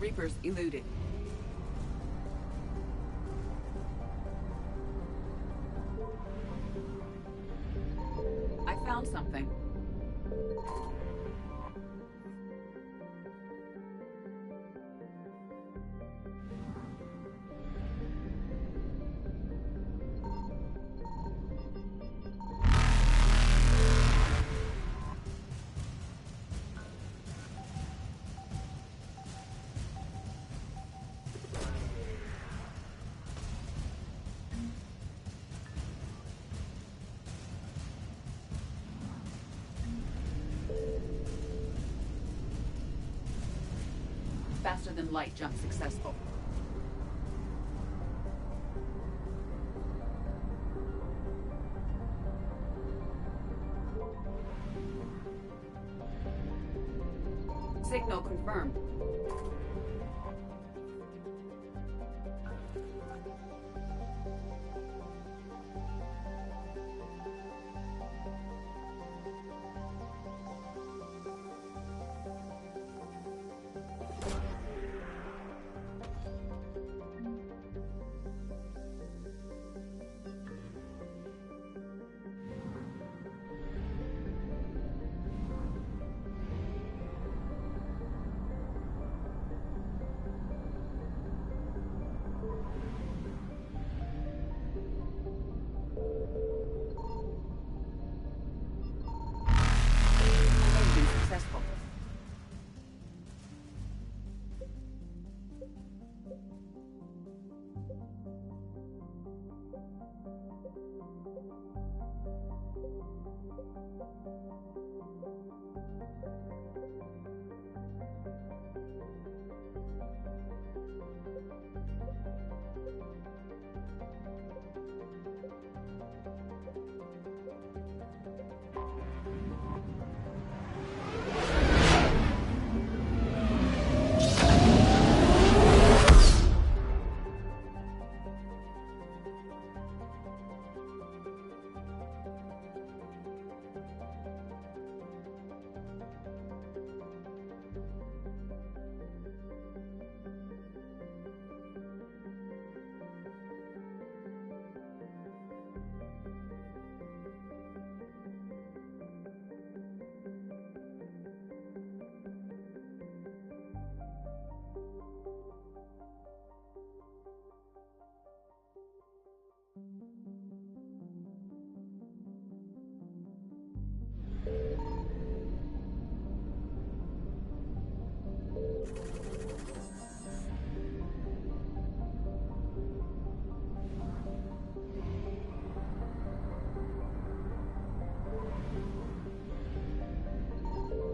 Reapers eluded. I found something. Faster than light jump successful. Signal confirmed. Successful.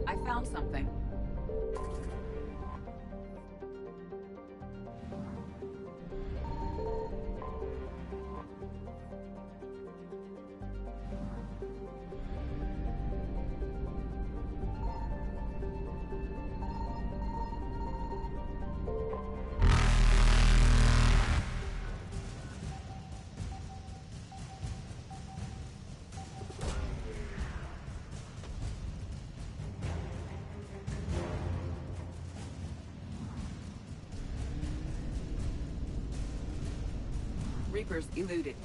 I found something. Reapers eluded.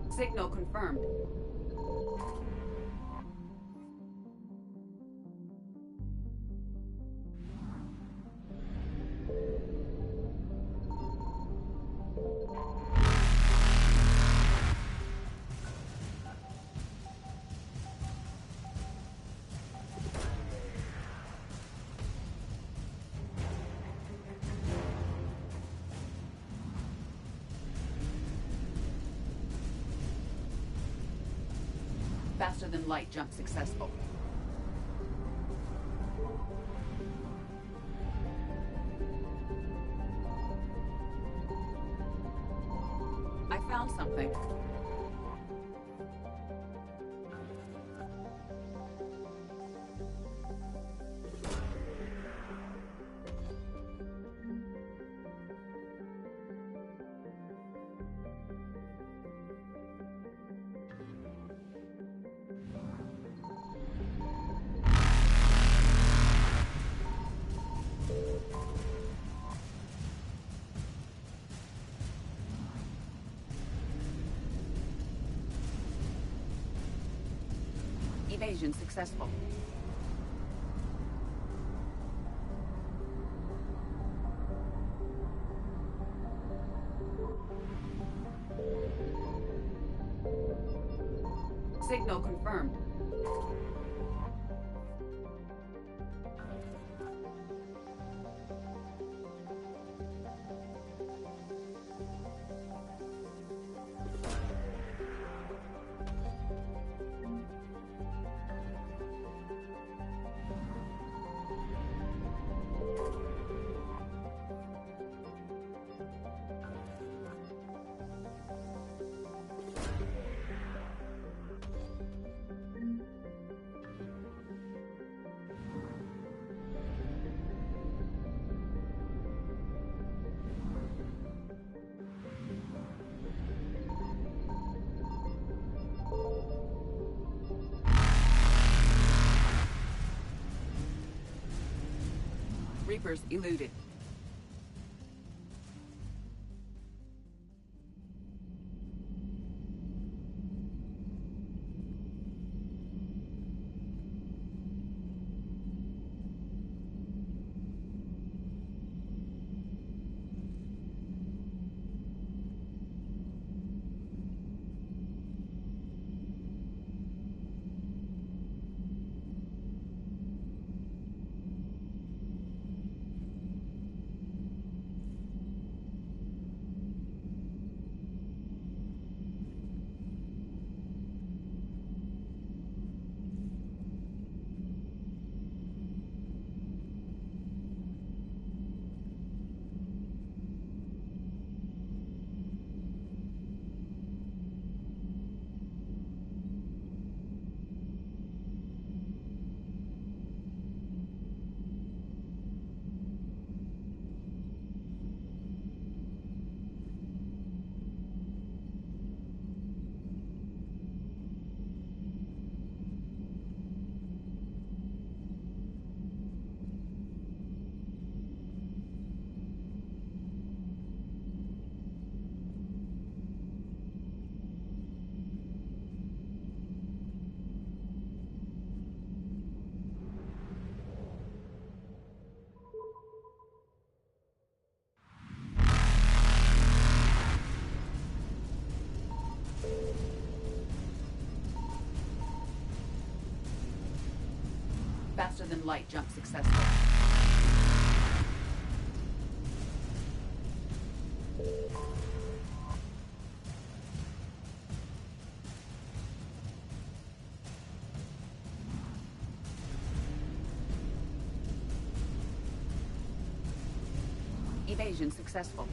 Signal confirmed. Faster than light jump successful. I found something. Evasion successful. Signal confirmed. Reapers eluded. Faster than light jump successful. Evasion successful.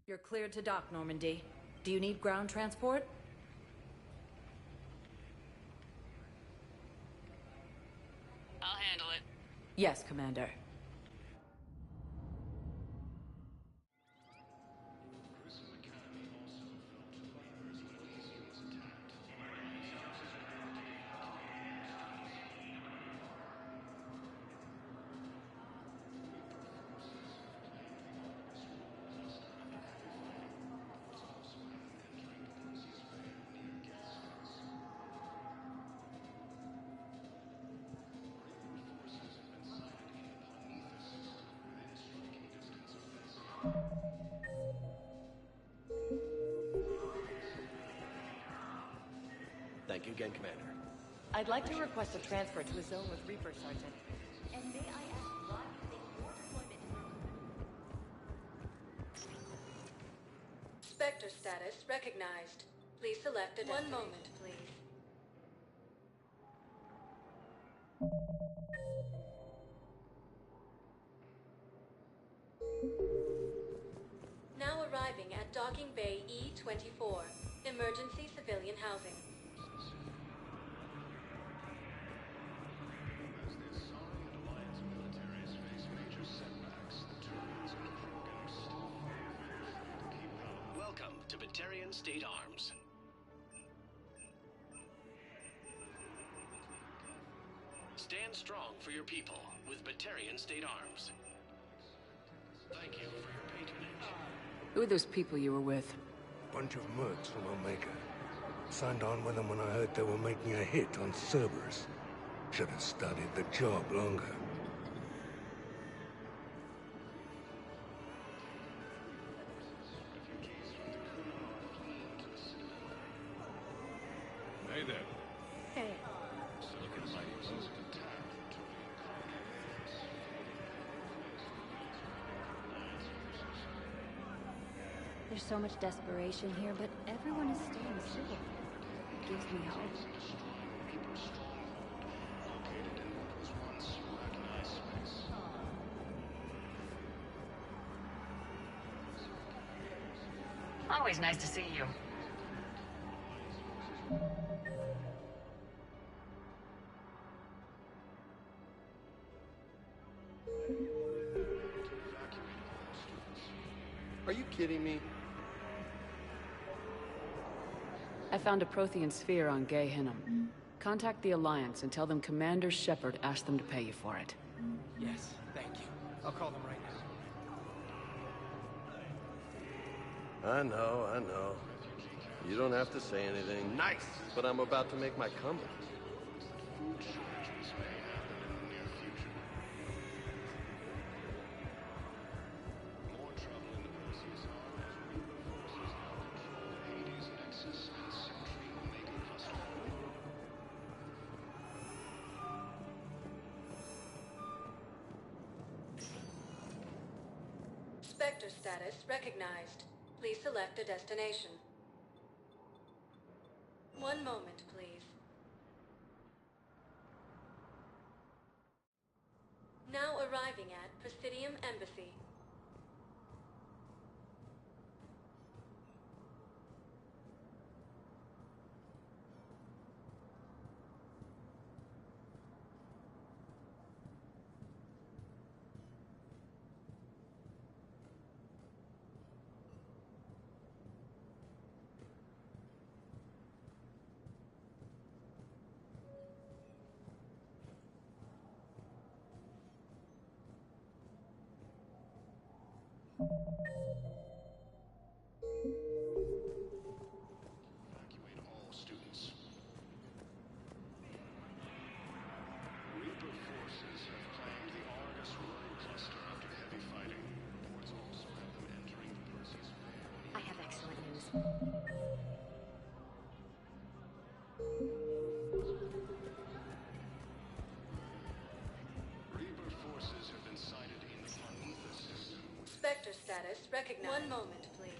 You're cleared to dock, Normandy. Do you need ground transport? I'll handle it. Yes, Commander. Thank you again, Commander. I'd like to request a transfer to a zone with Reaper, Sergeant. And may I ask why you think your deployment is... Spectre status recognized. Please select a destination. 1 moment, please. Now arriving at Docking Bay E-24. Emergency civilian housing. Welcome to Batarian State Arms. Stand strong for your people with Batarian State Arms. Thank you for your patronage. Who are those people you were with? Bunch of mercs from Omega. Signed on with them when I heard they were making a hit on Cerberus. Should have studied the job longer. Hey there. Hey. There's so much desperation here, but everyone is staying civil. It gives me hope. Always nice to see you. Are you kidding me? I found a Prothean sphere on Gay Hinnom. Contact the Alliance and tell them Commander Shepard asked them to pay you for it. Yes, thank you. I'll call them right now. I know. You don't have to say anything. Nice! But I'm about to make my comeback. Spectre status recognized. Please select a destination. 1 moment, please. Now arriving at Presidium Embassy. Evacuate all students. Reaper forces have claimed the Argus road cluster after heavy fighting. Reports also have them entering the Perseus Bay. I have excellent news. Reaper forces have been sighted in the Prometheus system. Spectre status recognized. 1 moment, please.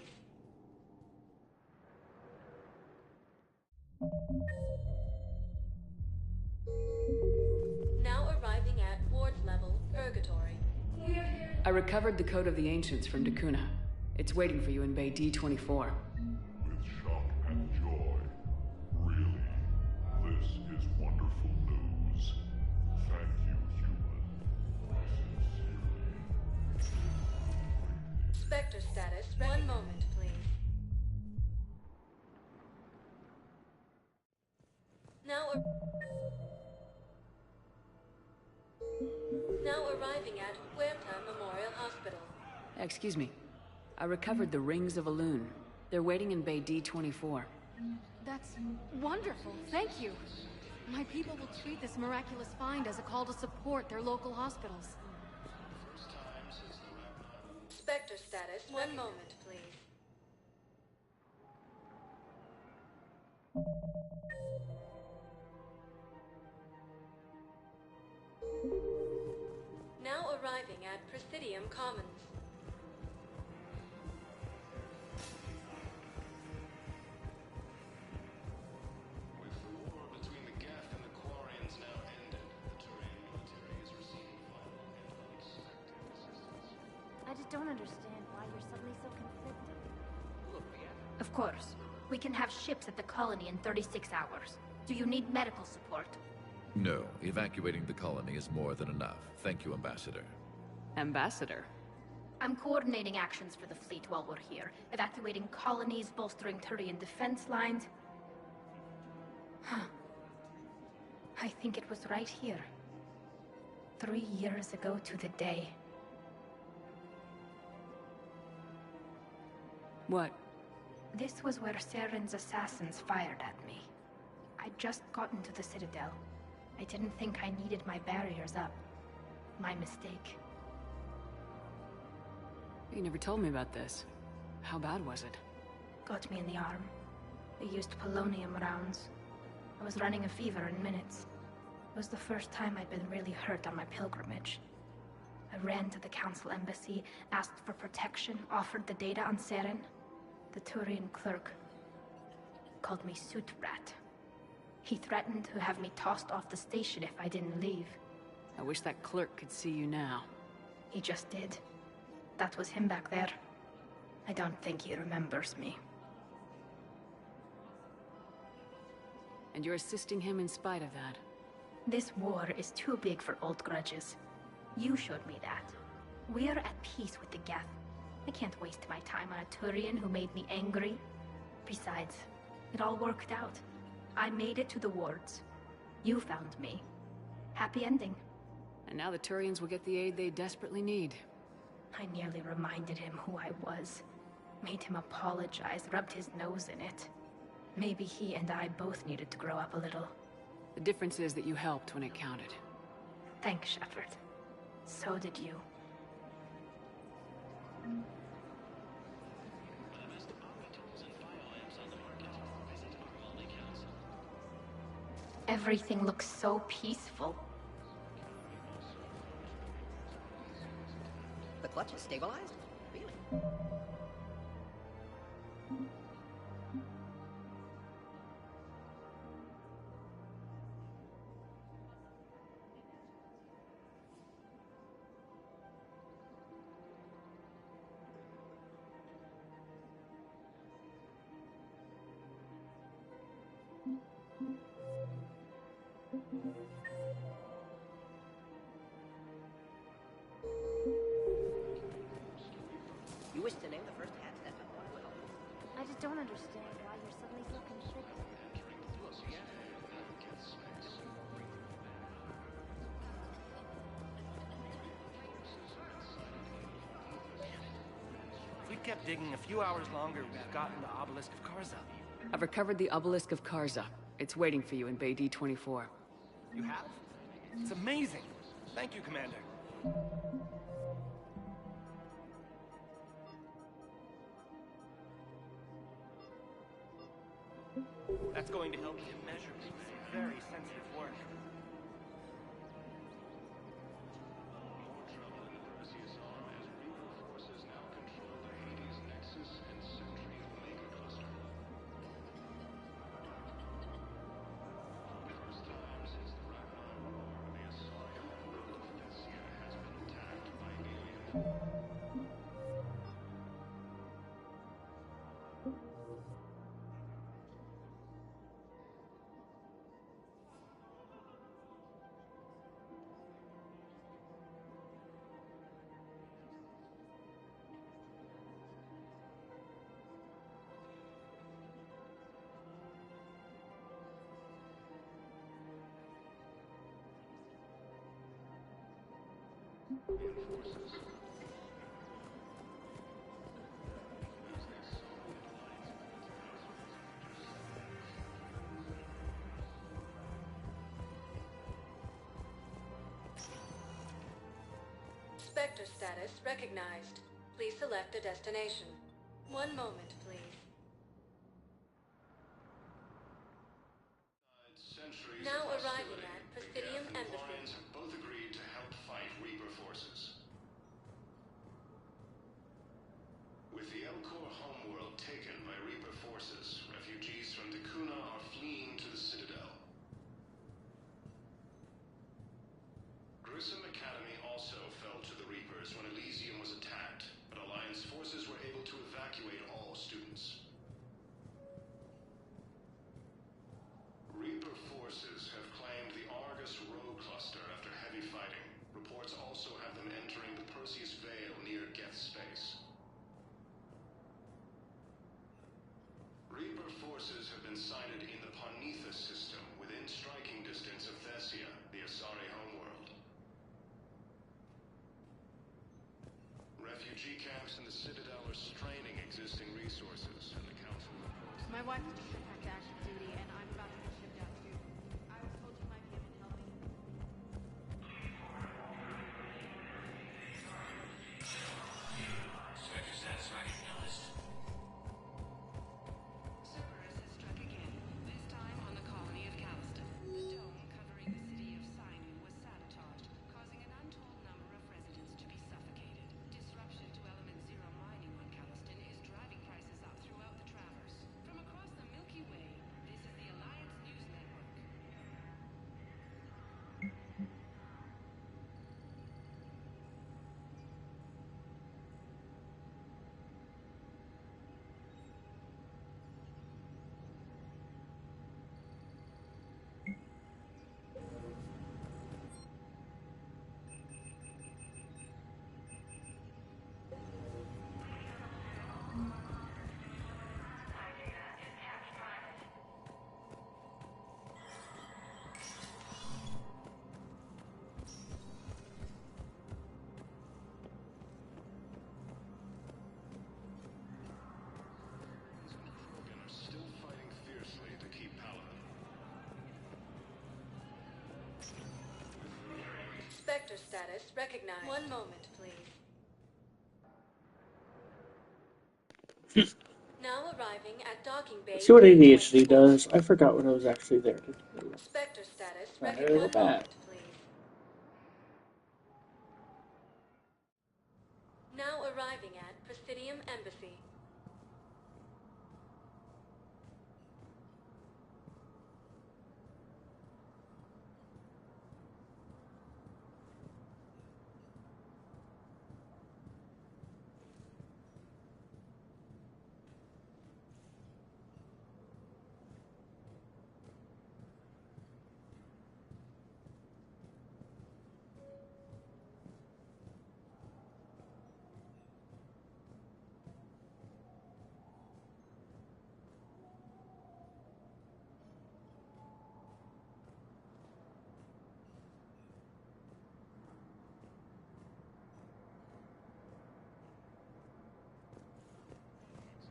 I recovered the Code of the Ancients from Dakuna. It's waiting for you in Bay D-24. With shock and joy. Really, this is wonderful news. Thank you, human. Sincerely. Spectre status. One moment, please. Now arriving at Huerta Memorial Hospital. Excuse me. I recovered the Rings of Elune. They're waiting in Bay D-24. That's wonderful. Thank you. My people will treat this miraculous find as a call to support their local hospitals. Spectre status. One moment, please. Now arriving at Presidium Commons. With the war between the Geth and the Quarians now ended, the Turian military is receiving vital and unexpected assistance. I just don't understand why you're suddenly so conflicted. Of course. We can have ships at the colony in 36 hours. Do you need medical support? No, evacuating the colony is more than enough. Thank you, Ambassador. Ambassador? I'm coordinating actions for the fleet while we're here. Evacuating colonies, bolstering Turian defense lines. I think it was right here. 3 years ago to the day. What? This was where Saren's assassins fired at me. I'd just gotten to the Citadel. I didn't think I needed my barriers up. My mistake. You never told me about this. How bad was it? Got me in the arm. They used polonium rounds. I was running a fever in minutes. It was the first time I'd been really hurt on my pilgrimage. I ran to the Council Embassy, asked for protection, offered the data on Saren. The Turian clerk called me suit rat. He threatened to have me tossed off the station if I didn't leave. I wish that clerk could see you now. He just did. That was him back there. I don't think he remembers me. And you're assisting him in spite of that. This war is too big for old grudges. You showed me that. We're at peace with the Geth. I can't waste my time on a Turian who made me angry. Besides, it all worked out. I made it to the wards. You found me. Happy ending. And now the Turians will get the aid they desperately need. I nearly reminded him who I was. Made him apologize, rubbed his nose in it. Maybe he and I both needed to grow up a little. The difference is that you helped when it counted. Thanks, Shepard. So did you. Everything looks so peaceful. The clutch is stabilized? Really? You wish to name the first hat that I just don't understand why you're suddenly so conflicted. If we'd kept digging a few hours longer, we'd have gotten the obelisk of Karza. I've recovered the obelisk of Karza. It's waiting for you in Bay D-24. You have? It's amazing. Thank you, Commander. That's going to help me measure some very sensitive work. Thank you. Spectre status recognized. Please select a destination. One moment, please. Now arriving at Presidium Embassy. Quarians have both agreed to help fight Reaper forces. With the Elcor homeworld taken by Reaper forces, refugees from Dakuna are fleeing to the Citadel. Grissom Academy also fell to the Reapers when Elysium was attacked, but Alliance forces were able to evacuate all students. Reaper forces have claimed the Argus Row cluster after heavy fighting. Reports also have them entering the Perseus Vale near Geth space. Reaper forces have been sighted in the Parnithus system within striking distance of Thessia, the Asari homeworld. Refugee camps in the Citadel are straining existing resources, and the Council reports... My wife has just come back to active duty, and I'm about to get shipped out too. I was told you might be able to help me. Spectre status recognized. Cerberus has struck again, this time on the colony of Calliston. The dome covering the city of Sinai was sabotaged, causing an untold number of residents to be suffocated. Disruption to Element Zero mining on Calliston is driving prices up throughout the Traverse. From across the Milky Way, this is the Alliance News Network. Krogan are still fighting fiercely to keep Paladin. Spectre status recognized. One moment, please. Now arriving at docking bay. See what ADHD does. I forgot what I was actually there to do. Spectre status Not recognized. really bad. Please. Now arriving at Presidium Embassy.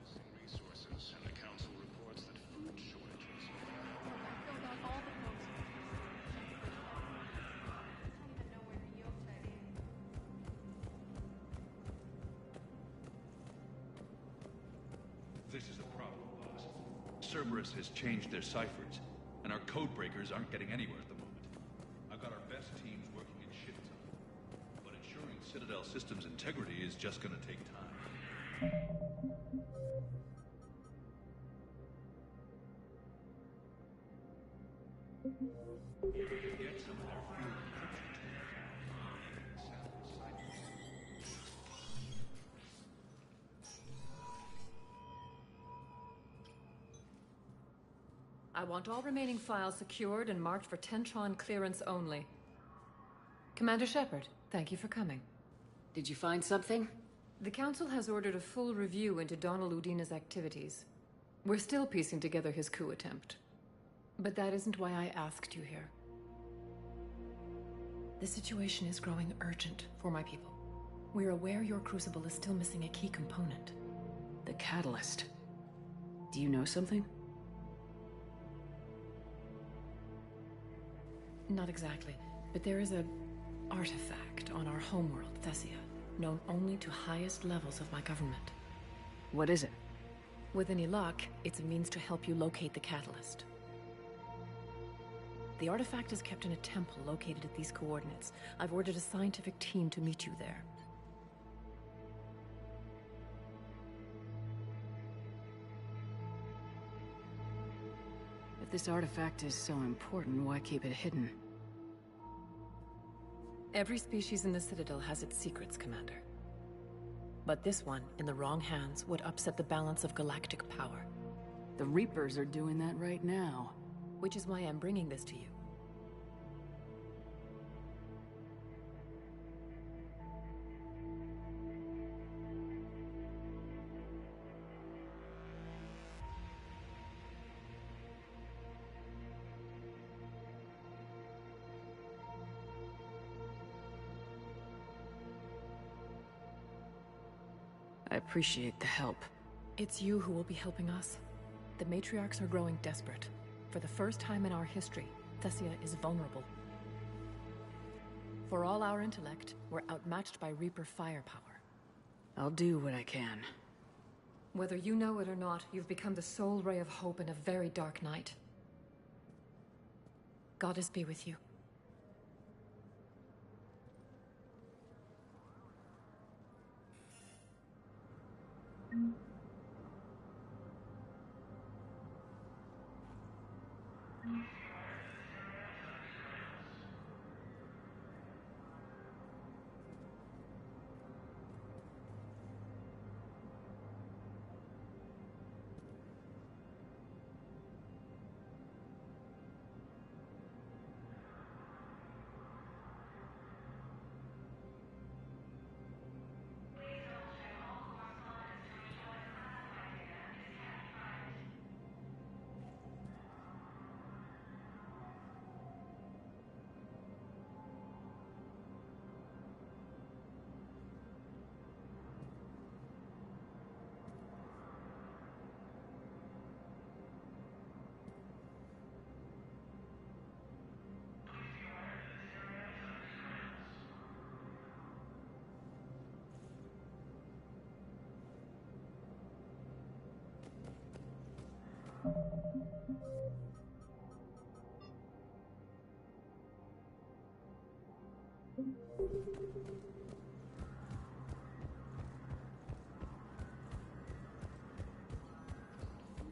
Existing resources, and the Council reports that food shortages... Filled out all the forms. I don't even know where the yield tag is. This is a problem, boss. Cerberus has changed their ciphers, and our code breakers aren't getting anywhere at the moment. I've got our best teams working in shit time, but ensuring Citadel systems integrity is just gonna take time. Get some of their fuel encryption tools. I want all remaining files secured and marked for Tentron clearance only. Commander Shepard, thank you for coming. Did you find something? The Council has ordered a full review into Donald Udina's activities. We're still piecing together his coup attempt. But that isn't why I asked you here. The situation is growing urgent for my people. We're aware your crucible is still missing a key component. The catalyst. Do you know something? Not exactly, but there is a artifact on our homeworld, Thessia, known only to highest levels of my government. What is it? With any luck, it's a means to help you locate the catalyst. The artifact is kept in a temple located at these coordinates. I've ordered a scientific team to meet you there. If this artifact is so important, why keep it hidden? Every species in the Citadel has its secrets, Commander. But this one, in the wrong hands, would upset the balance of galactic power. The Reapers are doing that right now. Which is why I'm bringing this to you. I appreciate the help. It's you who will be helping us. The matriarchs are growing desperate. For the first time in our history, Thessia is vulnerable. For all our intellect, we're outmatched by Reaper firepower. I'll do what I can. Whether you know it or not, you've become the sole ray of hope in a very dark night. Goddess be with you.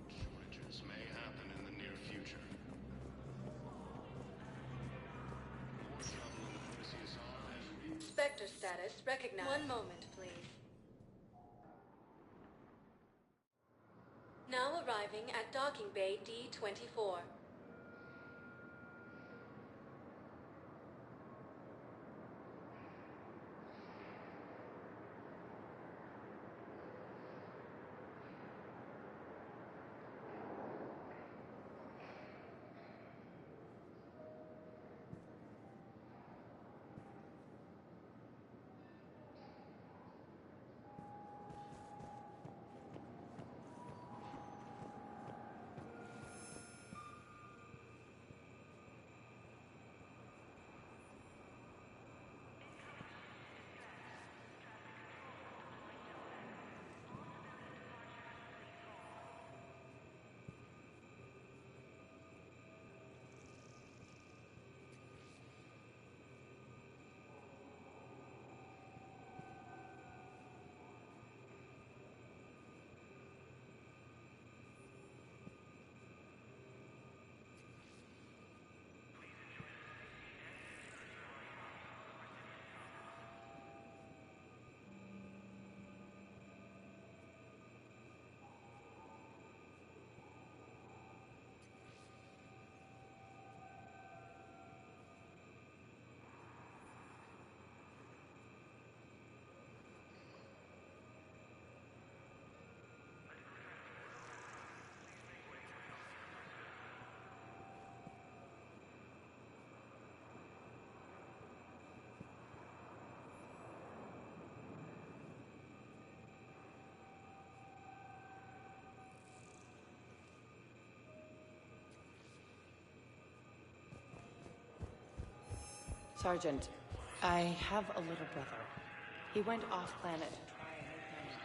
Shortages may happen in the near future. More trouble in the Perseus arm has Spectre status recognized. One moment, please. Now arriving at docking bay D-24. Sergeant, I have a little brother. He went off-planet to try a new planet.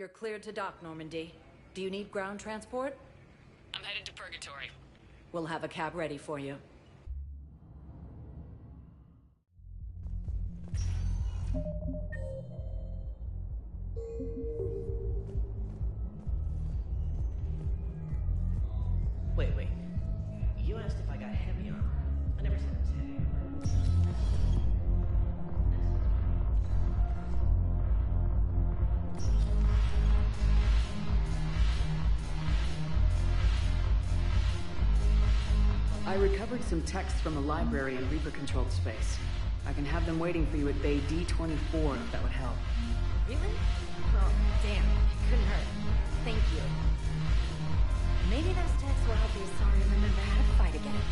You're cleared to dock, Normandy. Do you need ground transport? I'm headed to Purgatory. We'll have a cab ready for you. Wait. You asked if I got heavy armor. I never said it was heavy armor. I recovered some texts from the library in Reaper-controlled space. I can have them waiting for you at Bay D-24 if that would help. Really? Oh, damn. It couldn't hurt. Thank you. Maybe those texts will help Asari remember how to fight again.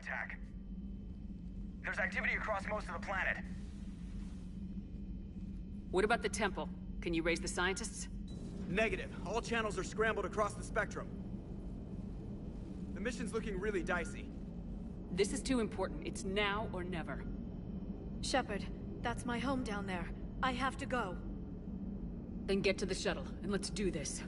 Attack. There's activity across most of the planet. What about the temple? Can you raise the scientists? Negative. All channels are scrambled across the spectrum. The mission's looking really dicey. This is too important. It's now or never. Shepard, that's my home down there. I have to go. Then get to the shuttle, and let's do this.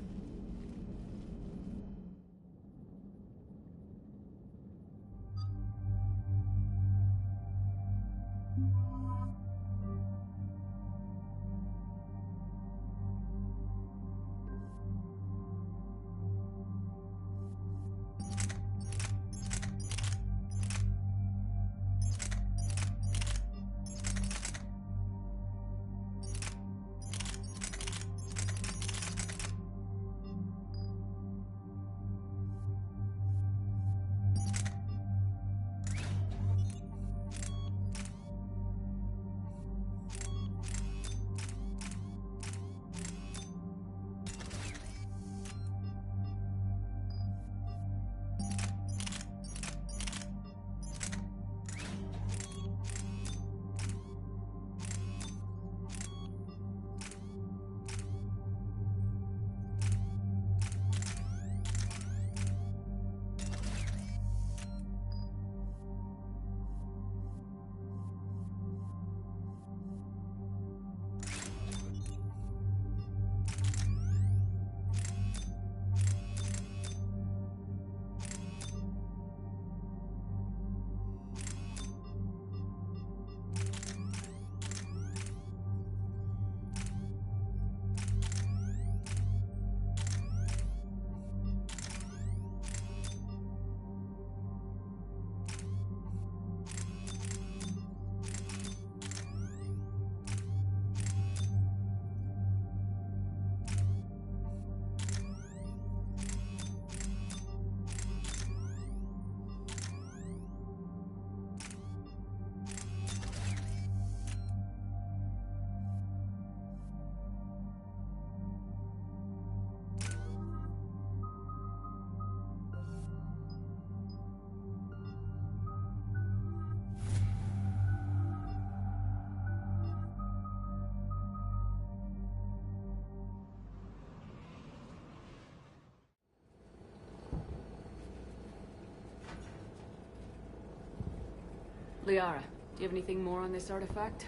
Liara, do you have anything more on this artifact?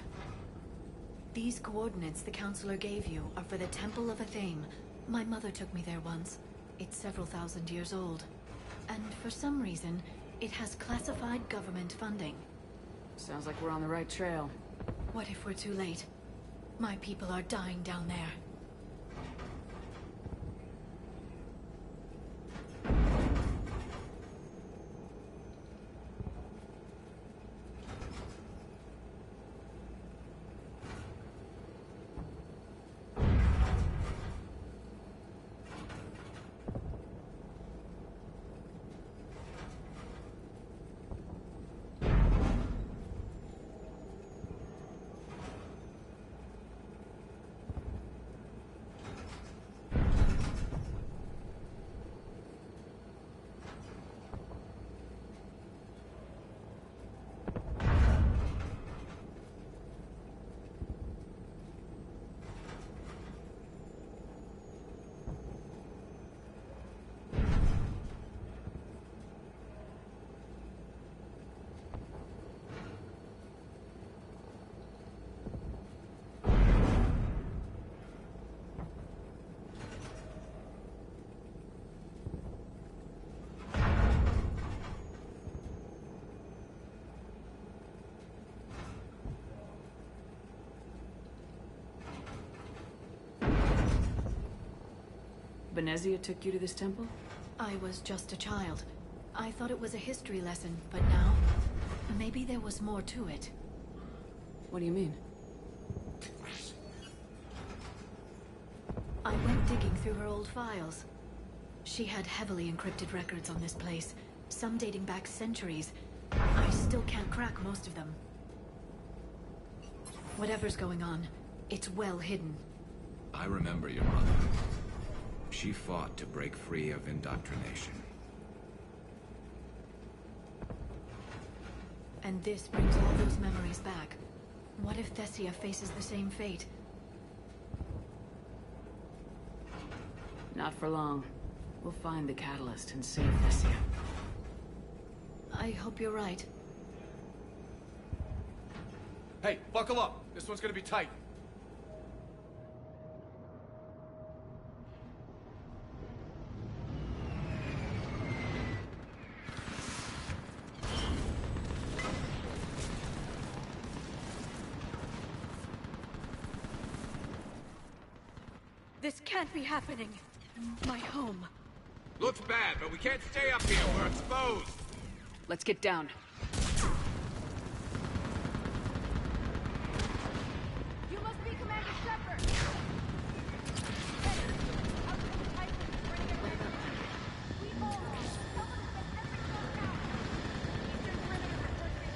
These coordinates the counselor gave you are for the Temple of Athame. My mother took me there once. It's several thousand years old. And for some reason, it has classified government funding. Sounds like we're on the right trail. What if we're too late? My people are dying down there. Benezia took you to this temple? I was just a child. I thought it was a history lesson, but now... maybe there was more to it. What do you mean? I went digging through her old files. She had heavily encrypted records on this place, some dating back centuries. I still can't crack most of them. Whatever's going on, it's well hidden. I remember your mother. She fought to break free of indoctrination. And this brings all those memories back. What if Thessia faces the same fate? Not for long. We'll find the catalyst and save Thessia. I hope you're right. Hey, buckle up. This one's gonna be tight. This can't be happening. My home. Looks bad, but we can't stay up here. We're exposed. Let's get down. You must be Commander Shepard! Hey, out to the Titan, we're gonna get ready. We all help us get every code down. Eastern perimeter reports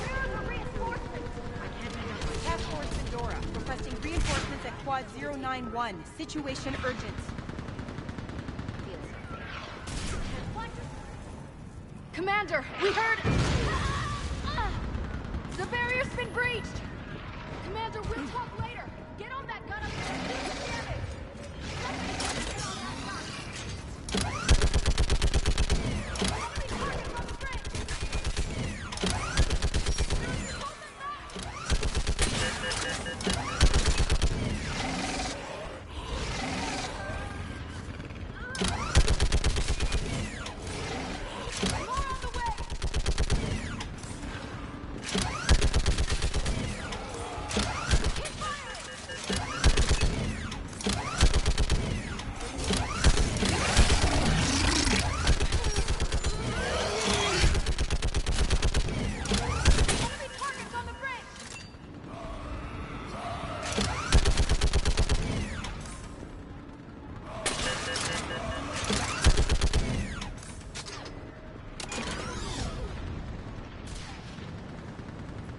where are the reinforcements? I can't hang up. Task Force Pandora, requesting reinforcements at Quad 091. Situation urgent. Commander, we heard... The barrier's been breached! Commander, we'll talk later. Get on that gun up there and do the damage.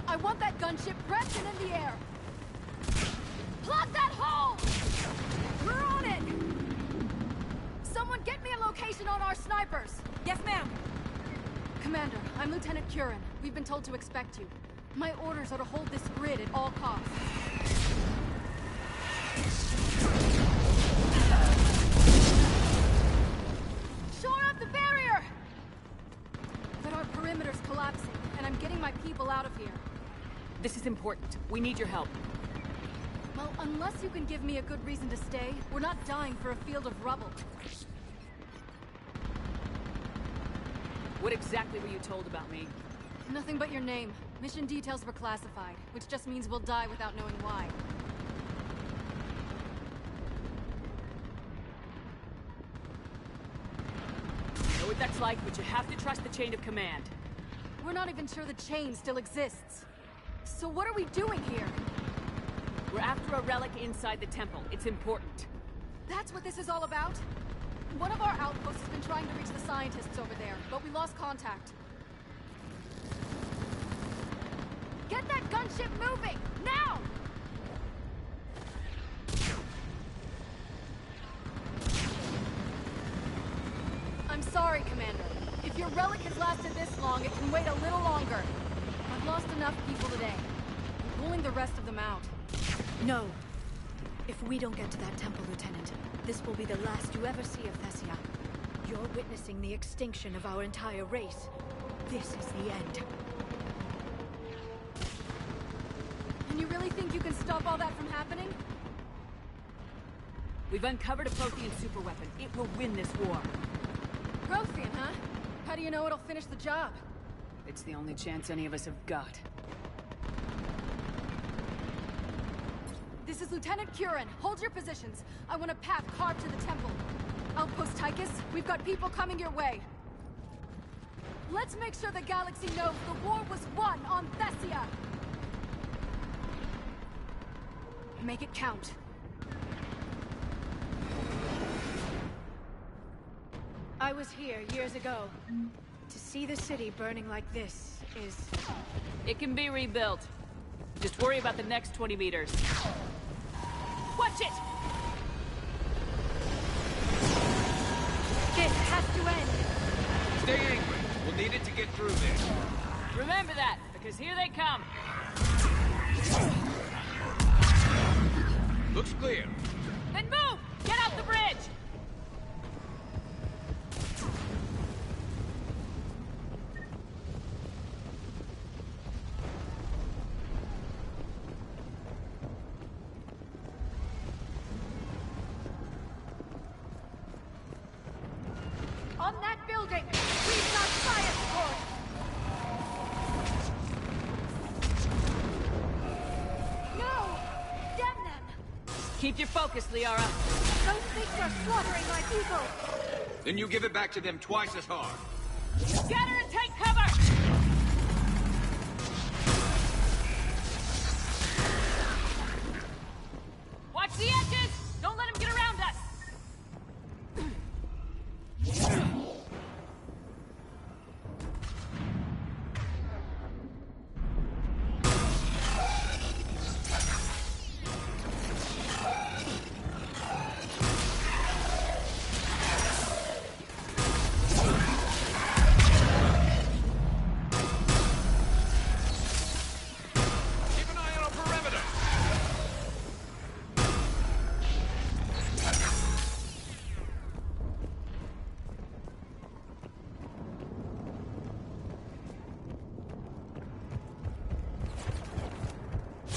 I want that gunship pressed and in the air! Plug that hole! We're on it! Someone get me a location on our snipers! Yes, ma'am! Commander, I'm Lieutenant Curran. We've been told to expect you. My orders are to hold this grid at all costs. Shore up the barrier! But our perimeter's collapsing, and I'm This is important. We need your help. Well, unless you can give me a good reason to stay, we're not dying for a field of rubble. What exactly were you told about me? Nothing but your name. Mission details were classified, which just means we'll die without knowing why. I know what that's like, but you have to trust the chain of command. We're not even sure the chain still exists. So what are we doing here? We're after a relic inside the temple. It's important. That's what this is all about? One of our outposts has been trying to reach the scientists over there, but we lost contact. Get that gunship moving! Now! I'm sorry, Commander. If your relic has lasted this long, it can wait a little longer. I've lost enough people today. I'm pulling the rest of them out. No. If we don't get to that temple, Lieutenant, this will be the last you ever see of Thessia. You're witnessing the extinction of our entire race. This is the end. And you really think you can stop all that from happening? We've uncovered a Prothean superweapon. It will win this war. Prothean, huh? How do you know it'll finish the job? It's the only chance any of us have got. This is Lieutenant Curran. Hold your positions. I want a path carved to the temple. Outpost Tychus, we've got people coming your way. Let's make sure the galaxy knows the war was won on Thessia! Make it count. I was here years ago. To see the city burning like this is... It can be rebuilt. Just worry about the next 20 meters. Watch it! This has to end! Stay angry. We'll need it to get through this. Remember that, because here they come. Looks clear. Then move! Get out the bridge! On that building! We've got fire support! No! Damn them! Keep your focus, Liara. Those things are slaughtering my people! Then you give it back to them twice as hard. Scatter and take cover! Watch the edges! Don't let them get around us!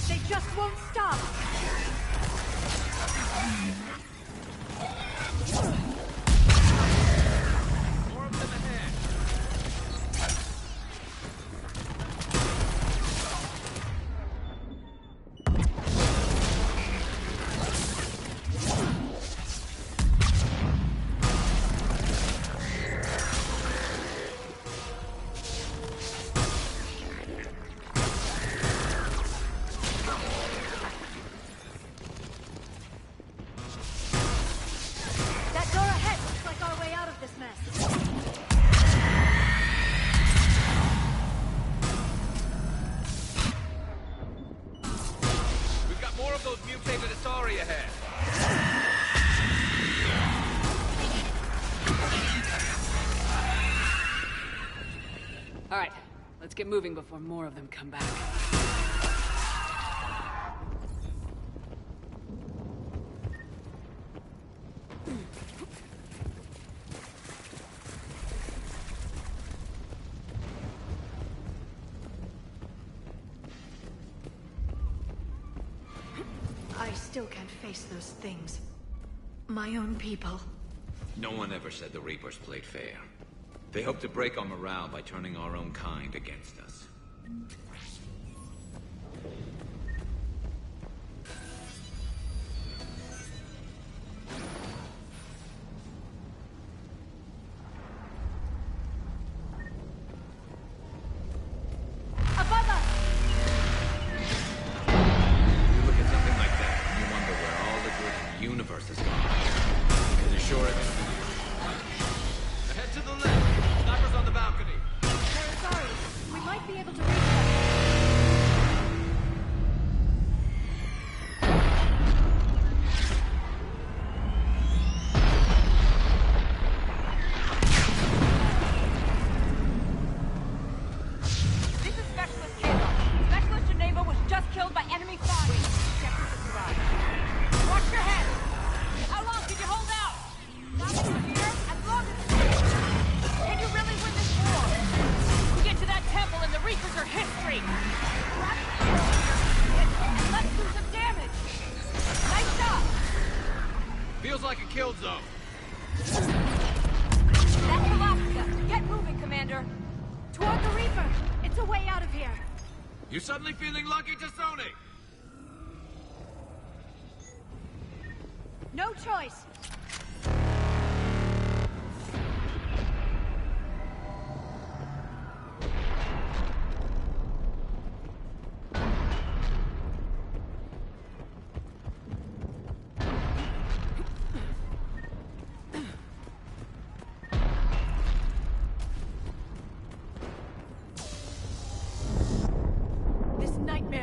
They just won't stop! More of them ahead. That door ahead looks like our way out of this mess. We've got more of those mutated Asari ahead. All right, let's get moving before more of them come back. I still can't face those things. My own people. No one ever said the Reapers played fair. They hope to break our morale by turning our own kind against us. You suddenly feeling lucky, Tasoni? No choice.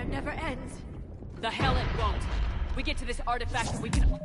Never ends. The hell it won't. We get to this artifact and we can...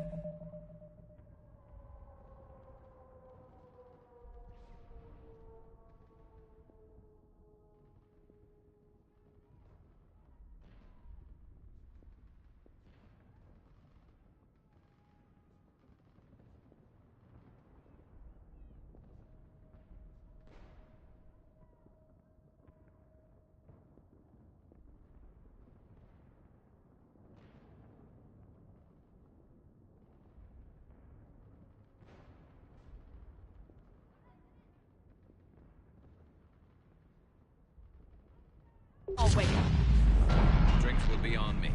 I'll wake up. Drinks will be on me.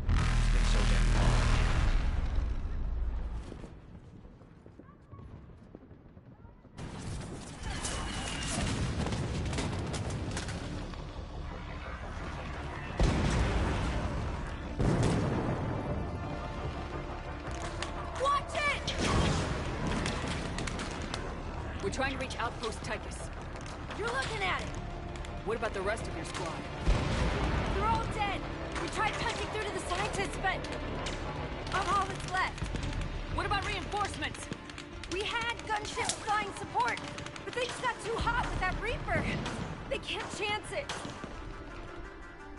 It's been so damn long. Watch it! We're trying to reach Outpost Tychus. You're looking at it! What about the rest of your squad? They're all dead! We tried punching through to the scientists, but... I'm all that's left. What about reinforcements? We had gunships flying support, but things got too hot with that Reaper. They can't chance it.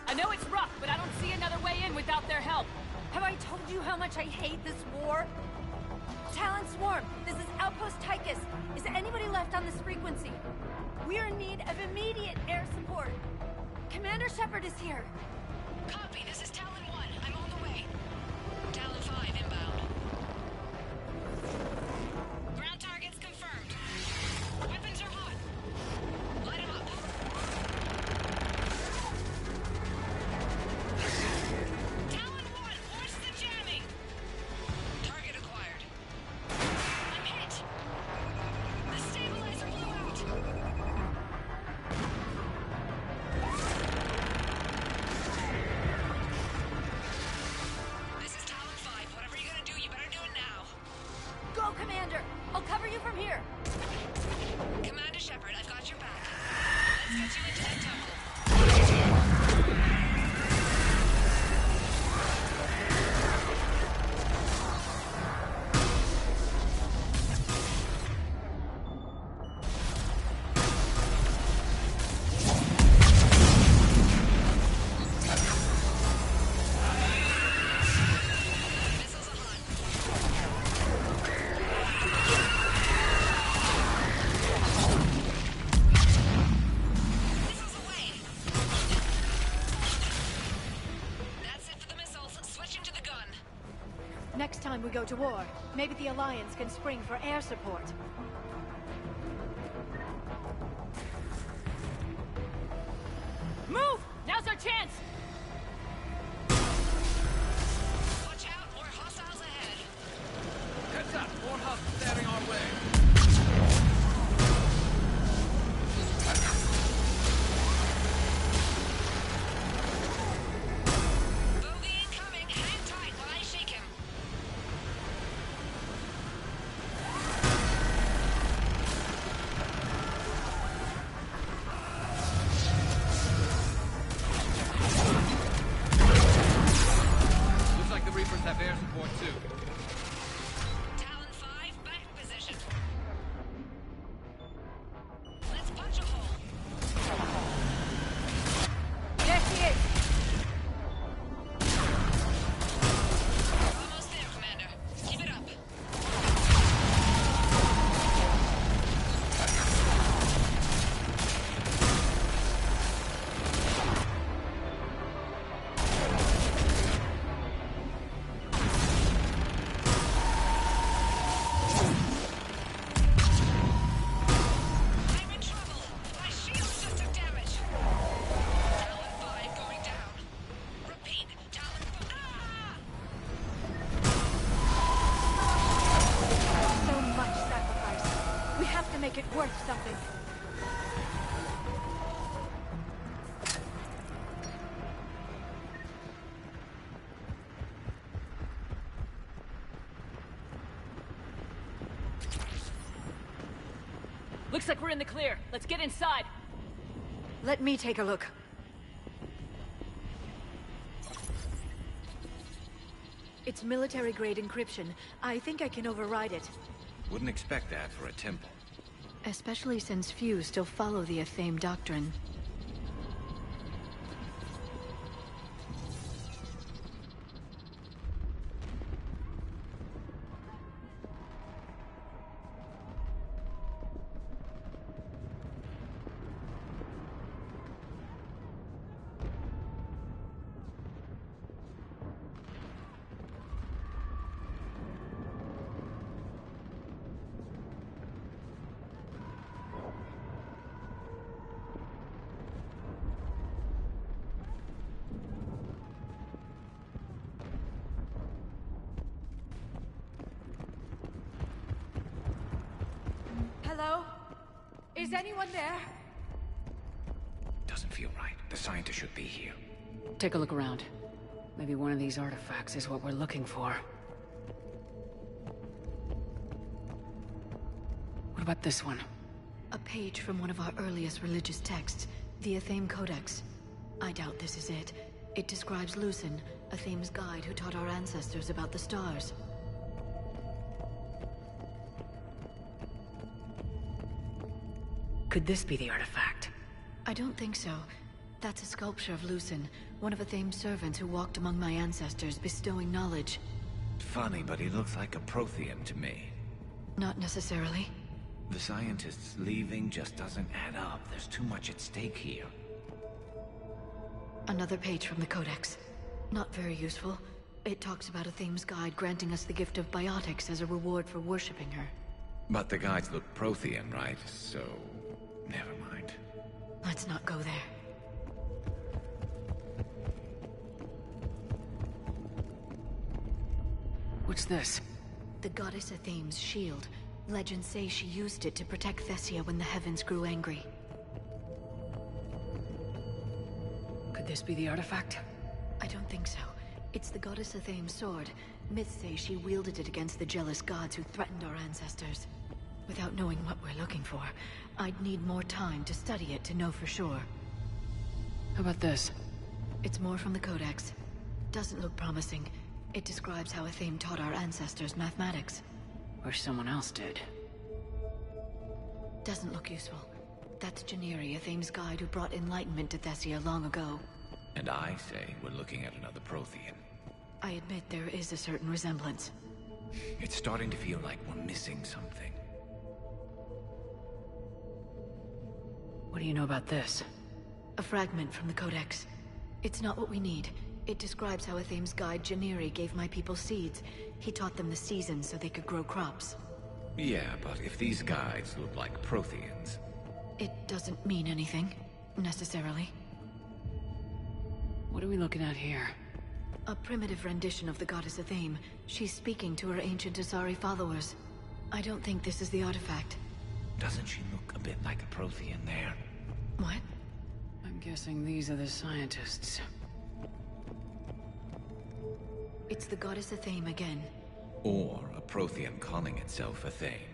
I know it's rough, but I don't see another way in without their help. Have I told you how much I hate this war? Talon Swarm, this is Outpost Tychus. Is anybody left on this frequency? We're in need of immediate air support. Commander Shepard is here. Copy, this is Talon 1. I'm on the way. Talon 5 inbound. Ground targets confirmed. Weapons are hot. Light 'em up. Talon 1, force the jamming. Target acquired. I'm hit. The stabilizer blew out. time we go to war. Maybe the Alliance can spring for air support. Move! Now's our chance! Watch out, more hostiles ahead. Heads up, more hostiles heading our way. Bogey incoming. Hang tight while I shake him. Looks like the Reapers have air support too. Talon 5, back in position. Let's punch a hole. There she is! Almost there, Commander. Keep it up. I'm in trouble. My shields just took damage. Talon 5 going down. Repeat, Talon 5. So much sacrifice. We have to make it worth something. Looks like we're in the clear. Let's get inside. Let me take a look. It's military-grade encryption. I think I can override it. Wouldn't expect that for a temple. Especially since few still follow the Athame doctrine. Hello? Is anyone there? Doesn't feel right. The scientist should be here. Take a look around. Maybe one of these artifacts is what we're looking for. What about this one? A page from one of our earliest religious texts, the Athame Codex. I doubt this is it. It describes Lucen, Athame's guide who taught our ancestors about the stars. Could this be the artifact? I don't think so. That's a sculpture of Lucen, one of Athame's servants who walked among my ancestors, bestowing knowledge. Funny, but he looks like a Prothean to me. Not necessarily. The scientist's leaving just doesn't add up. There's too much at stake here. Another page from the Codex. Not very useful. It talks about Athame's guide granting us the gift of biotics as a reward for worshipping her. But the guides look Prothean, right? So... never mind. Let's not go there. What's this? The goddess Athame's shield. Legends say she used it to protect Thessia when the heavens grew angry. Could this be the artifact? I don't think so. It's the goddess Athame's sword. Myths say she wielded it against the jealous gods who threatened our ancestors. Without knowing what we're looking for, I'd need more time to study it to know for sure. How about this? It's more from the Codex. Doesn't look promising. It describes how Athame taught our ancestors mathematics. Wish someone else did. Doesn't look useful. That's Janiri, Athame's guide who brought enlightenment to Thessia long ago. And I say we're looking at another Prothean. I admit there is a certain resemblance. It's starting to feel like we're missing something. What do you know about this? A fragment from the Codex. It's not what we need. It describes how Athame's guide Janiri gave my people seeds. He taught them the seasons so they could grow crops. Yeah, but if these guides look like Protheans... It doesn't mean anything, necessarily. What are we looking at here? A primitive rendition of the goddess Athame. She's speaking to her ancient Asari followers. I don't think this is the artifact. Doesn't she look a bit like a Prothean there? What? I'm guessing these are the scientists. It's the goddess Athame again. Or a Prothean calling itself Athame.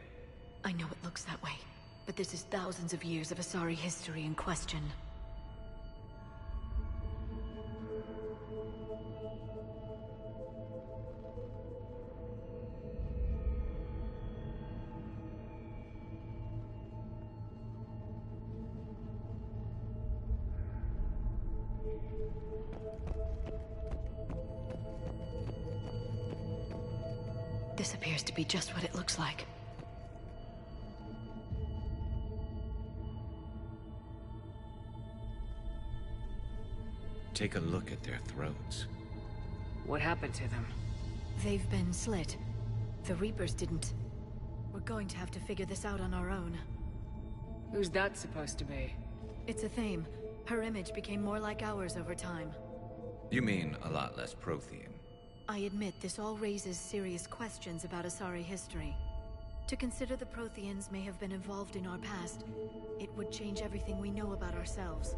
I know it looks that way, but this is thousands of years of Asari history in question. This appears to be just what it looks like. Take a look at their throats. What happened to them? They've been slit. The Reapers didn't. We're going to have to figure this out on our own. Who's that supposed to be? It's Athame. Her image became more like ours over time. You mean a lot less Prothean? I admit this all raises serious questions about Asari history. To consider the Protheans may have been involved in our past, it would change everything we know about ourselves.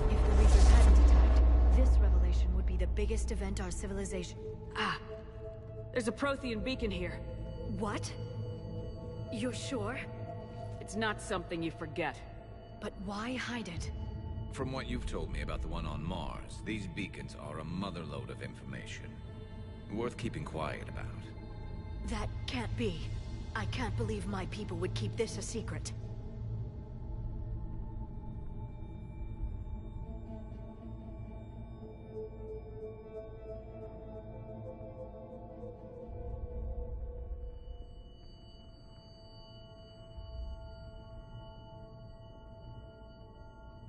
If the Reapers hadn't attacked, this revelation would be the biggest event our civilization... Ah! There's a Prothean beacon here. What? You're sure? It's not something you forget. But why hide it? From what you've told me about the one on Mars, these beacons are a motherlode of information. Worth keeping quiet about. That can't be. I can't believe my people would keep this a secret.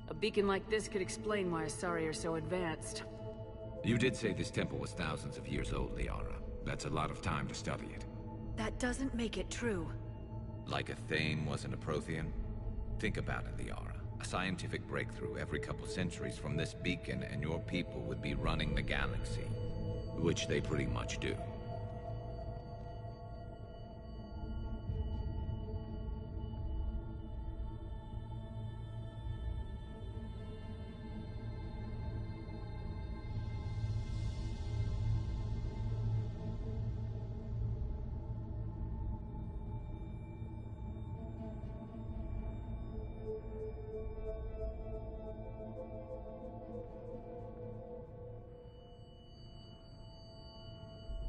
A beacon like this could explain why Asari are so advanced. You did say this temple was thousands of years old, Liara. That's a lot of time to study it. That doesn't make it true. Like Athame wasn't a Prothean? Think about it, Liara. A scientific breakthrough every couple centuries from this beacon and your people would be running the galaxy. Which they pretty much do.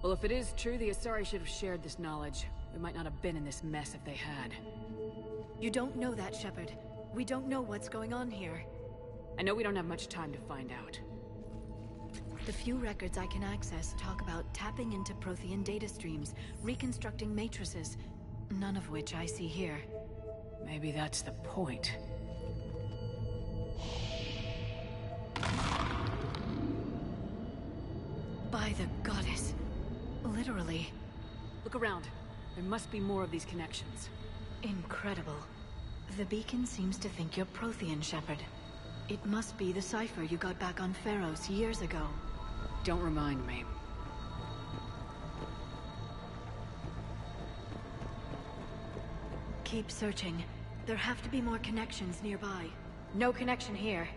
Well, if it is true, the Asari should have shared this knowledge. We might not have been in this mess if they had. You don't know that, Shepard. We don't know what's going on here. I know we don't have much time to find out. The few records I can access talk about tapping into Prothean data streams, reconstructing matrices, none of which I see here. Maybe that's the point. By the goddess. Literally. Look around. There must be more of these connections. Incredible. The beacon seems to think you're Prothean, Shepard. It must be the cipher you got back on Pharos years ago. Don't remind me. Keep searching. There have to be more connections nearby. No connection here.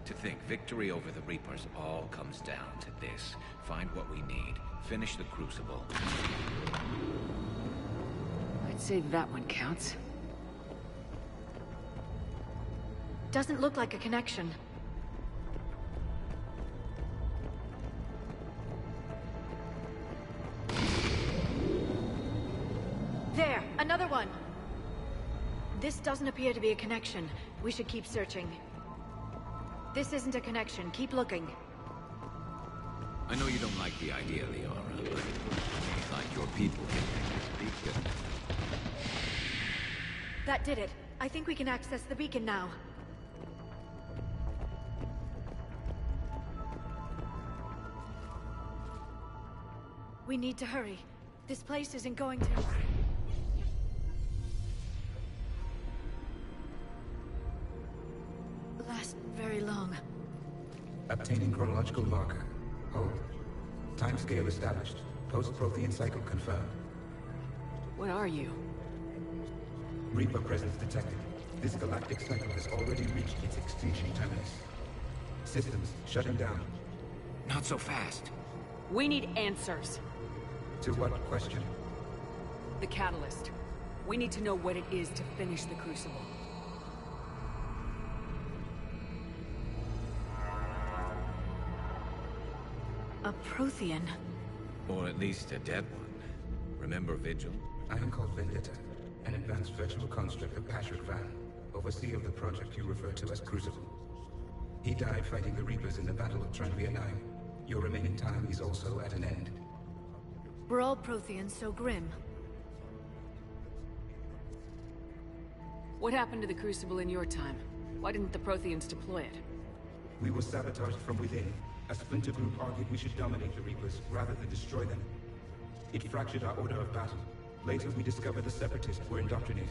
To think victory over the Reapers all comes down to this. Find what we need. Finish the Crucible. I'd say that one counts. Doesn't look like a connection. There! Another one! This doesn't appear to be a connection. We should keep searching. This isn't a connection. Keep looking. I know you don't like the idea, Liara, but it's like your people can make this beacon. That did it. I think we can access the beacon now. We need to hurry. This place isn't going to... last very long. Obtaining chronological marker. Hold. Timescale established. Post-Prothean cycle confirmed. What are you? Reaper presence detected. This galactic cycle has already reached its extinction terminus. Systems shutting down. Not so fast. We need answers. To what question? The catalyst. We need to know what it is to finish the Crucible. A Prothean. Or at least a dead one. Remember Vigil? I am called Vendetta, an advanced virtual construct of Patrick Van, overseer of the project you refer to as Crucible. He died fighting the Reapers in the Battle of Tranvia 9. Your remaining time is also at an end. Were all Protheans so grim? What happened to the Crucible in your time? Why didn't the Protheans deploy it? We were sabotaged from within. A splinter group argued we should dominate the Reapers rather than destroy them. It fractured our order of battle. Later, we discovered the Separatists were indoctrinated.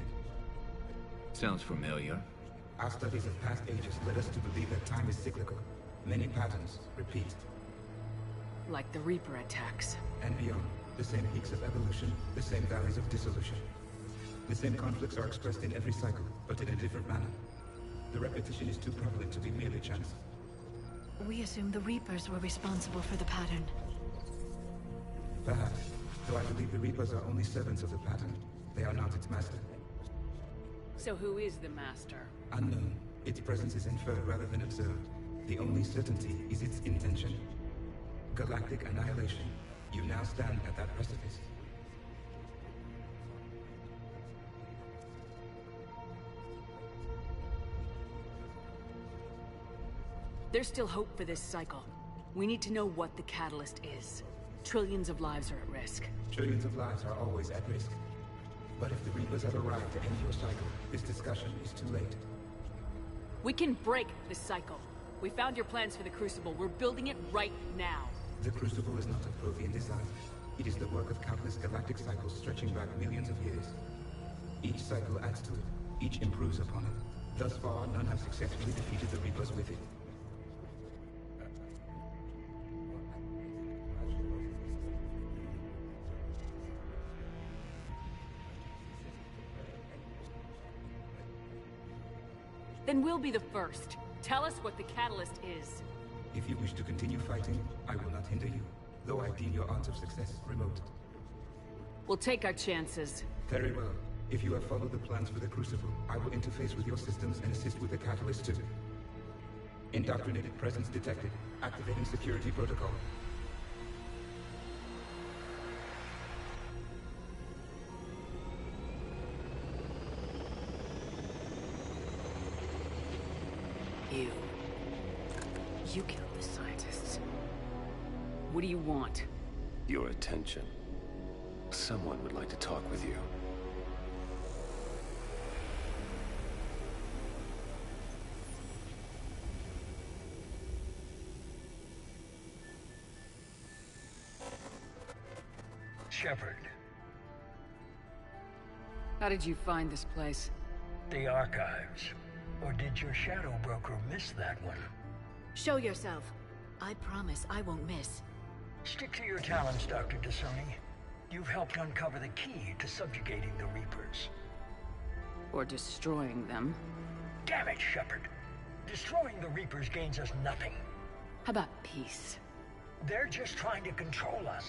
Sounds familiar. Our studies of past ages led us to believe that time is cyclical. Many patterns repeat. Like the Reaper attacks. And beyond. The same peaks of evolution, the same valleys of dissolution. The same conflicts are expressed in every cycle, but in a different manner. The repetition is too prevalent to be merely chance. We assumed the Reapers were responsible for the pattern. Perhaps, though I believe the Reapers are only servants of the pattern. They are not its master. So who is the master? Unknown. Its presence is inferred rather than observed. The only certainty is its intention. Galactic annihilation. You now stand at that precipice. There's still hope for this cycle. We need to know what the catalyst is. Trillions of lives are at risk. Trillions of lives are always at risk. But if the Reapers have arrived to end your cycle, this discussion is too late. We can break this cycle. We found your plans for the Crucible. We're building it right now. The Crucible is not a Prothean design. It is the work of countless galactic cycles stretching back millions of years. Each cycle adds to it. Each improves upon it. Thus far, none have successfully defeated the Reapers with it. Then we'll be the first. Tell us what the catalyst is. If you wish to continue fighting, I will not hinder you, though I deem your odds of success remote. We'll take our chances. Very well. If you have followed the plans for the Crucible, I will interface with your systems and assist with the catalyst too. Indoctrinated presence detected. Activating security protocol. You killed the scientists. What do you want? Your attention. Someone would like to talk with you. Shepard. How did you find this place? The archives. Or did your shadow broker miss that one? Show yourself. I promise I won't miss. Stick to your talents, Dr. Dasoni. You've helped uncover the key to subjugating the Reapers. Or destroying them. Damn it, Shepard. Destroying the Reapers gains us nothing. How about peace? They're just trying to control us.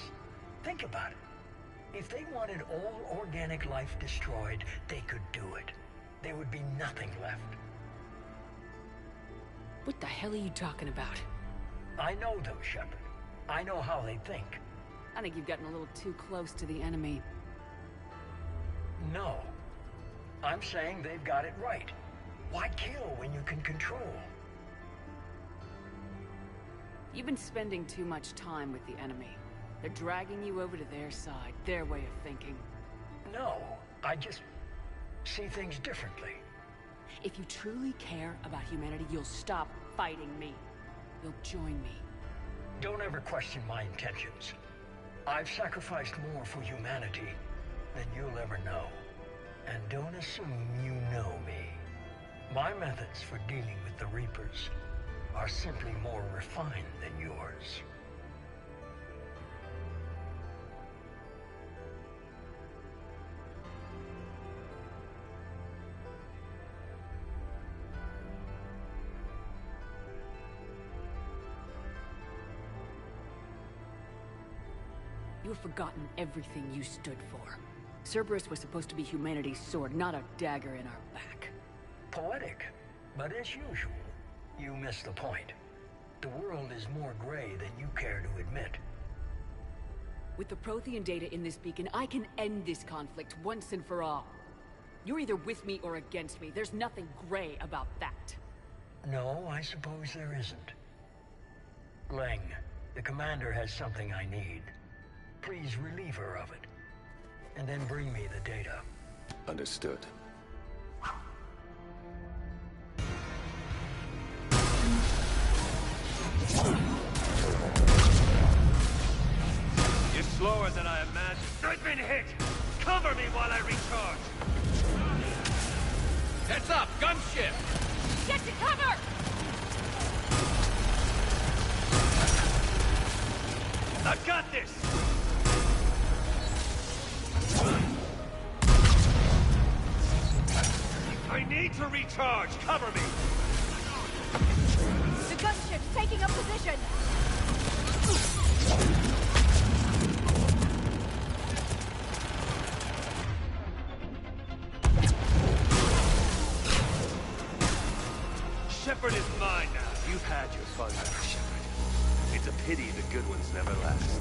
Think about it. If they wanted all organic life destroyed, they could do it. There would be nothing left. What the hell are you talking about? I know them, Shepard. I know how they think. I think you've gotten a little too close to the enemy. No. I'm saying they've got it right. Why kill when you can control? You've been spending too much time with the enemy. They're dragging you over to their side, their way of thinking. No, I just see things differently. If you truly care about humanity, you'll stop fighting me. You'll join me. Don't ever question my intentions. I've sacrificed more for humanity than you'll ever know. And don't assume you know me. My methods for dealing with the Reapers are simply more refined than yours. You've forgotten everything you stood for. Cerberus was supposed to be humanity's sword, not a dagger in our back. Poetic, but as usual, you miss the point. The world is more gray than you care to admit. With the Prothean data in this beacon, I can end this conflict once and for all. You're either with me or against me. There's nothing gray about that. No, I suppose there isn't. Leng, the commander has something I need. Please relieve her of it. And then bring me the data. Understood. You're slower than I imagined. I've been hit! Cover me while I recharge! Heads up! Gunship! Get to cover! I've got this! I need to recharge! Cover me! The gunship's taking up position! Shepard is mine now. You've had your fun now, Shepard. It's a pity the good ones never last.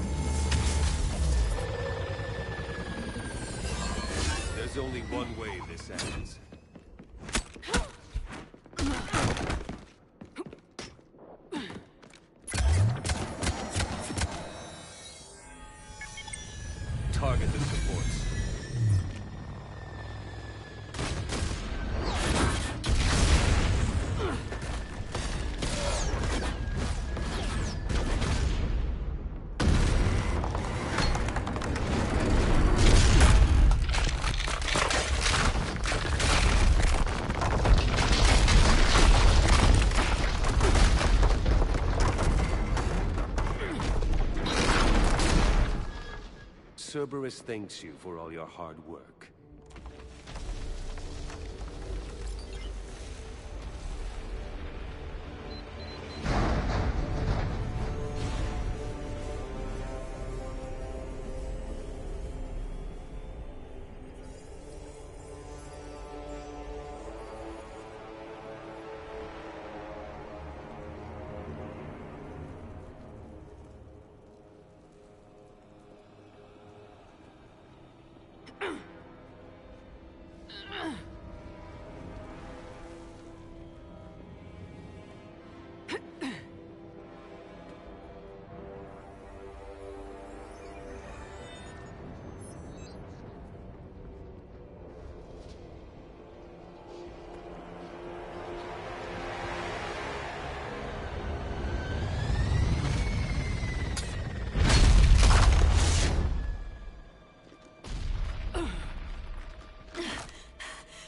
There's only one way this ends. Target the supports. Cerberus thanks you for all your hard work.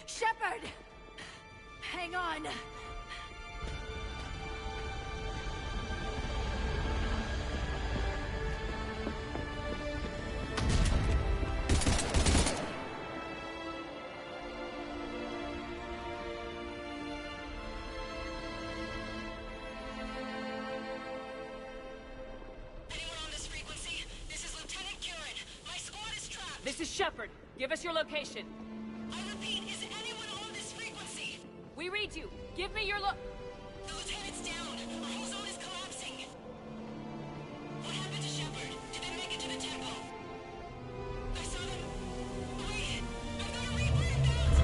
Shepard! Hang on! This is Shepard. Give us your location. I repeat, is anyone on this frequency? We read you. Give me your The lieutenant's down. Our whole zone is collapsing. What happened to Shepard? Did they make it to the temple? I saw them. Wait! I've got a Reaper inbound!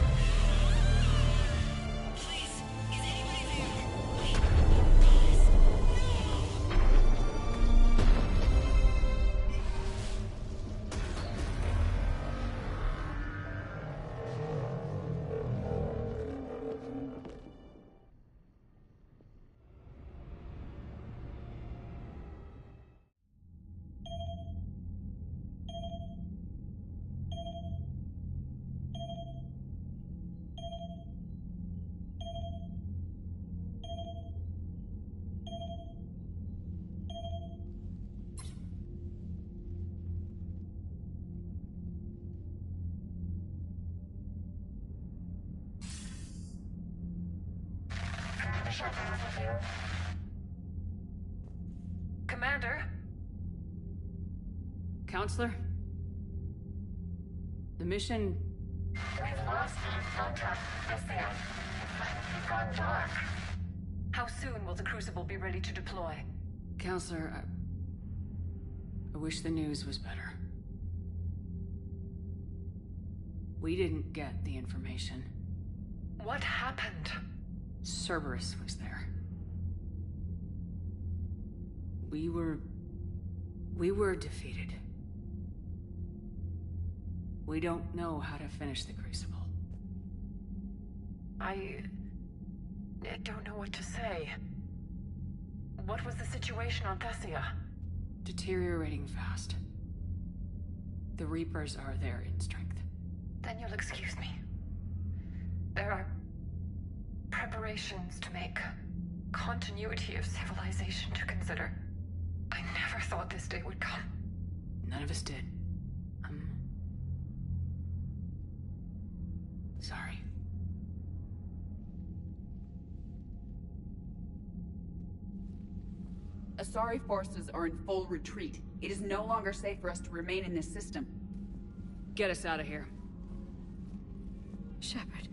Please, is anybody there? Wait, guys, Commander? Counselor? The mission... We've lost contact with the It's gone dark. How soon will the Crucible be ready to deploy? Counselor, I wish the news was better. We didn't get the information. What happened? Cerberus was there. We were defeated. We don't know how to finish the Crucible. I don't know what to say. What was the situation on Thessia? Deteriorating fast. The Reapers are there in strength. Then you'll excuse me. There are preparations to make, continuity of civilization to consider. I never thought this day would come. None of us did. Sorry. Asari forces are in full retreat. It is no longer safe for us to remain in this system. Get us out of here. Shepard.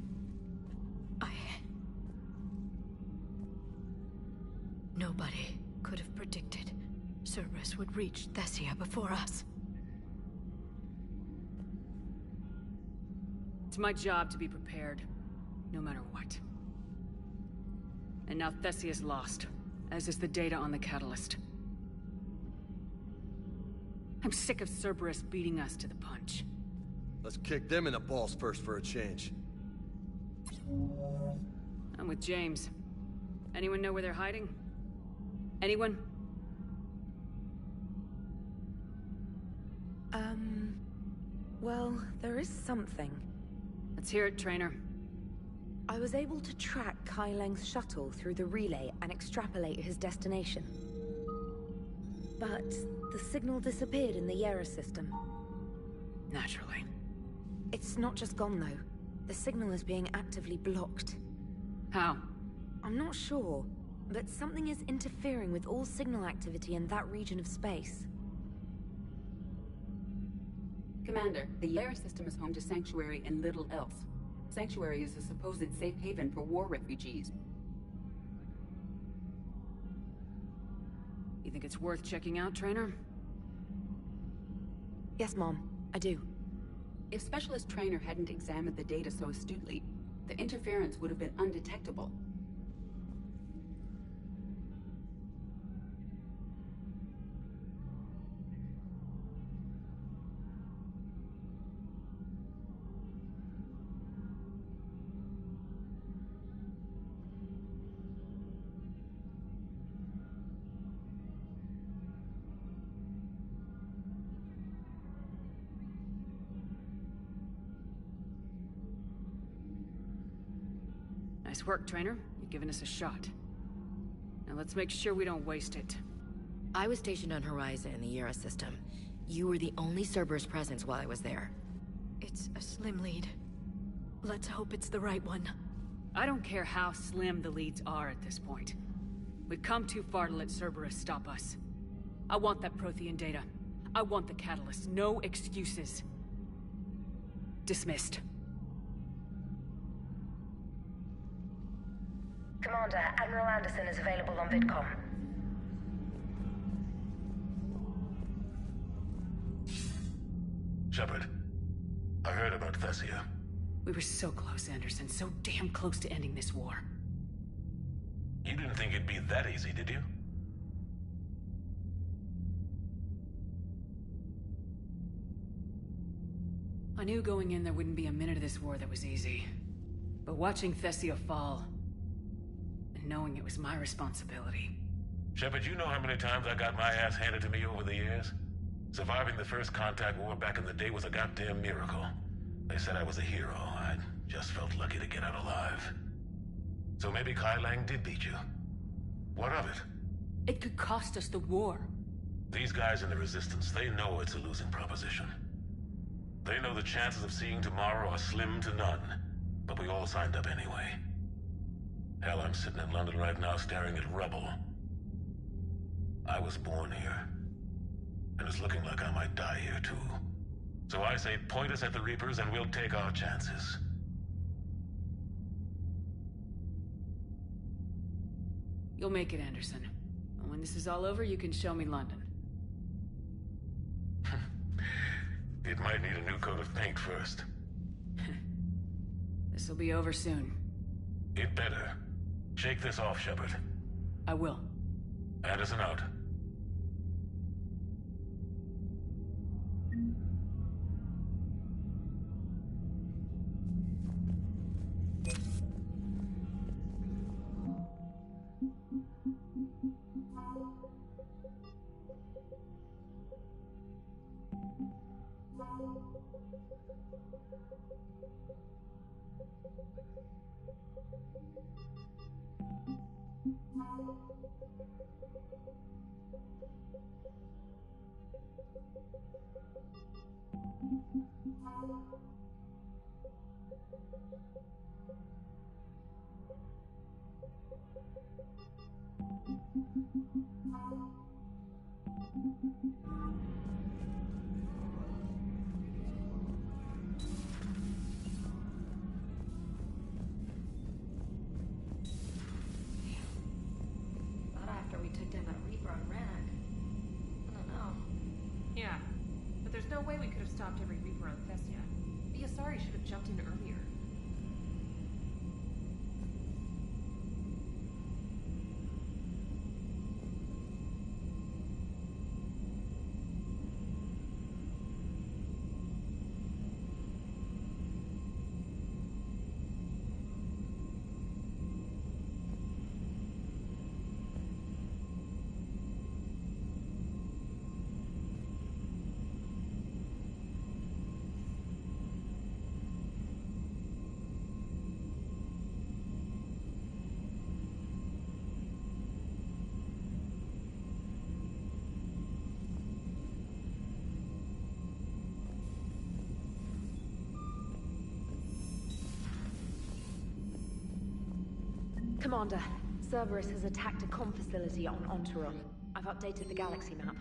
Nobody could have predicted Cerberus would reach Thessia before us. It's my job to be prepared, no matter what. And now Thessia's lost, as is the data on the catalyst. I'm sick of Cerberus beating us to the punch. Let's kick them in the balls first for a change. I'm with James. Anyone know where they're hiding? Anyone? Well, there is something. Let's hear it, Trainer. I was able to track Kai Leng's shuttle through the relay and extrapolate his destination. But the signal disappeared in the Yera system. Naturally. It's not just gone, though. The signal is being actively blocked. How? I'm not sure, but something is interfering with all signal activity in that region of space. Commander, the Yera system is home to Sanctuary and little else. Sanctuary is a supposed safe haven for war refugees. You think it's worth checking out, Trainer? Yes, Mom. I do. If Specialist Trainer hadn't examined the data so astutely, the interference would have been undetectable. Nice work, Trainer. You've given us a shot. Now let's make sure we don't waste it. I was stationed on Horizon in the Yera system. You were the only Cerberus presence while I was there. It's a slim lead. Let's hope it's the right one. I don't care how slim the leads are at this point. We've come too far to let Cerberus stop us. I want that Prothean data. I want the catalyst. No excuses. Dismissed. Commander, Admiral Anderson is available on VidCom. Shepard, I heard about Thessia. We were so close, Anderson. So damn close to ending this war. You didn't think it'd be that easy, did you? I knew going in there wouldn't be a minute of this war that was easy. But watching Thessia fall, and knowing it was my responsibility. Shepard, you know how many times I got my ass handed to me over the years? Surviving the first contact war back in the day was a goddamn miracle. They said I was a hero. I just felt lucky to get out alive. So maybe Kai Lang did beat you. What of it? It could cost us the war. These guys in the Resistance, they know it's a losing proposition. They know the chances of seeing tomorrow are slim to none. But we all signed up anyway. Hell, I'm sitting in London right now staring at rubble. I was born here. And it's looking like I might die here too. So I say point us at the Reapers and we'll take our chances. You'll make it, Anderson. And when this is all over, you can show me London. It might need a new coat of paint first. This'll be over soon. It better. Shake this off, Shepard. I will. Anderson out. Not after we took down that Reaper on Rannoch. I don't know. Yeah, but there's no way we could have stopped every Reaper on Thessia. Biasari should have jumped in earlier. Commander, Cerberus has attacked a comm facility on Ontaron. I've updated the galaxy map.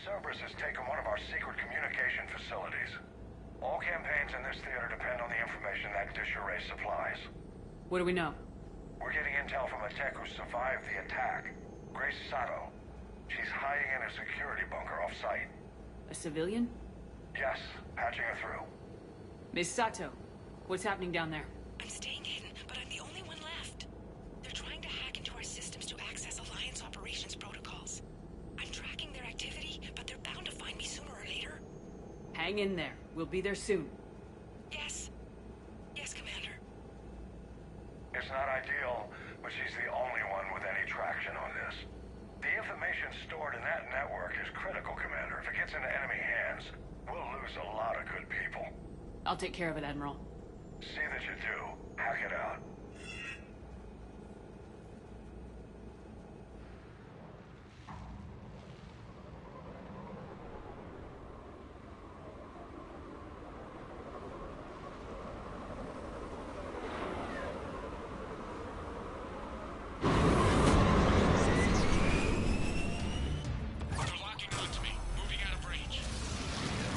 Cerberus has taken one of our secret communication facilities. All campaigns in this theater depend on the information that dish array supplies. What do we know? We're getting intel from a tech who survived the attack. Grace Sato. She's hiding in a security bunker off-site. A civilian? Yes, patching her through. Miss Sato, what's happening down there? I'm staying hidden, but I'm the only one left. They're trying to hack into our systems to access Alliance operations protocols. I'm tracking their activity, but they're bound to find me sooner or later. Hang in there. We'll be there soon. Yes. Yes, Commander. It's not ideal, but she's the only one with any traction on this. The information stored in that network is critical, Commander. If it gets into enemy hands, we'll lose a lot of good people. I'll take care of it, Admiral. See that you do. Hack it out.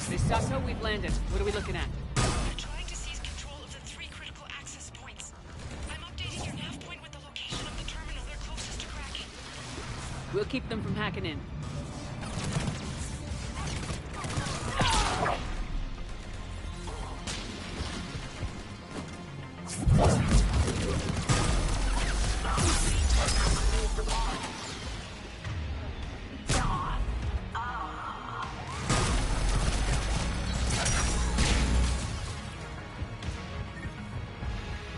Miss Sato, we've landed. What are we looking at? They're trying to seize control of the 3 critical access points. I'm updating your nav point with the location of the terminal they're closest to cracking. We'll keep them from hacking in.